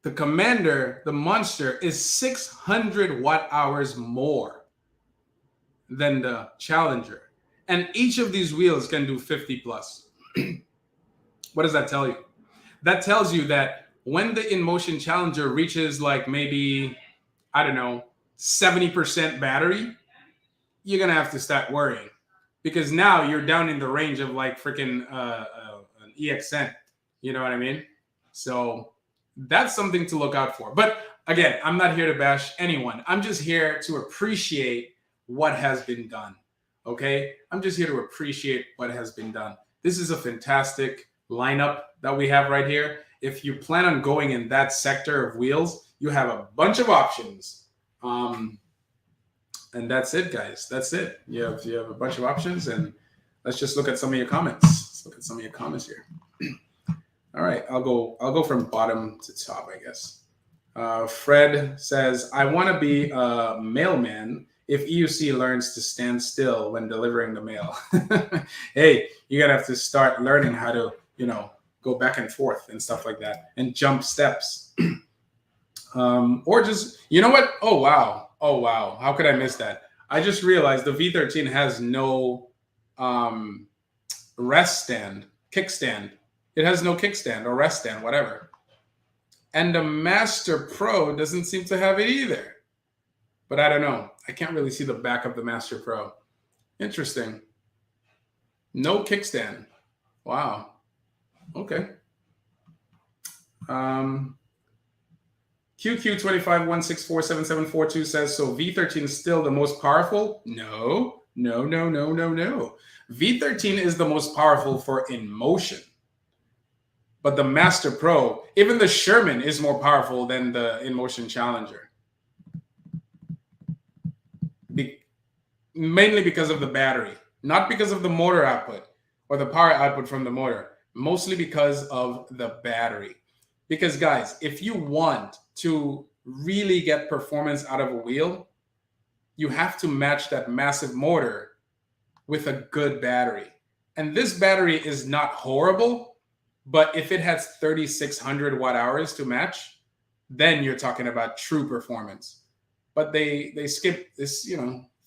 S1: the Commander, the Monster is 600 watt hours more than the Challenger. And each of these wheels can do 50 plus. What does that tell you? That tells you that when the Inmotion Challenger reaches like maybe, I don't know, 70% battery, you're going to have to start worrying. Because now you're down in the range of like freaking an EXN. You know what I mean? So that's something to look out for. But again, I'm not here to bash anyone. I'm just here to appreciate what has been done. Okay? I'm just here to appreciate what has been done. This is a fantastic lineup that we have right here. If you plan on going in that sector of wheels, you have a bunch of options. And that's it, guys. That's it. You have a bunch of options, and let's just look at some of your comments. Let's look at some of your comments here. All right, I'll go from bottom to top, I guess. Fred says, I want to be a mailman if EUC learns to stand still when delivering the mail. Hey, you're gonna have to start learning how to, go back and forth and stuff like that, and jump steps. Or just, you know what? Oh wow, how could I miss that? I just realized the V13 has no rest stand, kickstand. It has no kickstand or rest stand, whatever. And the Master Pro doesn't seem to have it either. But I don't know. I can't really see the back of the Master Pro. Interesting. No kickstand. Wow. Okay. QQ2516477742 says, so V13 is still the most powerful? No. V13 is the most powerful for Inmotion. But the Master Pro, even the Sherman is more powerful than the Inmotion Challenger. Mainly because of the battery, not because of the motor output or the power output from the motor, mostly because of the battery. Because guys, if you want to really get performance out of a wheel, you have to match that massive motor with a good battery. And this battery is not horrible, but if it has 3,600 watt hours to match, then you're talking about true performance. But they skip this,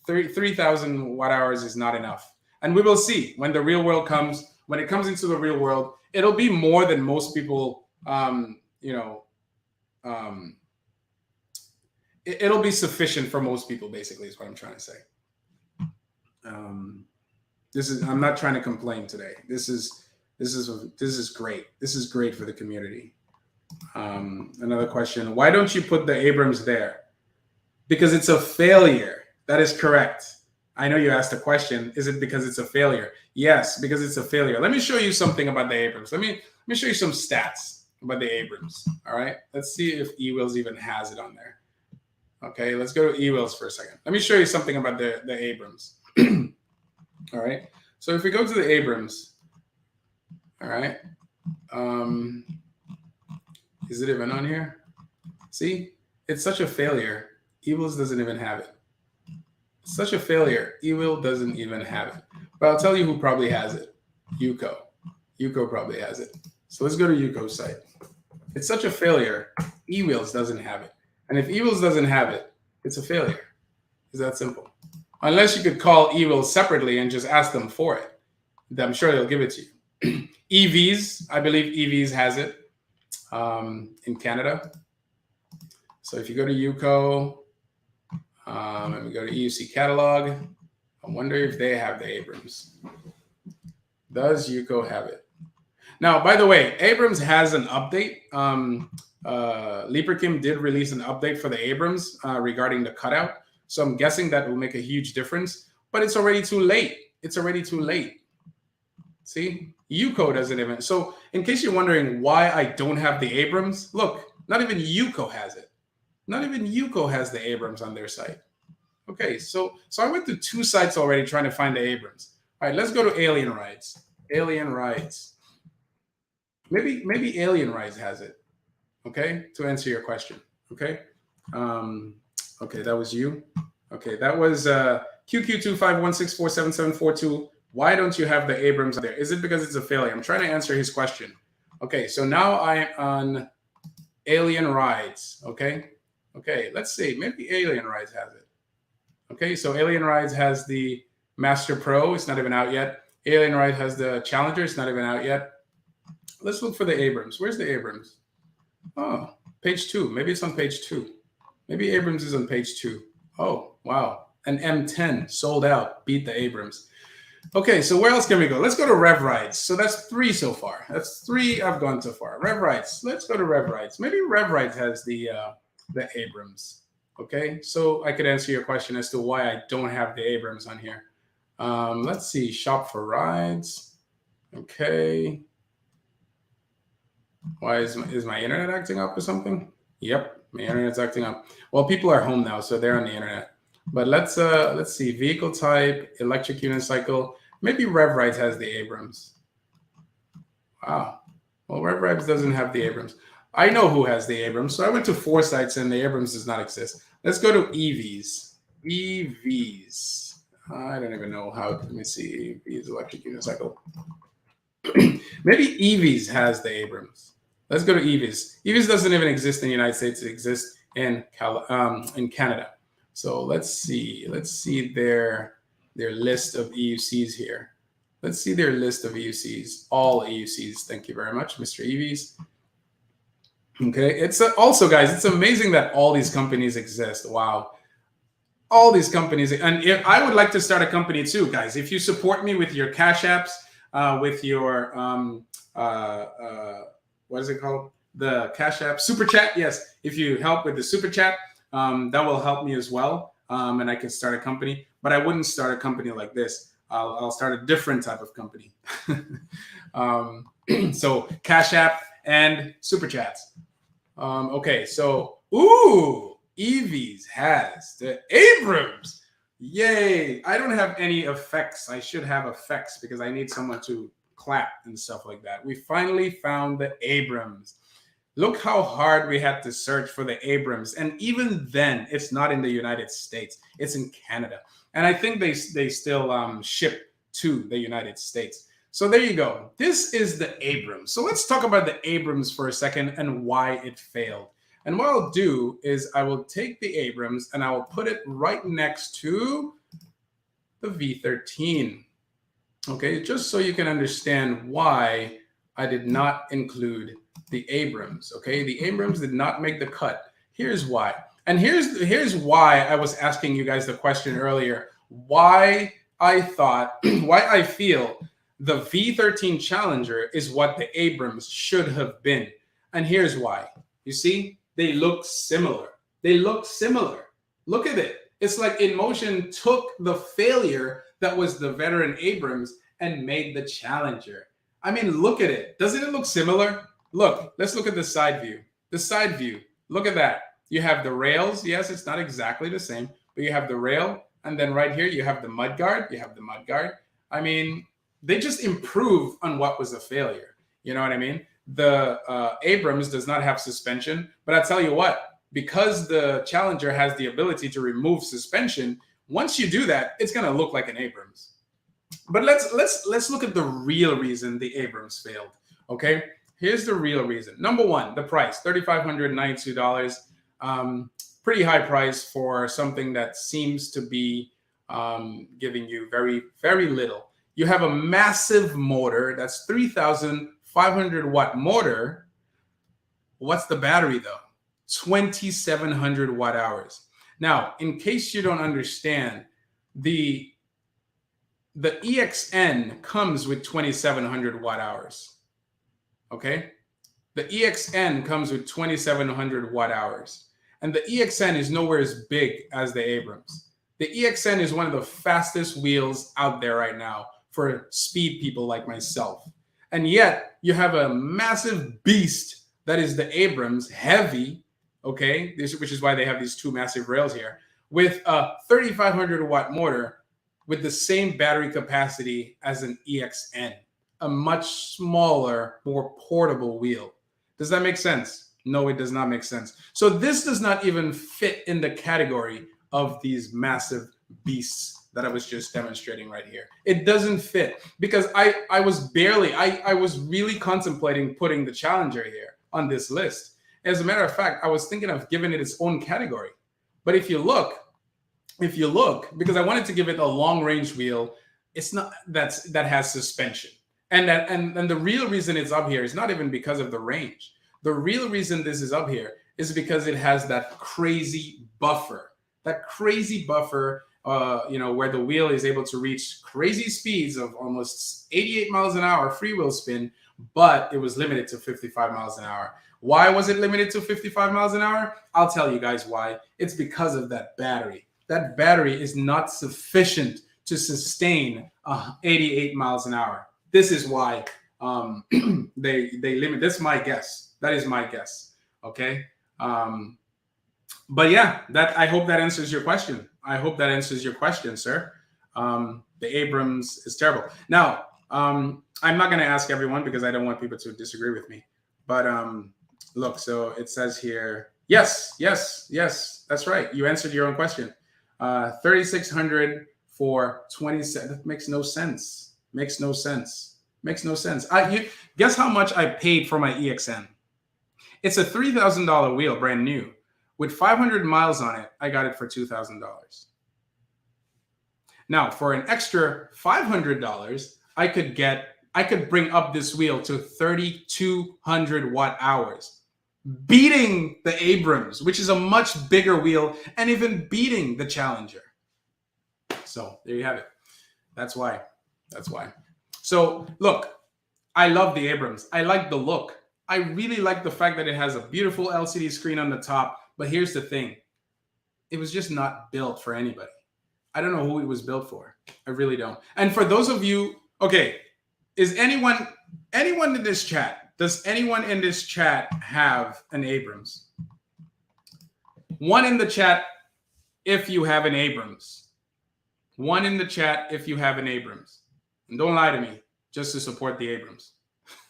S1: 3,000 watt hours is not enough. And we will see when the real world comes, when it comes into the real world, it'll be more than most people, it'll be sufficient for most people, basically, is what I'm trying to say. I'm not trying to complain today. This is great. This is great for the community. Another question. Why don't you put the Abrams there? Because it's a failure. That is correct. I know you asked a question. Is it because it's a failure? Yes, because it's a failure. Let me show you something about the Abrams. Let me show you some stats about the Abrams. All right. Let's see if Ewheels even has it on there. Okay, let's go to Ewheels for a second. Let me show you something about the Abrams. All right. So if we go to the Abrams, all right. Is it even on here? See, it's such a failure. Ewheels doesn't even have it. It's such a failure. Ewheel doesn't even have it. But I'll tell you who probably has it. UCO. UCO probably has it. So let's go to UCO's site. It's such a failure. Ewheels doesn't have it. And if Ewheels doesn't have it, it's a failure. It's that simple. Unless you could call Ewheels separately and just ask them for it. I'm sure they'll give it to you. EVs, I believe EVs has it in Canada. So if you go to UCO and we go to EUC catalog, I wonder if they have the Abrams. Does UCO have it? Now, by the way, Abrams has an update. Leaperkim did release an update for the Abrams regarding the cutout. So I'm guessing that will make a huge difference, but it's already too late. It's already too late. See, UCO doesn't even. So in case you're wondering why I don't have the Abrams, look, not even UCO has it. Not even UCO has the Abrams on their site. Okay, so I went to 2 sites already trying to find the Abrams. All right, let's go to Alien Rides. Alien Rides. Maybe Alien Rides has it. Okay, to answer your question. Okay. Okay, that was you. Okay, that was QQ251647742. Why don't you have the Abrams there? Is it because it's a failure? I'm trying to answer his question. Okay, so now I'm on Alien Rides. Okay, let's see. Maybe Alien Rides has it. Okay, so Alien Rides has the Master Pro. It's not even out yet. Alien Ride has the Challenger. It's not even out yet. Let's look for the Abrams. Where's the Abrams? Oh, page 2. Maybe it's on page 2. Maybe Abrams is on page 2. Oh, wow. An M10 sold out. Beat the Abrams. Okay, so where else can we go? Let's go to Rev Rides. So that's 3 so far. That's 3 I've gone so far. Rev Rides. Let's go to Rev Rides. Maybe Rev Rides has the Abrams. Okay, so I could answer your question as to why I don't have the Abrams on here. Let's see. Shop for Rides. Okay. Why is my internet acting up or something? Yep, my internet's acting up. Well, people are home now, so they're on the internet. But let's see. Vehicle type, electric unicycle. Maybe Rev Rides has the Abrams. Wow. Well, Rev Rides doesn't have the Abrams. I know who has the Abrams. So I went to 4 sites and the Abrams does not exist. Let's go to EVs. EVs. I don't even know how. Let me see. EVs, electric unicycle. Maybe EVs has the Abrams. Let's go to EVs. EVs doesn't even exist in the United States. It exists in Canada. So let's see. Let's see their list of EUCs here. Let's see their list of EUCs. All EUCs. Thank you very much, Mr. EVs. Okay. It's also, guys, it's amazing that all these companies exist. Wow. All these companies. And if I would like to start a company too, guys. If you support me with your Cash Apps, with your what is it called? The Cash App Super Chat. Yes, if you help with the Super Chat, that will help me as well, and I can start a company. But I wouldn't start a company like this. I'll start a different type of company. So Cash App and Super Chats. Okay, so EVs has the Abrams. Yay! I don't have any effects. I should have effects because I need someone to clap and stuff like that. We finally found the Abrams. Look how hard we had to search for the Abrams. And even then, it's not in the United States. It's in Canada. And I think they still ship to the United States. So there you go. This is the Abrams. So let's talk about the Abrams for a second and why it failed. And what I'll do is I will take the Abrams and I will put it right next to the V13. Okay, just so you can understand why I did not include the Abrams. Okay, the Abrams did not make the cut. Here's why. And here's why I was asking you guys the question earlier. Why I feel the V13 Challenger is what the Abrams should have been. And here's why. You see? They look similar. They look similar. Look at it. It's like Inmotion took the failure that was the veteran Abrams and made the Challenger. I mean, look at it. Doesn't it look similar? Look, let's look at the side view. The side view. Look at that. You have the rails. Yes, it's not exactly the same, but you have the rail. And then right here, you have the mudguard. You have the mudguard. I mean, they just improve on what was a failure. You know what I mean? The Abrams does not have suspension, but I tell you what, because the Challenger has the ability to remove suspension, once you do that, it's going to look like an Abrams. But let's look at the real reason the Abrams failed. Okay, here's the real reason. Number one, the price, $3,592. pretty high price for something that seems to be giving you very, very little. You have a massive motor that's 3,500 watt motor. What's the battery though? 2,700 watt hours. Now, in case you don't understand, the EXN comes with 2,700 watt hours. Okay? The EXN comes with 2,700 watt hours. And the EXN is nowhere as big as the Abrams. The EXN is one of the fastest wheels out there right now for speed people like myself. And yet you have a massive beast that is the Abrams, heavy, okay, which is why they have these two massive rails here, with a 3,500 watt motor with the same battery capacity as an EXN, a much smaller, more portable wheel. Does that make sense? No, it does not make sense. So this does not even fit in the category of these massive beasts that I was just demonstrating right here. It doesn't fit because I was really contemplating putting the Challenger here on this list. As a matter of fact, I was thinking of giving it its own category. But if you look, because I wanted to give it a long range wheel, it's not that has suspension. And the real reason it's up here is not even because of the range. The real reason this is up here is because it has that crazy buffer. That crazy buffer, where the wheel is able to reach crazy speeds of almost 88 miles an hour freewheel spin, but it was limited to 55 miles an hour. Why was it limited to 55 miles an hour? I'll tell you guys why. It's because of that battery. That battery is not sufficient to sustain 88 miles an hour. This is why they limit. That's my guess. That is my guess. Okay. But yeah, I hope that answers your question. I hope that answers your question, sir. The Abrams is terrible. Now, I'm not going to ask everyone because I don't want people to disagree with me. But look, so it says here, yes, that's right. You answered your own question. 3,600 for 27. That makes no sense. Makes no sense. Guess how much I paid for my EXN? It's a $3,000 wheel, brand new. With 500 miles on it, I got it for $2,000. Now, for an extra $500, I could bring up this wheel to 3,200 watt hours, beating the Abrams, which is a much bigger wheel, and even beating the Challenger. So there you have it. That's why. So look, I love the Abrams. I like the look. I really like the fact that it has a beautiful LCD screen on the top. But here's the thing. It was just not built for anybody. I don't know who it was built for. I really don't. And for those of you, okay, is anyone in this chat, does anyone in this chat have an Abrams? One in the chat if you have an Abrams. One in the chat if you have an Abrams. And don't lie to me, just to support the Abrams.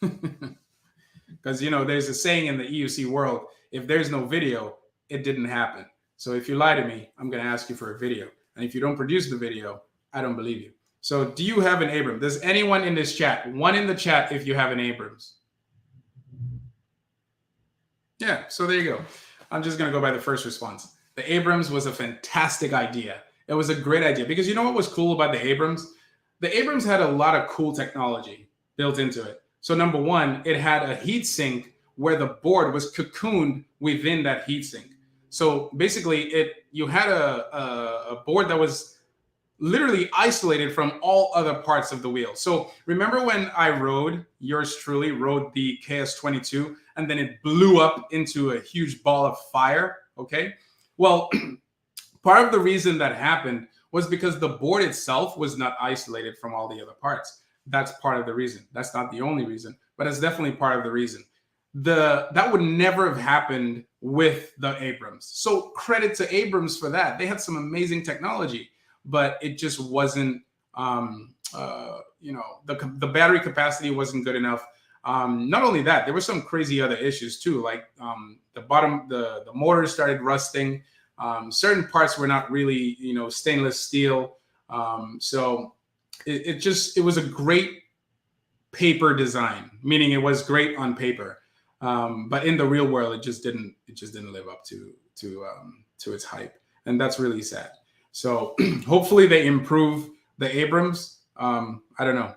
S1: Because, there's a saying in the EUC world, if there's no video, it didn't happen. So if you lie to me, I'm going to ask you for a video. And if you don't produce the video, I don't believe you. So do you have an Abrams? Does anyone in this chat, one in the chat if you have an Abrams? Yeah, so there you go. I'm just going to go by the first response. The Abrams was a fantastic idea. It was a great idea because you know what was cool about the Abrams? The Abrams had a lot of cool technology built into it. So number one, it had a heat sink where the board was cocooned within that heat sink. So basically, you had a board that was literally isolated from all other parts of the wheel. So remember when yours truly rode the KS22, and then it blew up into a huge ball of fire, okay? Well, part of the reason that happened was because the board itself was not isolated from all the other parts. That's part of the reason. That's not the only reason, but it's definitely part of the reason. That would never have happened with the Abrams. So credit to Abrams for that. They had some amazing technology, but it just wasn't, the battery capacity wasn't good enough. Not only that, there were some crazy other issues too, like the motors started rusting. Certain parts were not really, stainless steel. So it was a great paper design, meaning it was great on paper. But in the real world, it just didn't live up to to its hype, and that's really sad. So hopefully they improve the Abrams. I don't know.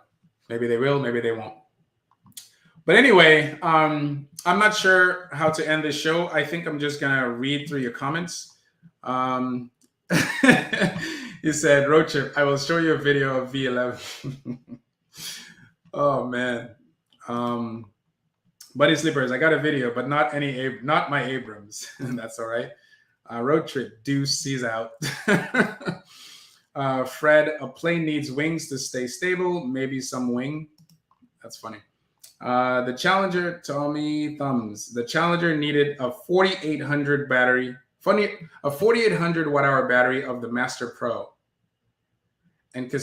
S1: Maybe they will, maybe they won't. But anyway, I'm not sure how to end this show. I think I'm just gonna read through your comments. You said, road trip, I will show you a video of V11. Oh man. Buddy Slippers, I got a video, but not my Abrams. That's all right. Road trip, Deuce sees out. Fred, a plane needs wings to stay stable, maybe some wing. That's funny. The Challenger, Tommy Thumbs. The Challenger needed a 4800 battery, a 4800 watt-hour battery of the Master Pro, and a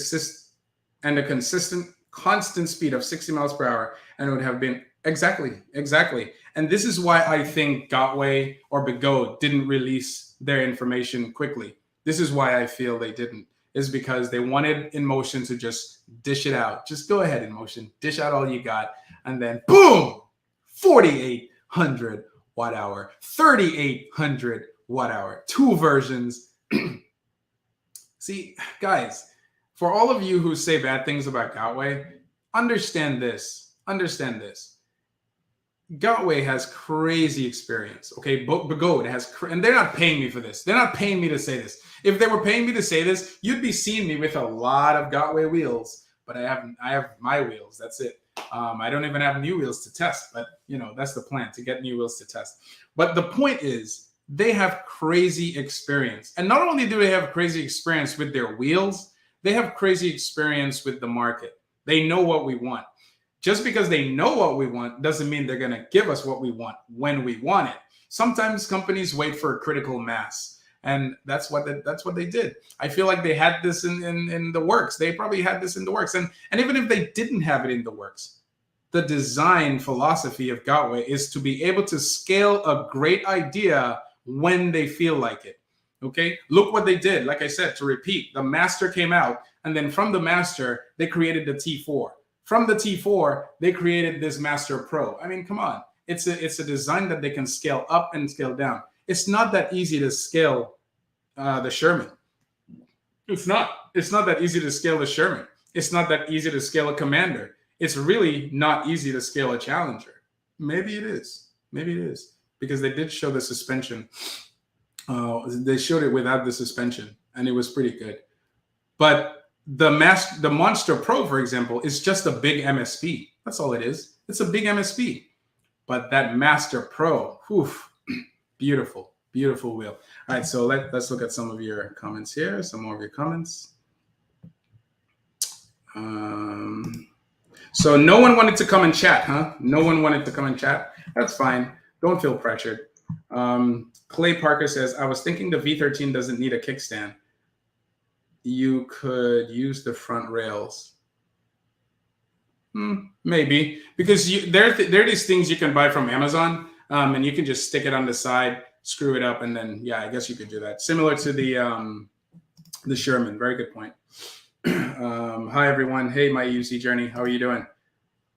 S1: constant speed of 60 miles per hour, and it would have been exactly. And this is why I think Gotway or Begode didn't release their information quickly. This is why I feel they didn't. Is because they wanted Inmotion to just dish it out. Just go ahead, Inmotion, dish out all you got, and then boom, 4800 watt hour, 3800 watt hour, 2 versions. See, guys, for all of you who say bad things about Gotway, understand this. Gotway has crazy experience. Okay, Begode has, and they're not paying me for this. They're not paying me to say this. If they were paying me to say this, you'd be seeing me with a lot of Gotway wheels. But I have my wheels. That's it. I don't even have new wheels to test. But that's the plan, to get new wheels to test. But the point is, they have crazy experience, and not only do they have crazy experience with their wheels, they have crazy experience with the market. They know what we want. Just because they know what we want doesn't mean they're going to give us what we want when we want it. Sometimes companies wait for a critical mass, and that's what they did. I feel like they had this in the works. They probably had this in the works, and even if they didn't have it in the works, the design philosophy of Gotway is to be able to scale a great idea when they feel like it. Okay, look what they did. Like I said, to repeat, the Master came out, and then from the Master they created the T4. From the T4, they created this Master Pro. I mean, come on. It's a design that they can scale up and scale down. It's not that easy to scale the Sherman. It's not that easy to scale the Sherman. It's not that easy to scale a Commander. It's really not easy to scale a Challenger. Maybe it is. Because they did show the suspension. They showed it without the suspension, and it was pretty good. But the Monster Pro, for example, is just a big MSP. That's all it is. It's a big MSP. But that Master Pro, beautiful wheel. All right, so let's look at some of your comments here. Some more of your comments. So no one wanted to come and chat, huh? No one wanted to come and chat. That's fine. Don't feel pressured. Clay Parker says, I was thinking the V13 doesn't need a kickstand. You could use the front rails. Maybe, because there are these things you can buy from Amazon, and you can just stick it on the side, screw it up, and then I guess you could do that. Similar to the Sherman. Very good point. Hi everyone. Hey, my EUC journey. How are you doing?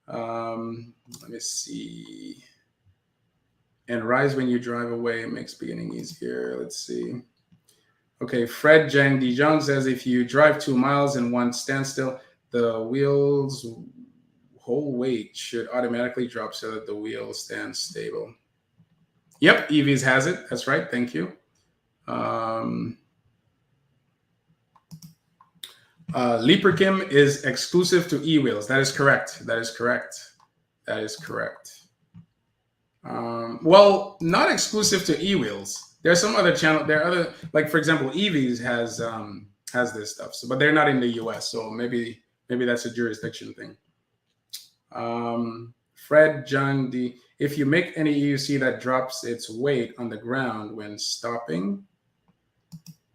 S1: Let me see. And rise when you drive away. It makes beginning easier. Let's see. Okay, Fred Jang Dijong says if you drive 2 miles in one standstill, the wheel's whole weight should automatically drop so that the wheel stands stable. Yep, EVs has it. That's right. Thank you. Leaperkim is exclusive to Ewheels. That is correct. Well, not exclusive to Ewheels. There's some other channel. There are other, like for example, EVs has this stuff. So, but they're not in the US. So maybe that's a jurisdiction thing. Fred John D. If you make any EUC that drops its weight on the ground when stopping,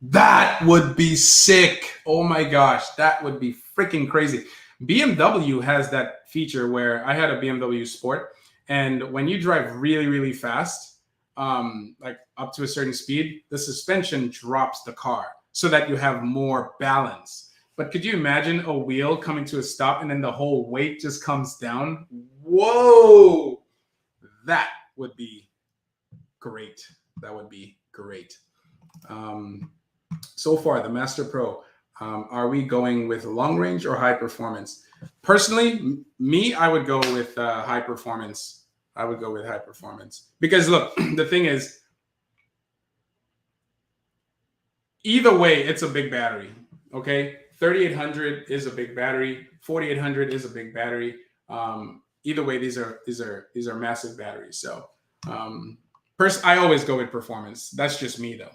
S1: that would be sick. Oh my gosh, that would be freaking crazy. BMW has that feature where I had a BMW Sport, and when you drive really, really fast, like up to a certain speed, the suspension drops the car so that you have more balance. But could you imagine a wheel coming to a stop and then the whole weight just comes down? Whoa! That would be great. So far, the Master Pro, are we going with long range or high performance? Personally, me, I would go with high performance. I would go with high performance because look, the thing is, either way, it's a big battery. Okay, 3800 is a big battery. 4800 is a big battery. Either way, these are massive batteries. So, I always go with performance. That's just me, though.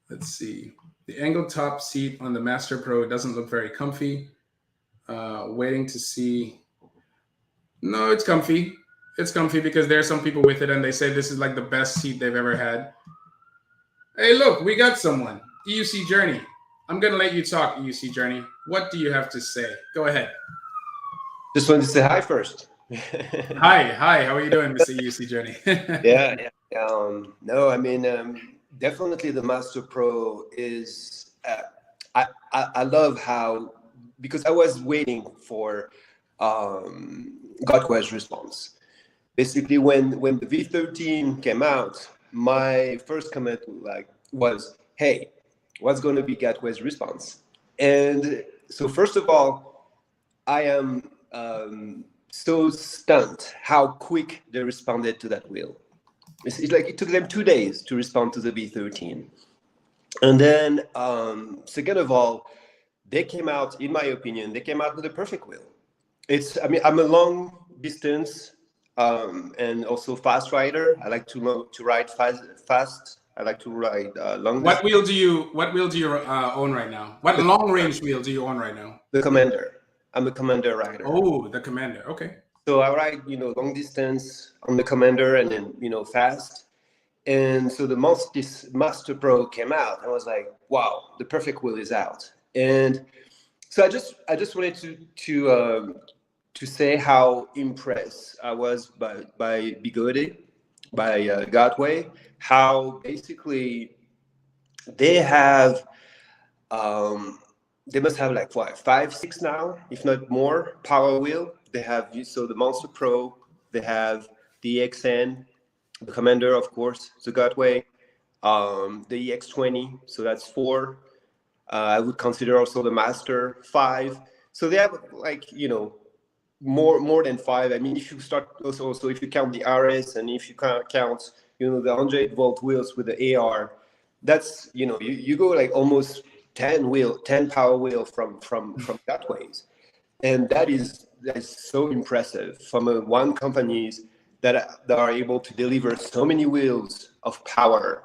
S1: Let's see. The angled top seat on the Master Pro doesn't look very comfy. Waiting to see. No, it's comfy. It's comfy because there are some people with it and they say this is like the best seat they've ever had. Hey, look, we got someone. EUC Journey. I'm going to let you talk, EUC Journey. What do you have to say? Go ahead.
S6: Just wanted to say hi first.
S1: Hi. How are you doing, Mr. EUC Journey?
S6: Yeah. No, I mean, definitely the Master Pro is, I love how, because I was waiting for Godware's response. Basically, when the V13 came out, my first comment was, hey, what's going to be Godware's response? And so first of all, I am so stunned how quick they responded to that wheel. It's like it took them 2 days to respond to the V13. And then, second of all, they came out, in my opinion, they came out with a perfect wheel. I'm a long distance and also fast rider. I like to ride fast. I like to ride long.
S1: What wheel do you own right now? What long range wheel do you own right now?
S6: The Commander. I'm a Commander rider.
S1: Oh, the Commander. Okay.
S6: So I ride, long distance on the Commander and then, fast. And so this Master Pro came out. I was like, wow, the perfect wheel is out. And so I just wanted to say how impressed I was by Begode, by Godway, how basically they have, they must have like 5, 6 now, if not more, power wheel. They have the Monster Pro, they have the EXN, the Commander, of course, the Godway, the EX20, so that's 4. I would consider also the Master 5. So they have more than 5. I mean, if you start also if you count the RS and if you count the 100-volt wheels with the AR, that's you go like almost 10 power wheel from Godways, and that's so impressive from one companies that are able to deliver so many wheels of power.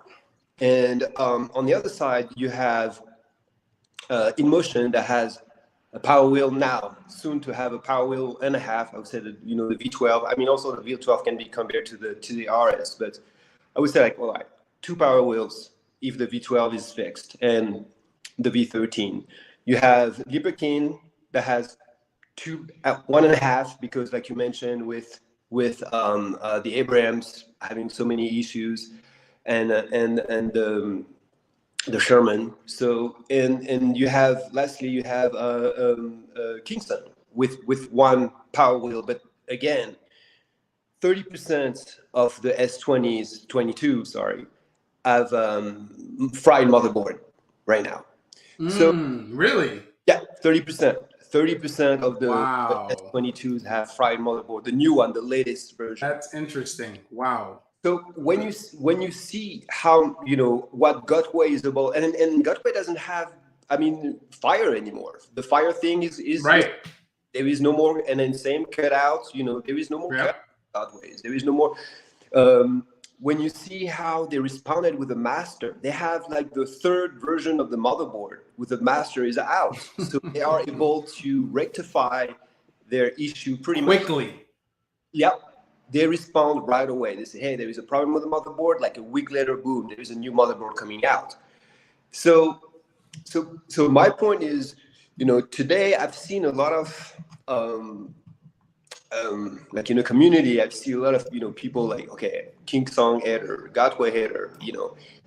S6: And on the other side, you have Inmotion that has a power wheel now, soon to have a power wheel and a half. I would say that the V12. I mean, also the V12 can be compared to the RS, but I would say 2 power wheels if the V12 is fixed, and the V13. You have Liberkin that has 1.5 because, like you mentioned, with the Abrams having so many issues, and the Sherman. So and you have lastly you have Kingston with 1 power wheel, but again, 30% of the S20s 22 have fried motherboard right now. So
S1: really,
S6: yeah, 30% of the
S1: wow.
S6: S22s have fried motherboard, the new one, the latest version.
S1: That's interesting. Wow.
S6: So when you see how what Godway is about, and Godway doesn't have, fire anymore. The fire thing is
S1: right.
S6: There is no more, and then same cutouts. There is no more Godways. There is no more. When you see how they responded with the Master, they have like the 3rd version of the motherboard with the Master is out, so they are able to rectify their issue pretty
S1: quickly.
S6: Yep. They respond right away. They say, hey, there is a problem with the motherboard. Like a week later, boom, there is a new motherboard coming out. So my point is, today I've seen a lot of, community, I've seen a lot of, people like, okay, King Song hater, Godway hater,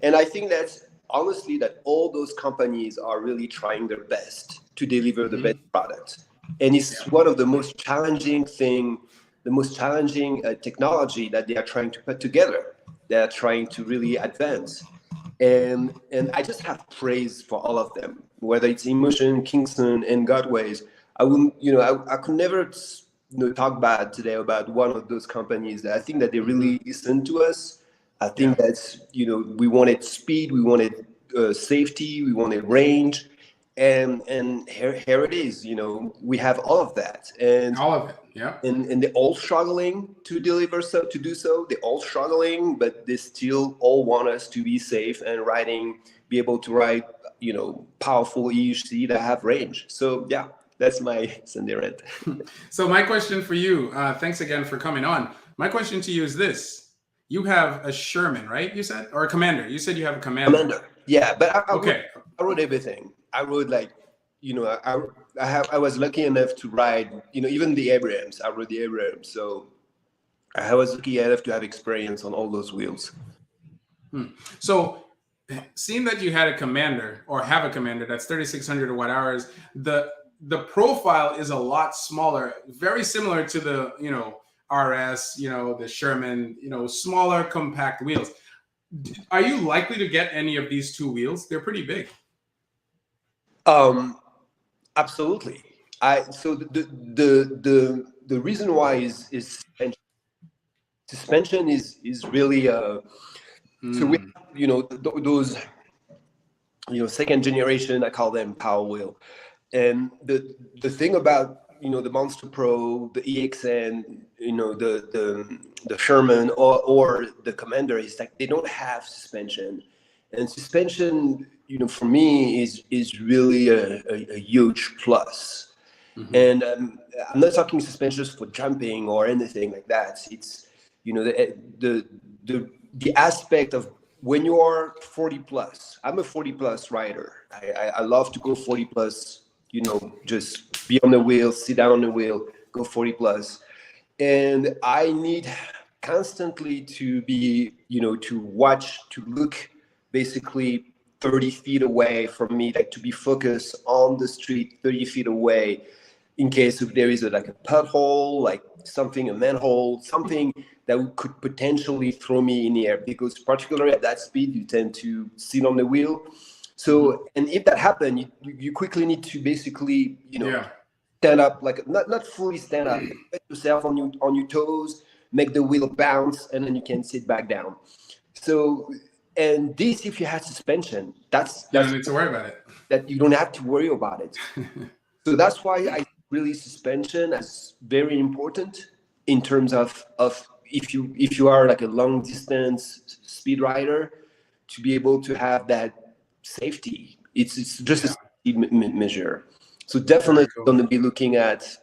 S6: and I think that's honestly that all those companies are really trying their best to deliver the best product. And it's one of the most challenging thing the most challenging technology that they are trying to put together. They are trying to really advance. And I just have praise for all of them, whether it's Inmotion, Kingston, and Godways. I wouldn't, I could never talk bad today about one of those companies. That I think that they really listen to us. I think that's, we wanted speed, we wanted safety, we wanted range, and here it is. We have all of that, and
S1: all of it. Yeah.
S6: And they're all struggling to deliver to do so. They're all struggling, but they still all want us to be safe and be able to ride, powerful EUC that have range. So yeah, that's my Sunday rant.
S1: So my question for you, thanks again for coming on. My question to you is this: you have a Sherman, right? You said, or a Commander? You said you have a Commander.
S6: Yeah, but I
S1: wrote
S6: everything. I wrote I was lucky enough to ride, even the Abrams. I rode the Abrams, so I was lucky enough to have experience on all those wheels.
S1: So, seeing that you had a Commander or have a Commander that's 3,600 watt hours, the profile is a lot smaller, very similar to the RS, the Sherman, smaller compact wheels. Are you likely to get any of these two wheels? They're pretty big.
S6: Absolutely. So the reason why is suspension is really so we those second generation, I call them power wheel, and the thing about the Monster Pro, the EXN, the Sherman or the Commander is like they don't have suspension, and suspension for me is really a huge plus. And I'm not talking suspensions for jumping or anything like that. It's the aspect of when you are 40 plus. I'm a 40 plus rider. I love to go 40 plus. Just be on the wheel, sit down on the wheel, go 40 plus, and I need constantly to be to watch, to look basically 30 feet away from me, like to be focused on the street 30 feet away in case if there is a pothole, like something, a manhole, something that could potentially throw me in the air, because particularly at that speed, you tend to sit on the wheel. So, and if that happens, you quickly need to basically, stand up, like not fully stand up, put yourself on your toes, make the wheel bounce, and then you can sit back down. So, and this, if you had suspension, that's
S1: you don't need to worry about it.
S6: That you don't have to worry about it. So that's why I really suspension as very important in terms of if you are like a long distance speed rider, to be able to have that safety. It's just a safety measure. So definitely going to be looking at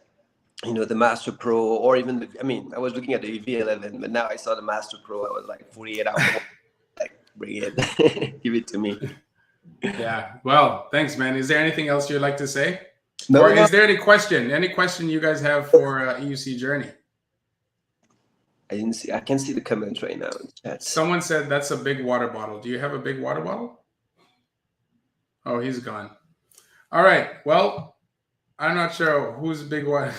S6: the Master Pro, or even I was looking at the V11, but now I saw the Master Pro. I was like 48 hours. Bring it. Give it to me.
S1: Yeah. Well, thanks, man. Is there anything else you'd like to say?
S6: No,
S1: or is there any question you guys have for EUC Journey?
S6: I can see the comments right now.
S1: Someone said that's a big water bottle. Do you have a big water bottle? Oh, he's gone. All right. Well, I'm not sure who's big water.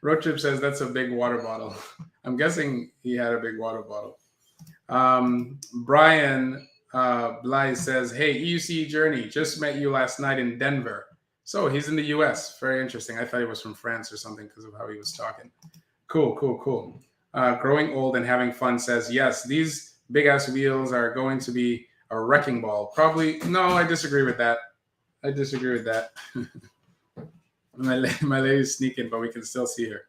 S1: Road Trip says that's a big water bottle. I'm guessing he had a big water bottle. Brian Bly says, hey, EUC Journey, just met you last night in Denver. So he's in the US. Very interesting. I thought he was from France or something because of how he was talking. Cool. Growing Old and Having Fun says, yes, these big ass wheels are going to be a wrecking ball. Probably. No, I disagree with that. My lady's sneaking, but we can still see her.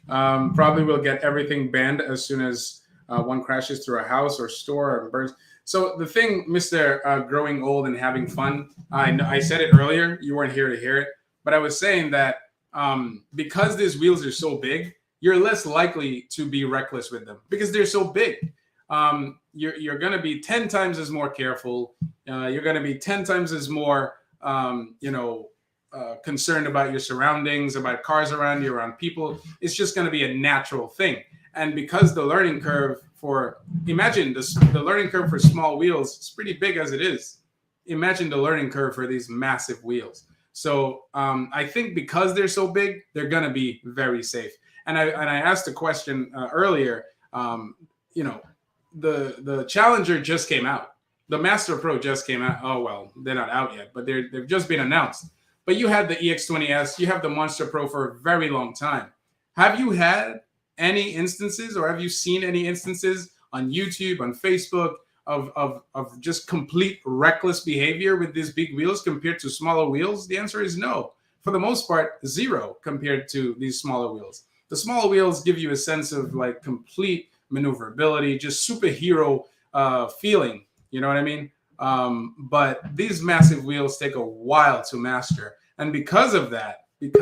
S1: Probably will get everything banned as soon as one crashes through a house or store or burns. So the thing, Mr. Growing Old and Having Fun, I said it earlier, you weren't here to hear it, but I was saying that because these wheels are so big, you're less likely to be reckless with them because they're so big. You're going to be 10 times as more careful. You're going to be 10 times as more, concerned about your surroundings, about cars around you, around people. It's just going to be a natural thing. And because the learning curve imagine the learning curve for small wheels is pretty big as it is. Imagine the learning curve for these massive wheels. So I think because they're so big, they're gonna be very safe. And I asked a question earlier. You know, the Challenger just came out. The Master Pro just came out. Oh well, they're not out yet, but they've just been announced. But you had the EX20S, you have the Monster Pro for a very long time. Have you had any instances, or have you seen any instances on YouTube, on Facebook, of just complete reckless behavior with these big wheels compared to smaller wheels? The answer is no. For the most part, zero compared to these smaller wheels. The smaller wheels give you a sense of like complete maneuverability, just superhero feeling. You know what I mean? But these massive wheels take a while to master, and because of that, it's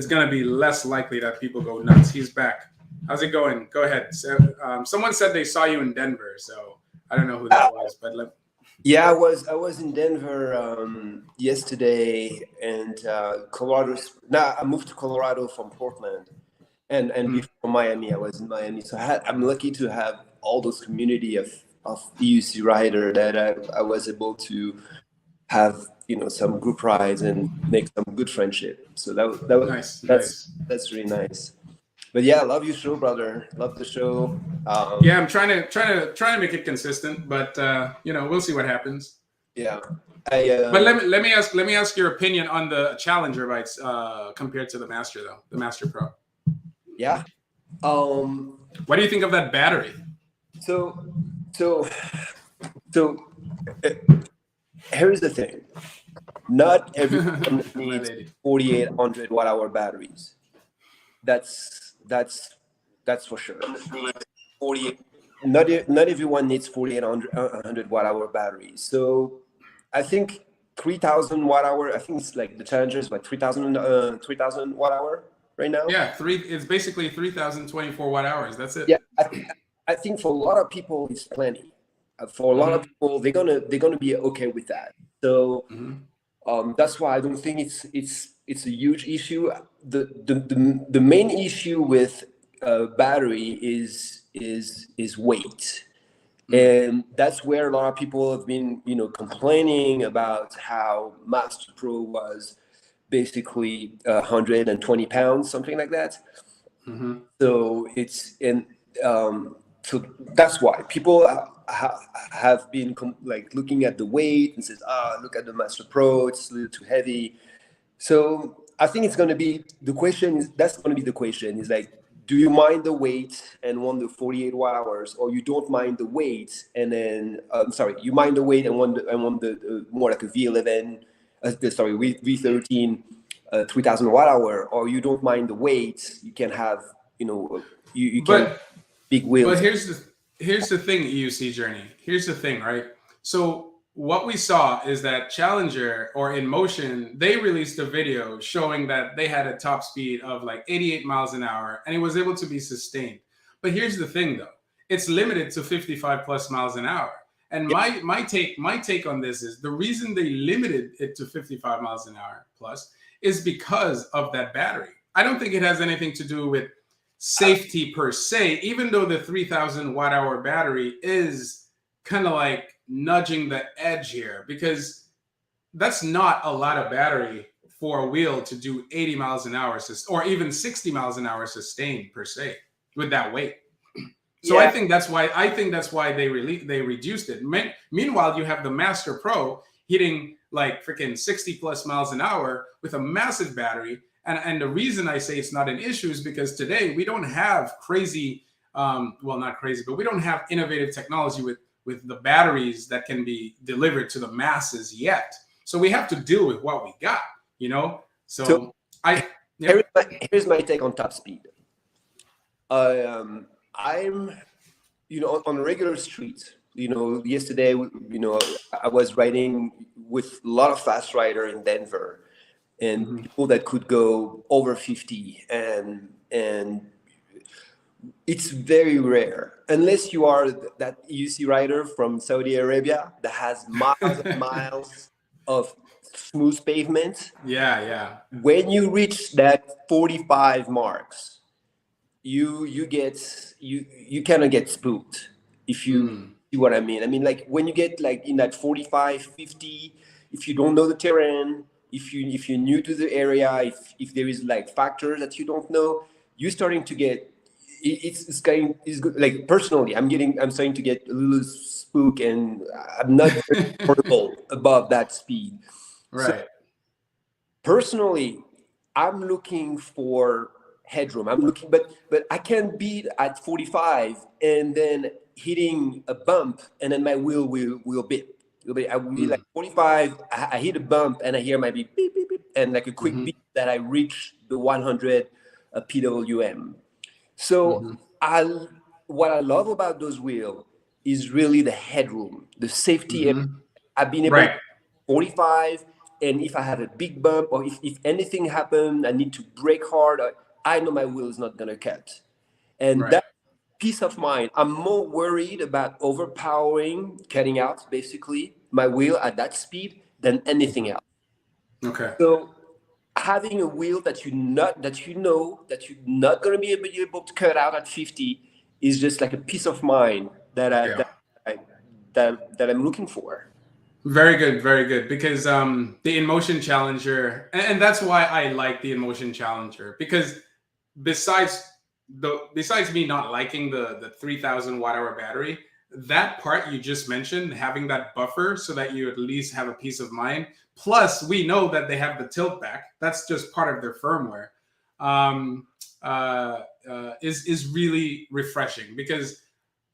S1: going to be less likely that people go nuts. He's back. How's it going? Go ahead. So, someone said they saw you in Denver, so I don't know who that was, but
S6: yeah, I was in Denver yesterday, and Colorado. Now I moved to Colorado from Portland, and before Miami, I was in Miami. So I'm lucky to have all those community of EUC rider that I was able to have, you know, some group rides and make some good friendship. So that was
S1: nice.
S6: That's really nice. But yeah, love your show, brother. Love the show.
S1: Yeah, I'm trying to make it consistent, but you know, we'll see what happens.
S6: Yeah.
S1: But let me ask your opinion on the Challenger bikes compared to the Master though, the Master Pro.
S6: Yeah.
S1: What do you think of that battery?
S6: So here's the thing. Not everyone needs 4,800 watt-hour batteries. That's for sure. Not everyone needs 4,800 watt-hour batteries. So I think 3,000 watt-hour. I think it's like the Challenger is like 3,000 watt-hour right now.
S1: Yeah, it's basically 3,024 watt-hours. That's it.
S6: Yeah, I think for a lot of people it's plenty. For a lot of people, they're gonna be okay with that. So that's why I don't think it's a huge issue. The main issue with battery is weight, and that's where a lot of people have been, you know, complaining about how Master Pro was basically 120 pounds, something like that. So so that's why people have been like looking at the weight and says, look at the Master Pro, it's a little too heavy. So I think it's going to be the question is like, do you mind the weight and want the 48 watt hours, or you don't mind the weight and then you mind the weight and want the more like a V11 V13 3,000 watt hour, or you don't mind the weight, you can have, you know, you can big wheels.
S1: But here's the thing, EUC Journey. Here's the thing, right? So what we saw is that Challenger or Inmotion, they released a video showing that they had a top speed of like 88 miles an hour, and it was able to be sustained. But here's the thing, though. It's limited to 55 plus miles an hour. And my take on this is the reason they limited it to 55 miles an hour plus is because of that battery. I don't think it has anything to do with safety per se, even though the 3,000 watt hour battery is kind of like nudging the edge here, because that's not a lot of battery for a wheel to do 80 miles an hour or even 60 miles an hour sustained per se with that weight. So yeah. I think that's why they reduced it. Meanwhile, you have the Master Pro hitting like freaking 60 plus miles an hour with a massive battery. And the reason I say it's not an issue is because today we don't have crazy, well, not crazy, but we don't have innovative technology with the batteries that can be delivered to the masses yet. So we have to deal with what we got, you know? So
S6: here's my take on top speed. I'm, you know, on a regular street, you know, yesterday, you know, I was riding with a lot of fast rider in Denver, and people that could go over 50, and it's very rare unless you are that EUC rider from Saudi Arabia that has miles and miles of smooth pavement.
S1: Yeah.
S6: When you reach that 45 marks, you kind of get spooked, if you see what I mean. I mean, like when you get like in that 45, 50, if you don't know the terrain, if you're new to the area, if there is like factors that you don't know, you're starting to get it's good. Like personally, I'm starting to get a little spook, and I'm not very comfortable above that speed.
S1: Right.
S6: So personally, I'm looking for headroom. I'm looking, but I can be at 45 and then hitting a bump, and then my wheel will beep. I will be like 45. I hit a bump, and I hear my beep, beep, beep, beep, and like a quick beep that I reach the 100 PWM. So what I love about those wheels is really the headroom, the safety. I've been able to 45, and if I have a big bump or if anything happened, I need to brake hard, I know my wheel is not going to cut. And that peace of mind, I'm more worried about overpowering, cutting out basically my wheel at that speed than anything else.
S1: Okay.
S6: So having a wheel that you know that you're not going to be able to cut out at 50 is just like a peace of mind that I'm looking for.
S1: Very good. Because the Inmotion Challenger, and that's why I like the Inmotion Challenger, because besides me not liking the 3,000 watt-hour battery, that part you just mentioned, having that buffer so that you at least have a peace of mind. Plus, we know that they have the tilt back. That's just part of their firmware. Is really refreshing, because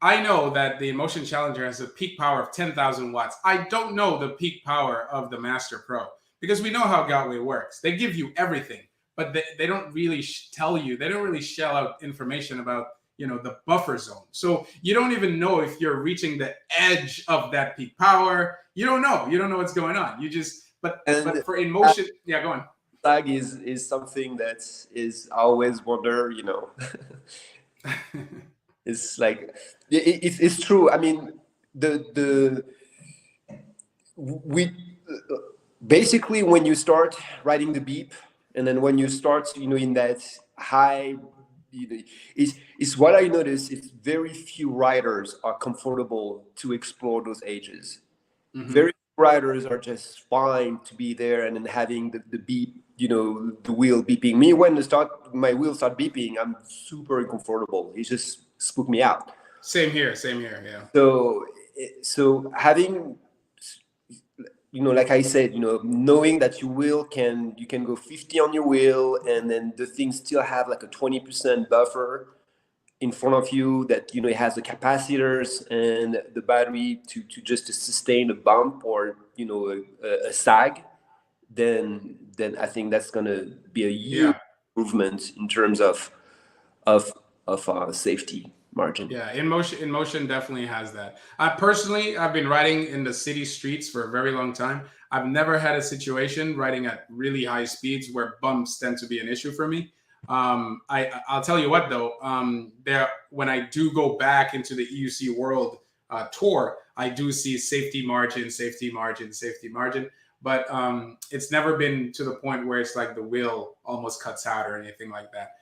S1: I know that the Inmotion Challenger has a peak power of 10,000 watts. I don't know the peak power of the Master Pro, because we know how Galway works. They give you everything, but they don't really tell you. They don't really shell out information about the buffer zone. So you don't even know if you're reaching the edge of that peak power. You don't know. You don't know what's going on. You just but for Inmotion, yeah, go on.
S6: Lag is something that is I always wonder. It's like it's true. I mean, we basically, when you start riding the beep, and then when you start, in that high, is what I notice. It's very few riders are comfortable to explore those edges. Very few riders are just fine to be there and then having the beep, the wheel beeping. Me, when my wheel start beeping, I'm super uncomfortable. It just spook me out.
S1: Same here, yeah.
S6: So having, like I said, knowing that you can go 50 on your wheel, and then the thing still have like a 20% buffer in front of you, that it has the capacitors and the battery to just to sustain a bump or a sag, then I think that's gonna be a huge improvement in terms of safety margin.
S1: Yeah, Inmotion definitely has that. Personally, I've been riding in the city streets for a very long time. I've never had a situation riding at really high speeds where bumps tend to be an issue for me. I'll tell you what though, when I do go back into the EUC World Tour, I do see safety margin, but it's never been to the point where it's like the wheel almost cuts out or anything like that.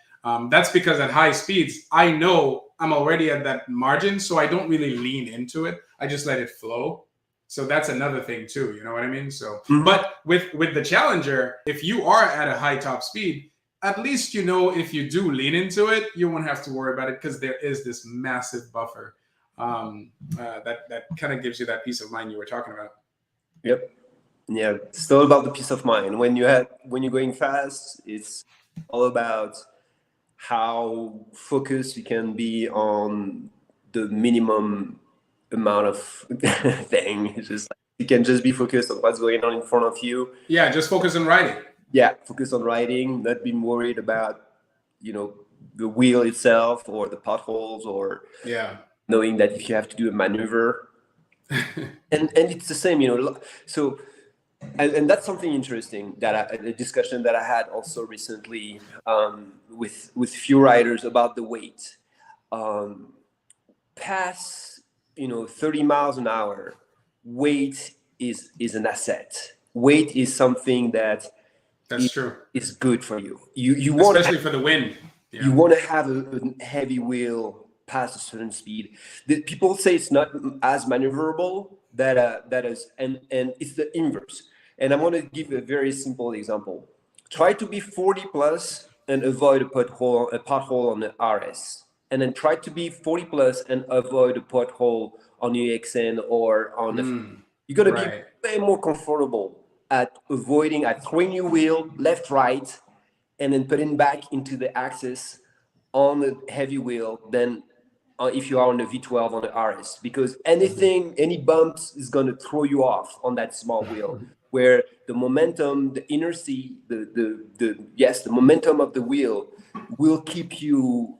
S1: That's because at high speeds, I know I'm already at that margin, so I don't really lean into it. I just let it flow. So that's another thing too, you know what I mean? So, but with the Challenger, if you are at a high top speed, at least if you do lean into it, you won't have to worry about it, because there is this massive buffer that kind of gives you that peace of mind you were talking about.
S6: Yep. Yeah, it's still about the peace of mind. When you're going fast, it's all about how focused you can be on the minimum amount of thing. It's just like, you can just be focused on what's going on in front of you.
S1: Yeah, just focus on riding.
S6: Yeah, focus on riding, not being worried about, the wheel itself or the potholes, or knowing that if you have to do a maneuver. and it's the same, so, and that's something interesting a discussion that I had also recently with few riders about the weight. Past 30 miles an hour, weight is an asset. Weight is something that's true. It's good for you. You want,
S1: especially for the wind. Yeah.
S6: You want to have a heavy wheel past a certain speed. People say it's not as maneuverable. That is, and it's the inverse. And I'm going to give a very simple example. Try to be 40 plus and avoid a pothole on the RS. And then try to be 40 plus and avoid a pothole on the UXN or on the... You're going to be way more comfortable at throwing your wheel left, right, and then putting back into the axis on the heavy wheel than if you are on the V12 on the RS, because any bumps is going to throw you off on that small wheel, where the momentum, the inertia, the momentum of the wheel will keep you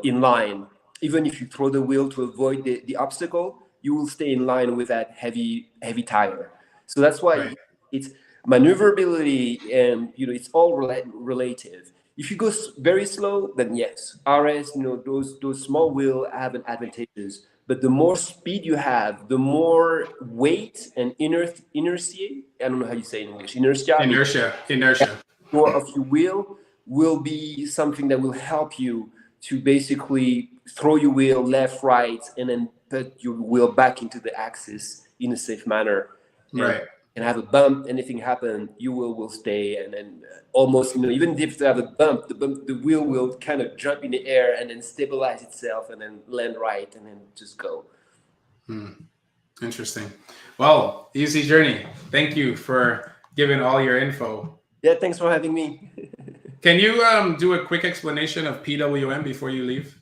S6: in line. Even if you throw the wheel to avoid the obstacle, you will stay in line with that heavy tire. So that's why it's maneuverability, and it's all relative. If you go very slow, then yes, RS, those small wheel have an advantages. But the more speed you have, the more weight and inertia. I don't know how you say it in English. Inertia. Of your wheel will be something that will help you to basically throw your wheel left, right, and then put your wheel back into the axis in a safe manner. And have a bump, anything happen, you will stay, and then almost, even if you have a bump, the wheel will kind of jump in the air and then stabilize itself and then land right and then just go.
S1: Interesting. Well, EUC Journey, thank you for giving all your info.
S6: Yeah, thanks for having me.
S1: Can you do a quick explanation of PWM before you leave?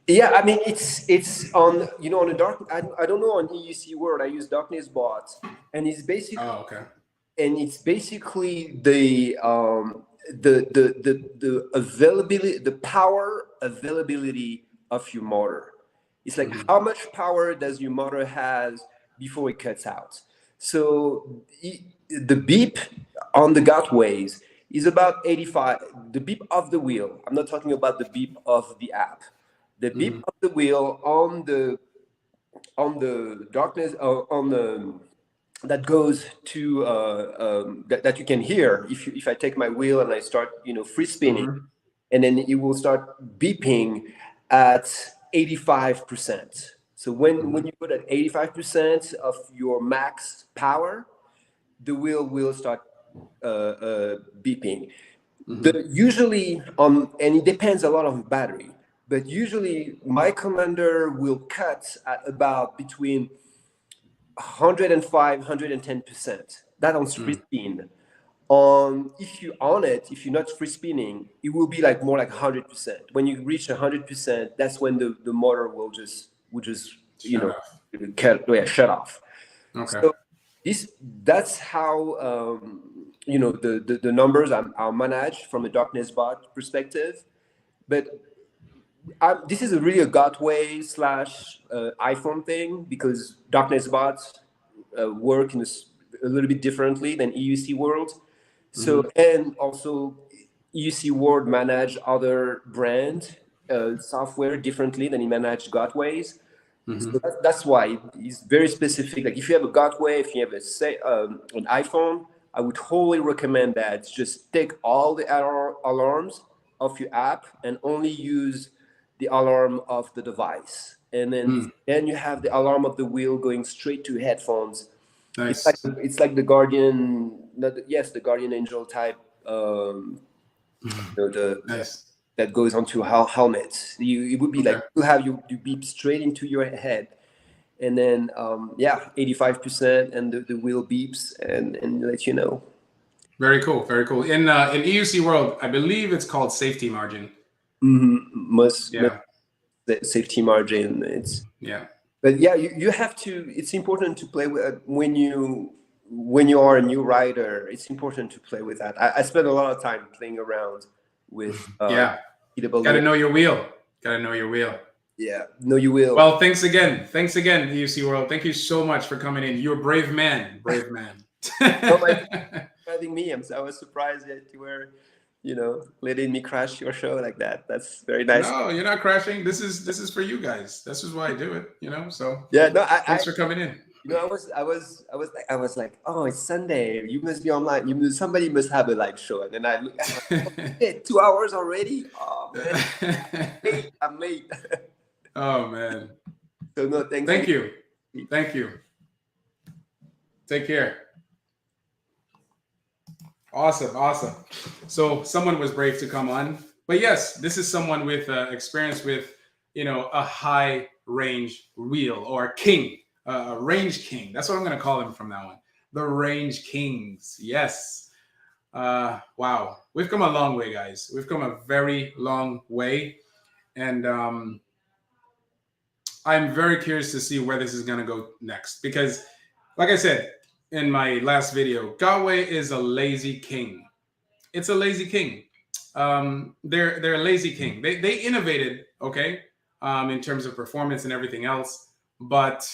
S6: Yeah, I mean, it's on, on the dark. I don't know on EUC World. I use Darkness Bot, and it's basically the availability, the power availability of your motor. It's like how much power does your motor has before it cuts out. So the beep on the Gotways is about 85. The beep of the wheel. I'm not talking about the beep of the app. The beep of the wheel on the darkness that goes to that you can hear if I take my wheel and I start free spinning, and then it will start beeping at 85%. So when you put at 85% of your max power, the wheel will start beeping. Usually and it depends a lot on the battery. But usually my commander will cut at about between 105, 110%. That on free spin. If you're not free spinning, it will be more like 100%. When you reach 100%, that's when the motor will just shut off.
S1: Okay.
S6: So that's how the numbers are managed from a Darkness Bot perspective. But this is really a Gotway / iPhone thing, because Darkness Bots work in a little bit differently than EUC World. So and also EUC World manage other brand software differently than it manage Gotways. So that's why it's very specific. Like if you have a Gotway, if you have an iPhone, I would wholly recommend that just take all the alarms of your app and only use the alarm of the device, and then you have the alarm of the wheel going straight to headphones.
S1: Nice.
S6: It's like the Guardian, the Guardian Angel type,
S1: nice.
S6: that goes onto helmets. It would be like you have you beep straight into your head, and then 85%, and the wheel beeps and let you know.
S1: Very cool. Very cool. In EUC World, I believe it's called safety margin.
S6: The safety margin. But you have to. It's important to play with when you are a new rider. It's important to play with that. I spend a lot of time playing around with.
S1: Gotta know your wheel.
S6: Yeah, know your wheel.
S1: Well, thanks again, EUC World. Thank you so much for coming in. You're a brave man.
S6: Having me, I was surprised that you were, letting me crash your show like that. That's very nice.
S1: No, you're not crashing. This is for you guys. This is why I do it. So
S6: yeah, no,
S1: thanks for coming in.
S6: I was like, oh, it's Sunday. You must be online. Somebody must have a live show. And then I look, hey, 2 hours already. Oh man, I'm late.
S1: Oh man.
S6: So no,
S1: thank you. Take care. Awesome, awesome. So someone was brave to come on, but yes, this is someone with experience with, a high range wheel, or king, a range king. That's what I'm going to call him from now on. The range kings. Yes. Wow, we've come a long way, guys. We've come a very long way, and I'm very curious to see where this is going to go next, because, like I said in my last video, Gotway is a lazy king. It's a lazy king. They're a lazy king. They innovated, okay, in terms of performance and everything else, but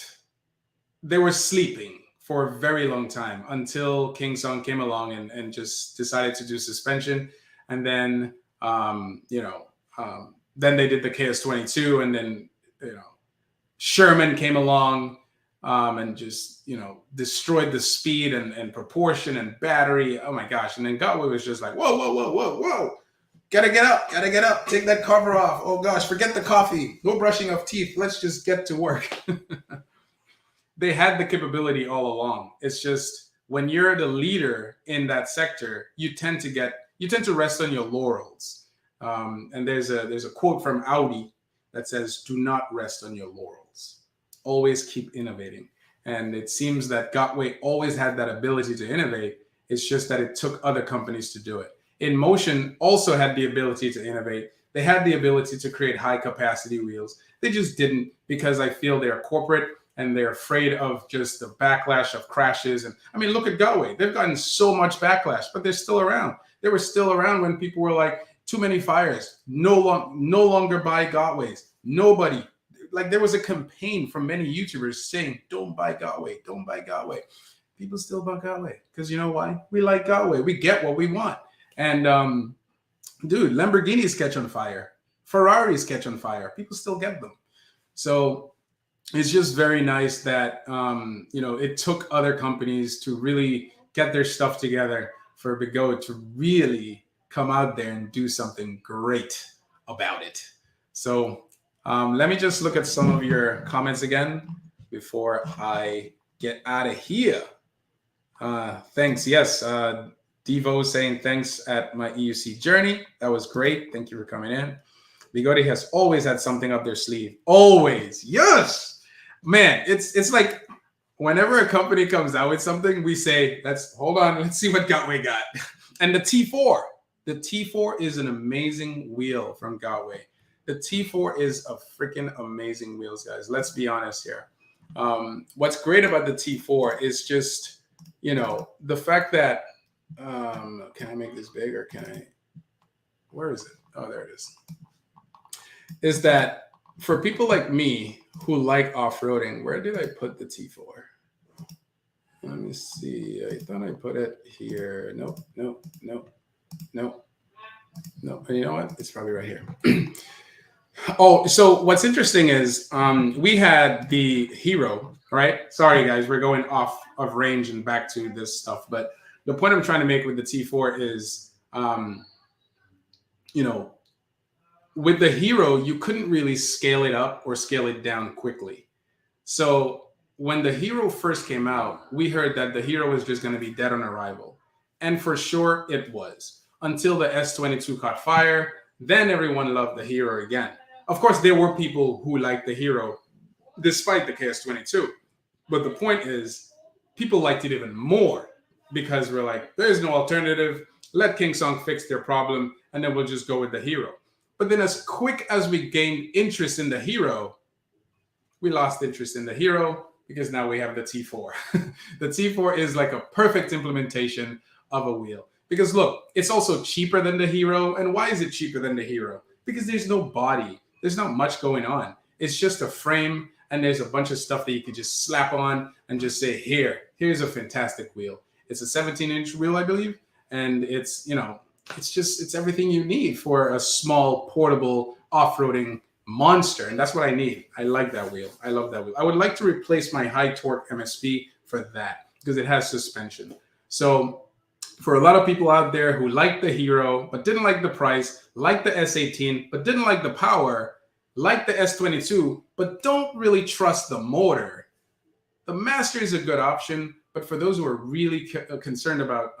S1: they were sleeping for a very long time until King Sung came along and just decided to do suspension, and then then they did the KS22, and then Sherman came along and just destroyed the speed and proportion and battery. Oh my gosh! And then Gotway was just like, whoa, gotta get up, take that cover off. Oh gosh, forget the coffee, no brushing of teeth. Let's just get to work. They had the capability all along. It's just when you're the leader in that sector, you tend to rest on your laurels. And there's a quote from Audi that says, "Do not rest on your laurels. Always keep innovating." And it seems that Gotway always had that ability to innovate. It's just that it took other companies to do it. Inmotion also had the ability to innovate. They had the ability to create high capacity wheels. They just didn't, because I feel they're corporate and they're afraid of just the backlash of crashes. And I mean, look at Gotway. They've gotten so much backlash, but they're still around. They were still around when people were like, too many fires, no longer buy Gotways. Nobody, like, there was a campaign from many YouTubers saying, don't buy Gotway, don't buy Gotway. People still buy Gotway because, you know why? We like Gotway. We get what we want. And dude, Lamborghinis catch on fire. Ferraris catch on fire. People still get them. So it's just very nice that, it took other companies to really get their stuff together for Begode to really come out there and do something great about it. So let me just look at some of your comments again before I get out of here. Thanks. Yes. Devo saying thanks at my EUC journey. That was great. Thank you for coming in. Begode has always had something up their sleeve. Always. Yes. Man, it's like whenever a company comes out with something, we say, let's see what Gotway got. And the T4 is an amazing wheel from Gotway. The T4 is a freaking amazing wheels, guys. Let's be honest here. What's great about the T4 is just, the fact that, can I make this big, or where is it? Oh, there it is. Is that for people like me who like off-roading, where did I put the T4? Let me see. I thought I put it here. Nope. And you know what? It's probably right here. Oh, so what's interesting is we had the Hero, right? Sorry, guys, we're going off of range and back to this stuff. But the point I'm trying to make with the T4 is, with the Hero, you couldn't really scale it up or scale it down quickly. So when the Hero first came out, we heard that the Hero was just going to be dead on arrival. And for sure it was, until the S22 caught fire. Then everyone loved the Hero again. Of course, there were people who liked the Hero despite the KS22. But the point is, people liked it even more because we're like, there's no alternative. Let King Sung fix their problem, and then we'll just go with the Hero. But then as quick as we gained interest in the Hero, we lost interest in the Hero because now we have the T4. The T4 is like a perfect implementation of a wheel. Because look, it's also cheaper than the Hero. And why is it cheaper than the Hero? Because there's no body. There's not much going on. It's just a frame, and there's a bunch of stuff that you could just slap on and just say, here's a fantastic wheel. It's a 17-inch wheel, I believe. And it's, it's everything you need for a small, portable, off-roading monster. And that's what I need. I like that wheel. I love that wheel. I would like to replace my high torque MSP for that because it has suspension. So for a lot of people out there who like the Hero, but didn't like the price, like the S18, but didn't like the power, like the S22, but don't really trust the motor, the Master is a good option. But But for those who are really concerned about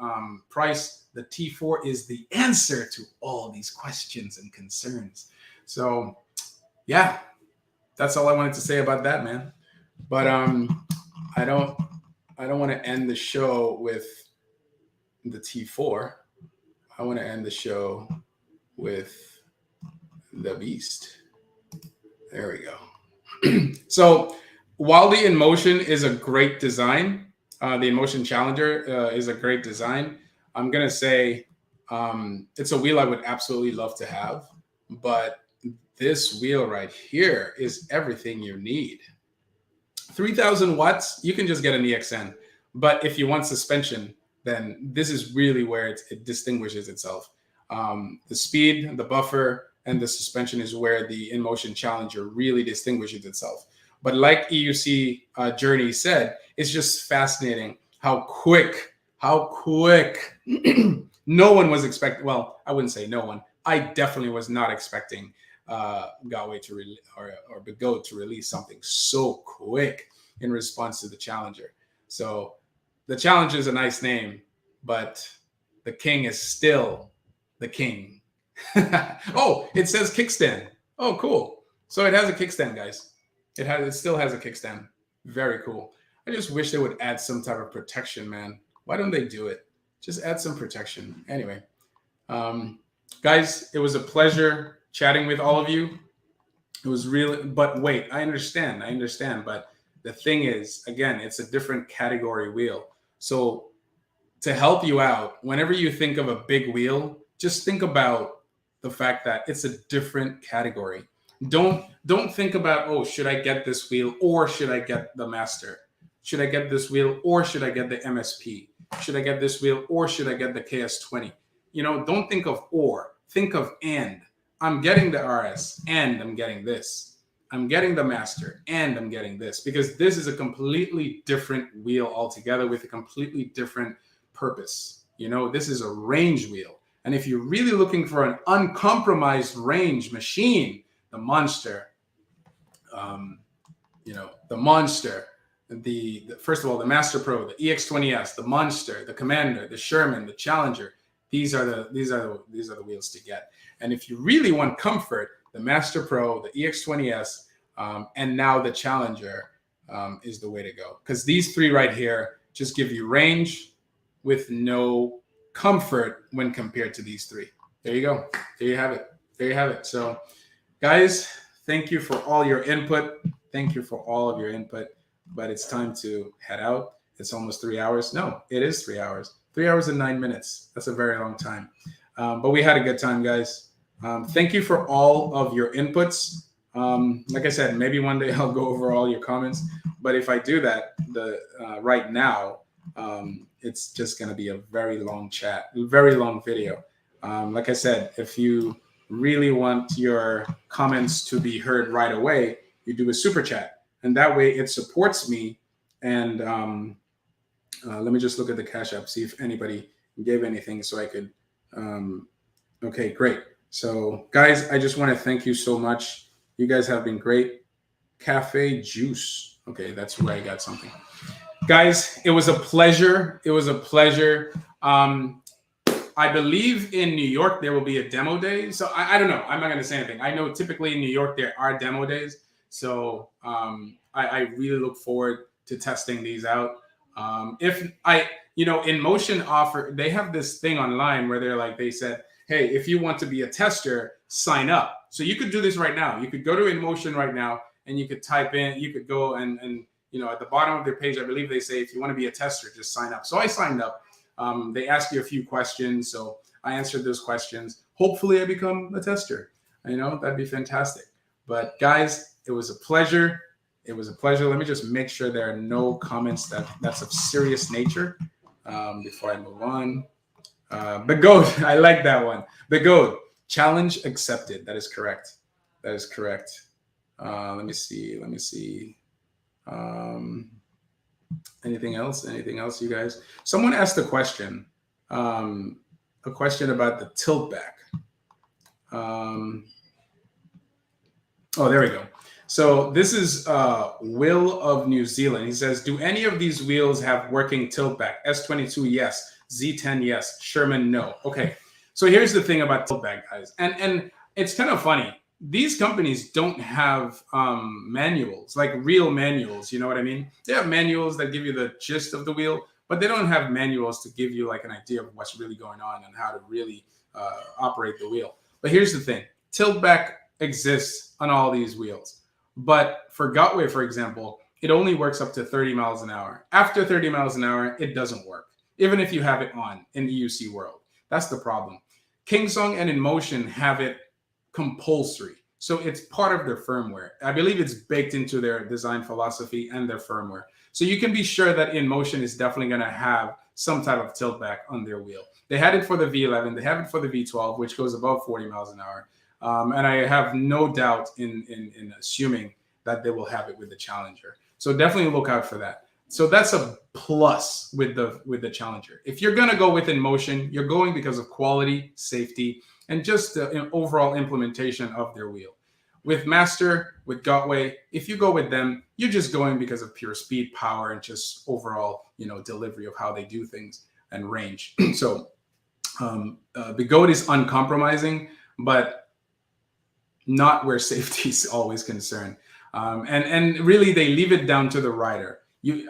S1: price, the T4 is the answer to all these questions and concerns. So yeah, that's all I wanted to say about that, man. But I don't want to end the show with the T4. I want to end the show with the beast. There we go. So while the Inmotion is a great design, the Inmotion Challenger is a great design, I'm going to say it's a wheel I would absolutely love to have. But this wheel right here is everything you need. 3,000 watts, you can just get an EXN. But if you want suspension, then this is really where it distinguishes itself. The speed, the buffer, and the suspension is where the Inmotion Challenger really distinguishes itself. But like EUC Journey said, it's just fascinating how quick no one was expecting. Well, I wouldn't say no one. I definitely was not expecting Begode to release something so quick in response to the Challenger. So the Challenger is a nice name, but the king is still the king. Oh, it says kickstand. Oh, cool. So it has a kickstand, guys. It still has a kickstand. Very cool. I just wish they would add some type of protection, man. Why don't they do it? Just add some protection. Anyway, guys, it was a pleasure chatting with all of you. It was really, but wait, I understand. But the thing is, again, it's a different category wheel. So to help you out, whenever you think of a big wheel, just think about the fact that it's a different category. Don't think about, oh, should I get this wheel or should I get the Master? Should I get this wheel or should I get the MSP? Should I get this wheel or should I get the KS20? You know, don't think of or, think of and. I'm getting the RS and I'm getting this. I'm getting the Master and I'm getting this, because this is a completely different wheel altogether with a completely different purpose. You know, this is a range wheel. And if you're really looking for an uncompromised range machine, the Monster, first of all, the Master Pro, the EX20S, the Monster, the Commander, the Sherman, the Challenger, these are the wheels to get. And if you really want comfort, the Master Pro, the EX20S, and now the Challenger is the way to go. Because these three right here just give you range with no comfort when compared to these three. There you go. There you have it. So, guys, thank you for all your input. Thank you for all of your input. But it's time to head out. It's almost 3 hours. No, it is 3 hours. 3 hours and 9 minutes. That's a very long time. But we had a good time, guys. Thank you for all of your inputs. Like I said, maybe one day I'll go over all your comments. But if I do that, right now, it's just going to be a very long chat, very long video. Like I said, if you really want your comments to be heard right away, you do a super chat. And that way it supports me. And let me just look at the Cash App, see if anybody gave anything so I could. Okay, great. So, guys, I just want to thank you so much. You guys have been great. Cafe Juice. Okay, that's where I got something. Guys, it was a pleasure. I believe in New York there will be a demo day. So I don't know. I'm not going to say anything. I know typically in New York there are demo days. So I really look forward to testing these out. Inmotion offer, they have this thing online where they said, hey, if you want to be a tester, sign up. So you could do this right now. You could go to Inmotion right now and you could type in, you could go and at the bottom of their page, I believe they say, if you want to be a tester, just sign up. So I signed up. They ask you a few questions. So I answered those questions. Hopefully I become a tester. That'd be fantastic. But guys, it was a pleasure. Let me just make sure there are no comments that's of serious nature before I move on. Begode, I like that one. Begode, challenge accepted. That is correct. Let me see. Anything else, you guys? Someone asked a question about the tilt back. Oh, there we go. So this is Will of New Zealand. He says, do any of these wheels have working tilt back? S22, yes. Z10, yes. Sherman, no. Okay. So here's the thing about tilt back, guys. And it's kind of funny. These companies don't have manuals, like real manuals. You know what I mean? They have manuals that give you the gist of the wheel, but they don't have manuals to give you like an idea of what's really going on and how to really operate the wheel. But here's the thing. Tilt back exists on all these wheels. But for Gotway, for example, it only works up to 30 miles an hour. After 30 miles an hour, it doesn't work, even if you have it on in EUC world. That's the problem. Kingsong and Inmotion have it compulsory. So it's part of their firmware. I believe it's baked into their design philosophy and their firmware. So you can be sure that Inmotion is definitely going to have some type of tilt back on their wheel. They had it for the V11. They have it for the V12, which goes above 40 miles an hour. And I have no doubt in assuming that they will have it with the Challenger. So definitely look out for that. So that's a plus with the Challenger. If you're going to go with Inmotion, you're going because of quality, safety, and just the overall implementation of their wheel. With Master, with Gotway, if you go with them, you're just going because of pure speed, power, and just overall, delivery of how they do things and range. So Begode is uncompromising, but not where safety is always concerned. And really, they leave it down to the rider.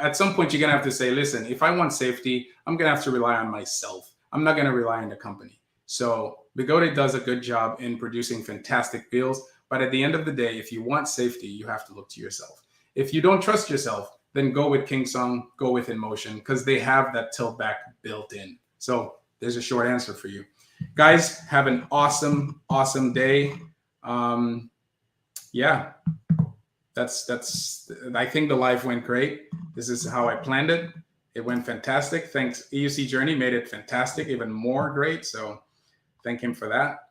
S1: At some point, you're going to have to say, listen, if I want safety, I'm going to have to rely on myself. I'm not going to rely on the company. So Begode does a good job in producing fantastic wheels. But at the end of the day, if you want safety, you have to look to yourself. If you don't trust yourself, then go with Kingsong, go with Inmotion, because they have that tilt back built in. So there's a short answer for you. Guys, have an awesome, awesome day. Yeah, that's I think the live went great. This is how I planned it. It went fantastic. Thanks. EUC Journey made it fantastic, even more great. So thank him for that.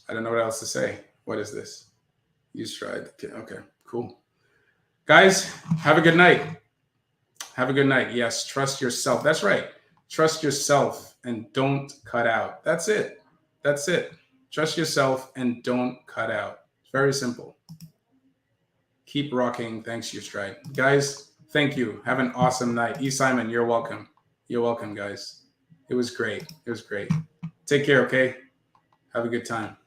S1: I don't know what else to say. What is this? UStride. Okay, cool. Guys, have a good night. Have a good night. Yes, trust yourself. That's right. Trust yourself and don't cut out. That's it. That's it. Trust yourself and don't cut out. It's very simple. Keep rocking. Thanks, UStride. Guys, thank you. Have an awesome night. E. Simon, you're welcome. You're welcome, guys. It was great. It was great. Take care, okay? Have a good time.